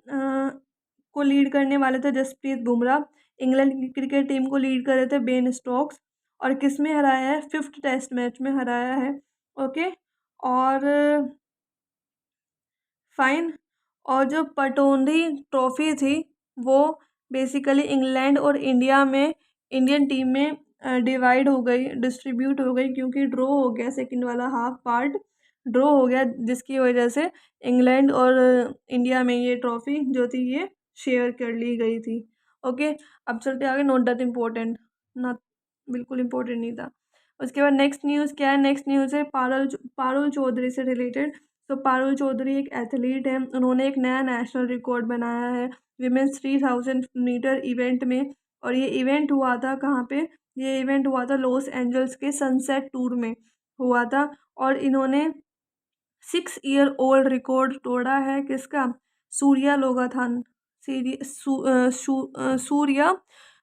को लीड करने वाले थे जसप्रीत बुमराह। इंग्लैंड की क्रिकेट टीम को लीड कर रहे थे बेन स्टोक्स। और किस में हराया है? 5th टेस्ट मैच में हराया है, ओके। और फाइन। और जो पटौदी ट्रॉफी थी वो बेसिकली इंग्लैंड और इंडिया में, इंडियन टीम में डिवाइड हो गई, डिस्ट्रीब्यूट हो गई, क्योंकि ड्रॉ हो गया सेकंड वाला हाफ पार्ट, ड्रॉ हो गया, जिसकी वजह से इंग्लैंड और इंडिया में ये ट्रॉफी जो थी ये शेयर कर ली गई थी, ओके। अब चलते आगे, नॉट दैट इम्पोर्टेंट, ना बिल्कुल इम्पोर्टेंट नहीं था। उसके बाद नेक्स्ट न्यूज़ क्या है? नेक्स्ट न्यूज़ है पारुल चौधरी से रिलेटेड। तो पारुल चौधरी एक एथलीट है, उन्होंने एक नया नेशनल रिकॉर्ड बनाया है विमेंस 3000 मीटर इवेंट में। और ये इवेंट हुआ था कहाँ पे? ये इवेंट हुआ था लॉस एंजल्स के सनसेट टूर में हुआ था। और इन्होंने 6 ईयर ओल्ड रिकॉर्ड तोड़ा है, किसका? सूर्या लोगाथन, सूर्या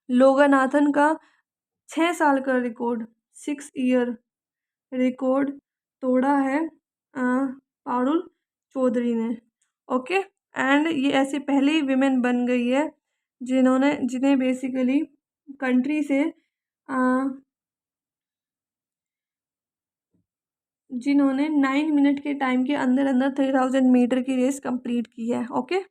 लोगानाथन का 6 साल का रिकॉर्ड, 6 ईयर रिकॉर्ड तोड़ा है पारुल चौधरी ने, ओके। एंड ये ऐसी पहली विमेन बन गई है जिन्हें बेसिकली कंट्री से जिन्होंने 9 मिनट के टाइम के अंदर अंदर 3000 मीटर की रेस कंप्लीट की है, ओके।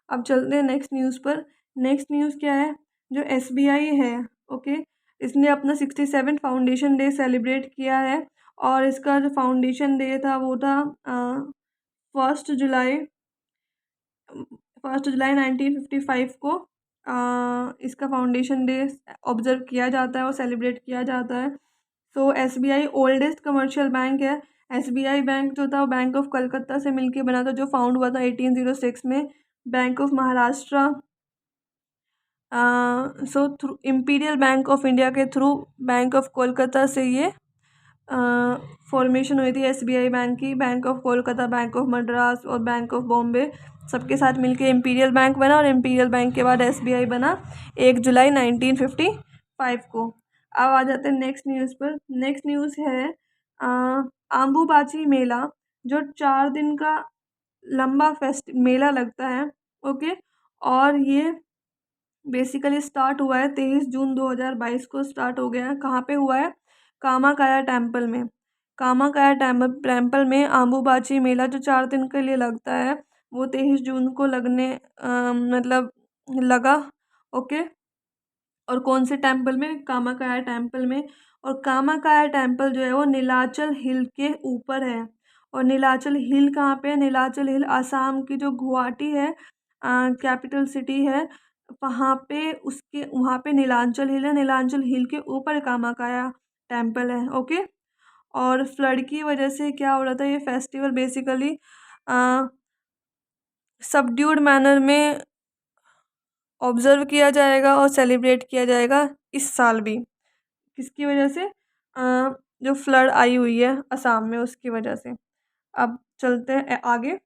अब चलते हैं नेक्स्ट न्यूज़ पर। नेक्स्ट न्यूज़ क्या है? जो SBI है, ओके, इसने अपना 67 फाउंडेशन डे सेलिब्रेट किया है। और इसका जो फाउंडेशन डे था वो था 1 जुलाई 1955 को इसका फाउंडेशन डे ऑब्जर्व किया जाता है और सेलिब्रेट किया जाता है। तो SBI ओल्डेस्ट कमर्शियल बैंक है। SBI बैंक जो था वो बैंक ऑफ कलकत्ता से मिलके बना था, जो फाउंड हुआ था 1806 में। Bank of Maharashtra so through imperial bank of India के थ्रू बैंक ऑफ कोलकाता से ये फॉर्मेशन हुई थी SBI बैंक की। Bank of Kolkata, bank of Madras और बैंक ऑफ बॉम्बे सबके साथ मिलके इम्पीरियल बैंक बना। और इम्पीरियल बैंक के बाद SBI बना 1 जुलाई 1955 को। अब आ जाते हैं नेक्स्ट न्यूज़ पर। नेक्स्ट न्यूज़ है आम्बुबाची मेला, जो 4 दिन का लंबा मेला लगता है, ओके। और ये बेसिकली स्टार्ट हुआ है 23 जून 2022 को स्टार्ट हो गया है। कहाँ पे हुआ है? कामाकाया टेम्पल में। कामाकाया टेम्पल में आम्बुबाची मेला जो 4 दिन के लिए लगता है वो 23 जून को मतलब लगा, ओके। और कौन से टेम्पल में? कामाकाया टेम्पल में। और कामाकाया टेम्पल जो है वो नीलाचल हिल के ऊपर है। और नीलाचल हिल कहाँ पे है? नीलाचल हिल आसाम की जो गुवाहाटी है कैपिटल सिटी है, वहाँ पे नीलांचल हिल है। नीलांचल हिल के ऊपर कामाकाया टेम्पल है, ओके। और फ्लड की वजह से क्या हो रहा था? ये फेस्टिवल बेसिकली सबड्यूड मैनर में ऑब्जर्व किया जाएगा और सेलिब्रेट किया जाएगा इस साल भी। किसकी वजह से? जो फ्लड आई हुई है असम में, उसकी वजह से। अब चलते हैं आगे।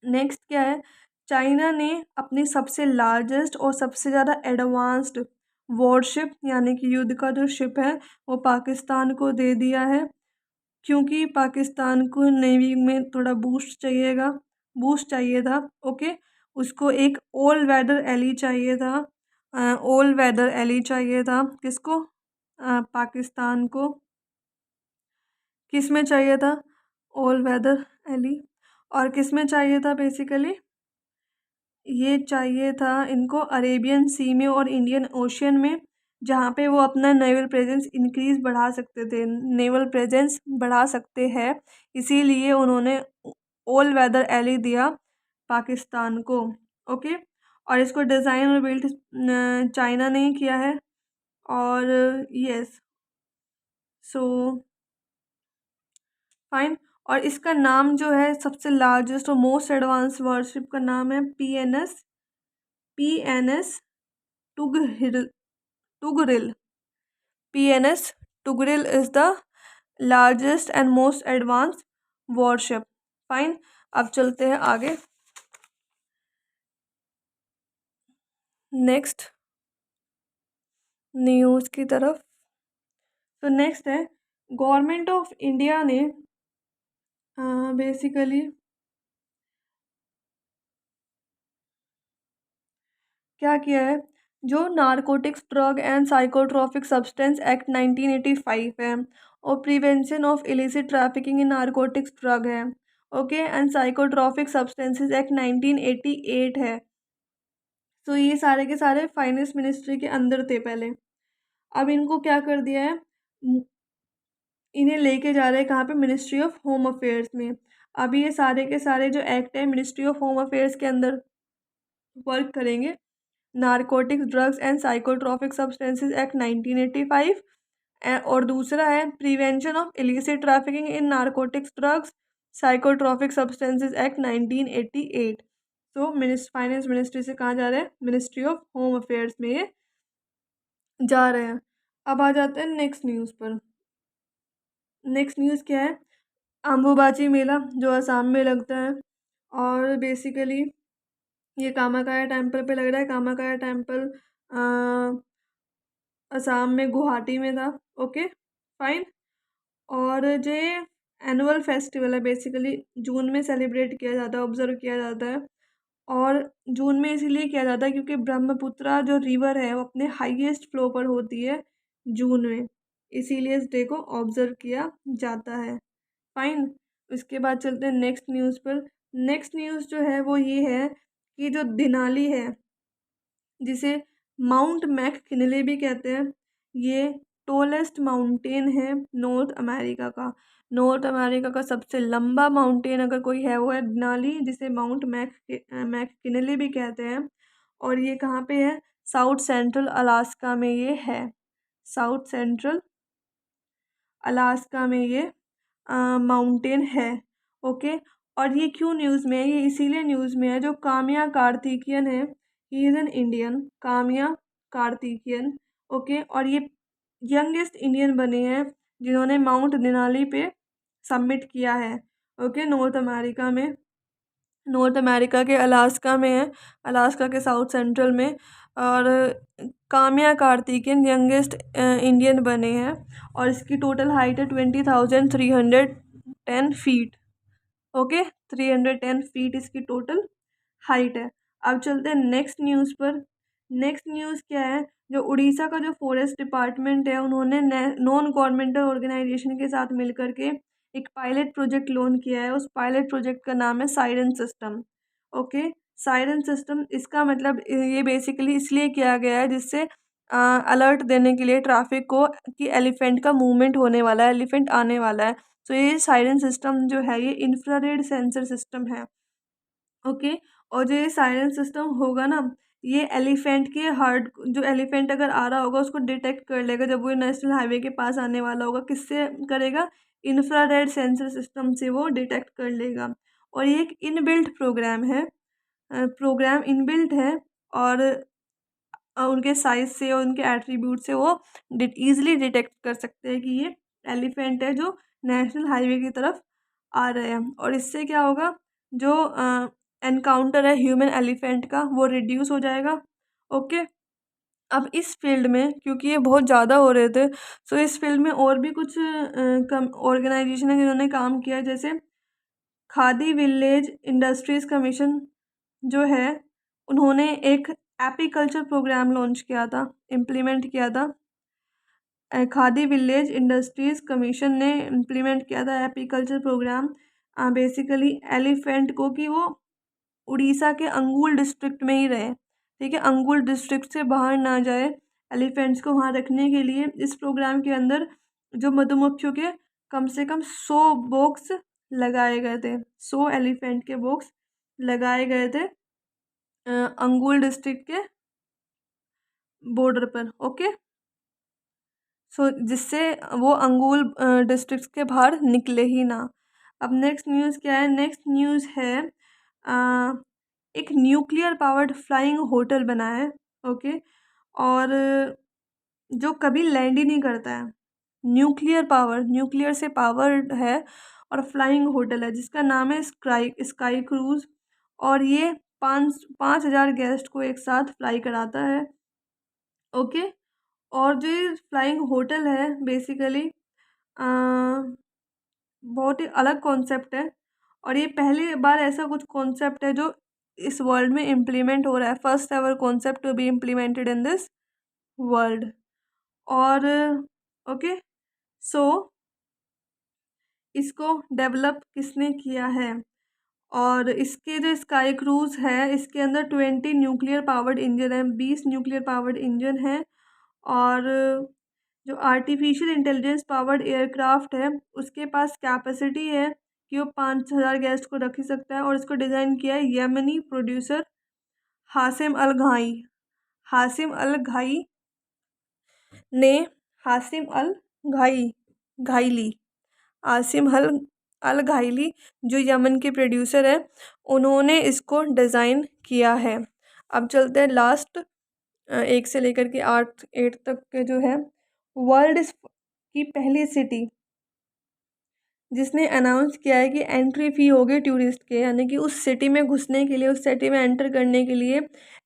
नेक्स्ट क्या है? चाइना ने अपनी सबसे लार्जेस्ट और सबसे ज़्यादा एडवांस्ड वॉरशिप यानी कि युद्ध का जो शिप है वो पाकिस्तान को दे दिया है, क्योंकि पाकिस्तान को नेवी में थोड़ा बूस्ट चाहिए था, ओके। उसको एक ऑल वेदर एली चाहिए था, ऑल वेदर एली चाहिए था। किसको? पाकिस्तान को। किस में चाहिए था ऑल वेदर एली? और किस में चाहिए था बेसिकली? ये चाहिए था इनको अरेबियन सी में और इंडियन ओशियन में, जहाँ पे वो अपना नेवल प्रेजेंस इंक्रीज बढ़ा सकते थे, नेवल प्रेजेंस बढ़ा सकते हैं। इसीलिए उन्होंने ऑल वेदर एली दिया पाकिस्तान को, ओके। और इसको डिज़ाइन और बिल्ड चाइना ने ही किया है। और यस, सो फाइन। और इसका नाम जो है सबसे लार्जेस्ट और मोस्ट एडवांस वारशिप का नाम है PNS Tughril. PNS Tughril is the largest and most advance warship, fine. अब चलते हैं आगे। नेक्स्ट न्यूज़ की तरफ। तो नेक्स्ट है, गवर्नमेंट ऑफ इंडिया ने बेसिकली क्या किया है, जो narcotics drug and psychotropic substance act 1985 है, और prevention of illicit trafficking in narcotics drug है, okay, and psychotropic substances act 1988 है। तो ये सारे के सारे फाइनेंस मिनिस्ट्री के अंदर थे पहले। अब इनको क्या कर दिया है, इन्हें लेके जा रहे हैं कहाँ पे, मिनिस्ट्री ऑफ होम अफेयर्स में। अभी ये सारे के सारे जो एक्ट है मिनिस्ट्री ऑफ होम अफेयर्स के अंदर वर्क करेंगे। Narcotics drugs and psychotropic substances act 1985, और दूसरा है prevention of illicit trafficking in narcotics drugs psychotropic substances act 1988। तो फाइनेंस मिनिस्ट्री से कहाँ जा रहे हैं, मिनिस्ट्री ऑफ होम अफेयर्स में ये जा रहे हैं। अब आ जाते हैं नेक्स्ट न्यूज़ पर। नेक्स्ट न्यूज़ क्या है, अम्बुबाची मेला जो असम में लगता है, और बेसिकली ये कामाख्या टेम्पल पे लग रहा है। कामाख्या टेम्पल असम में गुवाहाटी में था, ओके फाइन। और जो एनुअल फेस्टिवल है बेसिकली जून में सेलिब्रेट किया जाता है, ऑब्जर्व किया जाता है। और जून में इसीलिए किया जाता है क्योंकि ब्रह्मपुत्रा जो रिवर है वो अपने हाईएस्ट फ्लो पर होती है जून में, इसीलिए इस डे को ऑब्जर्व किया जाता है, फाइन। उसके बाद चलते हैं नेक्स्ट न्यूज़ पर। नेक्स्ट न्यूज़ जो है वो ये है कि जो दिनाली है, जिसे माउंट मैक किनले भी कहते हैं, ये टोलेस्ट माउंटेन है नॉर्थ अमेरिका का। नॉर्थ अमेरिका का सबसे लंबा माउंटेन अगर कोई है वो है दिनाली, जिसे माउंट मैक किनले भी कहते हैं। और ये कहाँ पे है, साउथ सेंट्रल अलास्का में ये है, साउथ सेंट्रल अलास्का में ये माउंटेन है, ओके। और ये क्यों न्यूज़ में है, ये इसीलिए न्यूज़ में है, जो काम्या कार्तिकेयन है, he is an Indian, Kamya Karthikeyan, okay. और ये यंगेस्ट इंडियन बने हैं जिन्होंने माउंट देनाली पे सबमिट किया है, ओके, नॉर्थ अमेरिका में। नॉर्थ अमेरिका के अलास्का में है, अलास्का के साउथ सेंट्रल में। और काम्या कार्तिकेयन यंगेस्ट इंडियन बने हैं, और इसकी टोटल हाइट है 20,310 फीट, ओके, 310 फीट इसकी टोटल हाइट है। अब चलते हैं नेक्स्ट न्यूज़ पर। नेक्स्ट न्यूज़ क्या है, जो उड़ीसा का जो फॉरेस्ट डिपार्टमेंट है उन्होंने नॉन गवर्नमेंटल ऑर्गेनाइजेशन के साथ मिलकर के एक पायलट प्रोजेक्ट लॉन्च किया है। उस पायलट प्रोजेक्ट का नाम है siren system, okay. Siren system, इसका मतलब ये बेसिकली इसलिए किया गया है जिससे अलर्ट देने के लिए ट्रैफिक को कि एलिफेंट का मूवमेंट होने वाला है, एलिफेंट आने वाला है। तो ये साइरन सिस्टम जो है ये इंफ्रारेड सेंसर सिस्टम है, ओके। और जो ये साइरन सिस्टम होगा ना, ये एलिफेंट के हार्ट, जो एलिफेंट अगर आ रहा होगा उसको डिटेक्ट कर लेगा जब वो नेशनल हाईवे के पास आने वाला होगा। किससे करेगा, इंफ्रारेड सेंसर सिस्टम से वो डिटेक्ट कर लेगा। और ये एक इनबिल्ट प्रोग्राम है, प्रोग्राम इनबिल्ट है। और उनके साइज से और उनके एट्रीब्यूट से वो ईजिली डिटेक्ट कर सकते हैं कि ये एलिफेंट है जो नेशनल हाईवे की तरफ आ रहे हैं। और इससे क्या होगा, जो एनकाउंटर है ह्यूमन एलिफेंट का वो रिड्यूस हो जाएगा, ओके। अब इस फील्ड में क्योंकि ये बहुत ज़्यादा हो रहे थे, तो इस फील्ड में और भी कुछ कम ऑर्गेनाइजेशन है जिन्होंने काम किया है, जैसे खादी विलेज इंडस्ट्रीज़ कमीशन जो है, उन्होंने एक एपीकल्चर प्रोग्राम लॉन्च किया था, इम्प्लीमेंट किया था। खादी विलेज इंडस्ट्रीज़ कमीशन ने इम्प्लीमेंट किया था एपीकल्चर प्रोग्राम, बेसिकली एलिफेंट को कि वो उड़ीसा के अंगुल डिस्ट्रिक्ट में ही रहे, ठीक है, अंगुल डिस्ट्रिक्ट से बाहर ना जाए। एलिफेंट्स को वहाँ रखने के लिए इस प्रोग्राम के अंदर जो मधुमक्खियों के कम से कम 100 बॉक्स लगाए गए थे, 100 एलिफेंट के बॉक्स लगाए गए थे अंगुल डिस्ट्रिक्ट के बॉर्डर पर, ओके। सो जिससे वो अंगुल डिस्ट्रिक्ट के बाहर निकले ही ना। अब नेक्स्ट न्यूज़ क्या है, नेक्स्ट न्यूज़ है एक न्यूक्लियर पावर्ड फ्लाइंग होटल बना है, ओके। और जो कभी लैंड ही नहीं करता है, न्यूक्लियर पावर, न्यूक्लियर से पावर्ड है, और फ्लाइंग होटल है जिसका नाम है स्काई क्रूज। और ये पाँच हज़ार गेस्ट को एक साथ फ्लाई कराता है। ओके। और जो ये फ्लाइंग होटल है बेसिकली बहुत ही अलग कॉन्सेप्ट है, और ये पहली बार ऐसा कुछ कॉन्सेप्ट है जो इस वर्ल्ड में इम्प्लीमेंट हो रहा है। First ever concept to be implemented in this world. और ओके, सो इसको डेवलप किसने किया है? और इसके जो स्काई क्रूज है, इसके अंदर 20 न्यूक्लियर पावर्ड इंजन है, 20 न्यूक्लियर पावर्ड इंजन है। और जो आर्टिफिशियल इंटेलिजेंस पावर्ड एयरक्राफ्ट है, उसके पास कैपेसिटी है कि वो 5,000 गेस्ट को रख ही सकता है। और इसको डिज़ाइन किया है यमनी प्रोड्यूसर हासिम अल घाई। हासिम अल घाई ने हासिम अल घाई घाईली आसिम अल घाईली जो यमन के प्रोड्यूसर है, उन्होंने इसको डिज़ाइन किया है। अब चलते हैं लास्ट 1 से लेकर के 8 तक के जो है। वर्ल्ड की पहली सिटी जिसने अनाउंस किया है कि एंट्री फ़ी होगी टूरिस्ट के, यानी कि उस सिटी में घुसने के लिए, उस सिटी में एंटर करने के लिए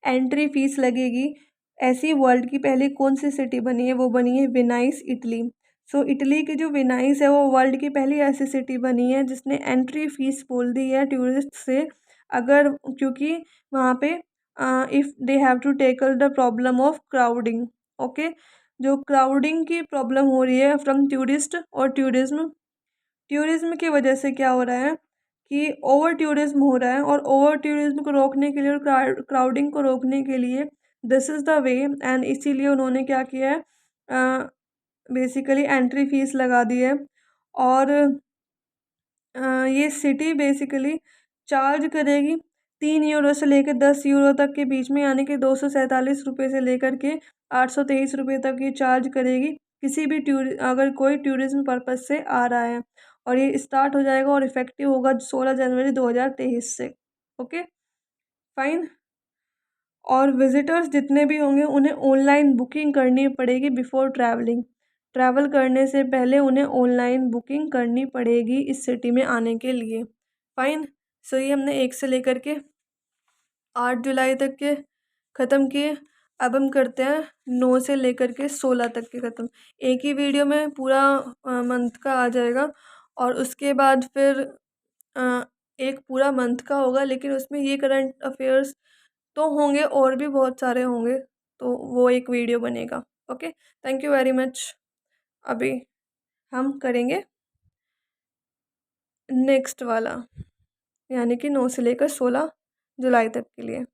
एंट्री फीस लगेगी। ऐसी वर्ल्ड की पहली कौन सी सिटी बनी है? वो बनी है वेनाइस, इटली। सो इटली की जो वेनाइस है वो वर्ल्ड की पहली ऐसी सिटी बनी है जिसने एंट्री फीस बोल दी है टूरिस्ट से, अगर क्योंकि वहाँ पे if they have to tackle the problem of crowding. Okay, जो क्राउडिंग की प्रॉब्लम हो रही है फ्रॉम टूरिस्ट और टूरिज्म की वजह से क्या हो रहा है कि ओवर टूरिज्म हो रहा है, और ओवर टूरिज्म को रोकने के लिए और क्राउडिंग को रोकने के लिए this is the way. And इसीलिए उन्होंने क्या किया है, बेसिकली एंट्री फीस लगा दी है। और ये सिटी बेसिकली चार्ज करेगी 3 यूरो से लेकर 10 यूरो तक के बीच में, यानी कि 247 रुपये से लेकर के 823 रुपये तक ये चार्ज करेगी किसी भी अगर कोई टूरिज्म पर्पज़ से आ रहा है। और ये स्टार्ट हो जाएगा और इफ़ेक्टिव होगा 16 जनवरी 2023 से। Okay, fine. और विजिटर्स जितने भी होंगे उन्हें ऑनलाइन बुकिंग करनी पड़ेगी बिफोर ट्रैवलिंग। ट्रैवल करने से पहले उन्हें ऑनलाइन बुकिंग करनी पड़ेगी इस सिटी में आने के लिए। फाइन। सो ये हमने 1 से लेकर के 8 जुलाई तक के ख़त्म किए। अब हम करते हैं 9 से लेकर के 16 तक के ख़त्म। एक ही वीडियो में पूरा मंथ का आ जाएगा, और उसके बाद फिर एक पूरा मंथ का होगा, लेकिन उसमें ये करंट अफेयर्स तो होंगे और भी बहुत सारे होंगे, तो वो एक वीडियो बनेगा। Okay, thank you very much. अभी हम करेंगे नेक्स्ट वाला, यानी कि 9 से लेकर 16 जुलाई तक के लिए।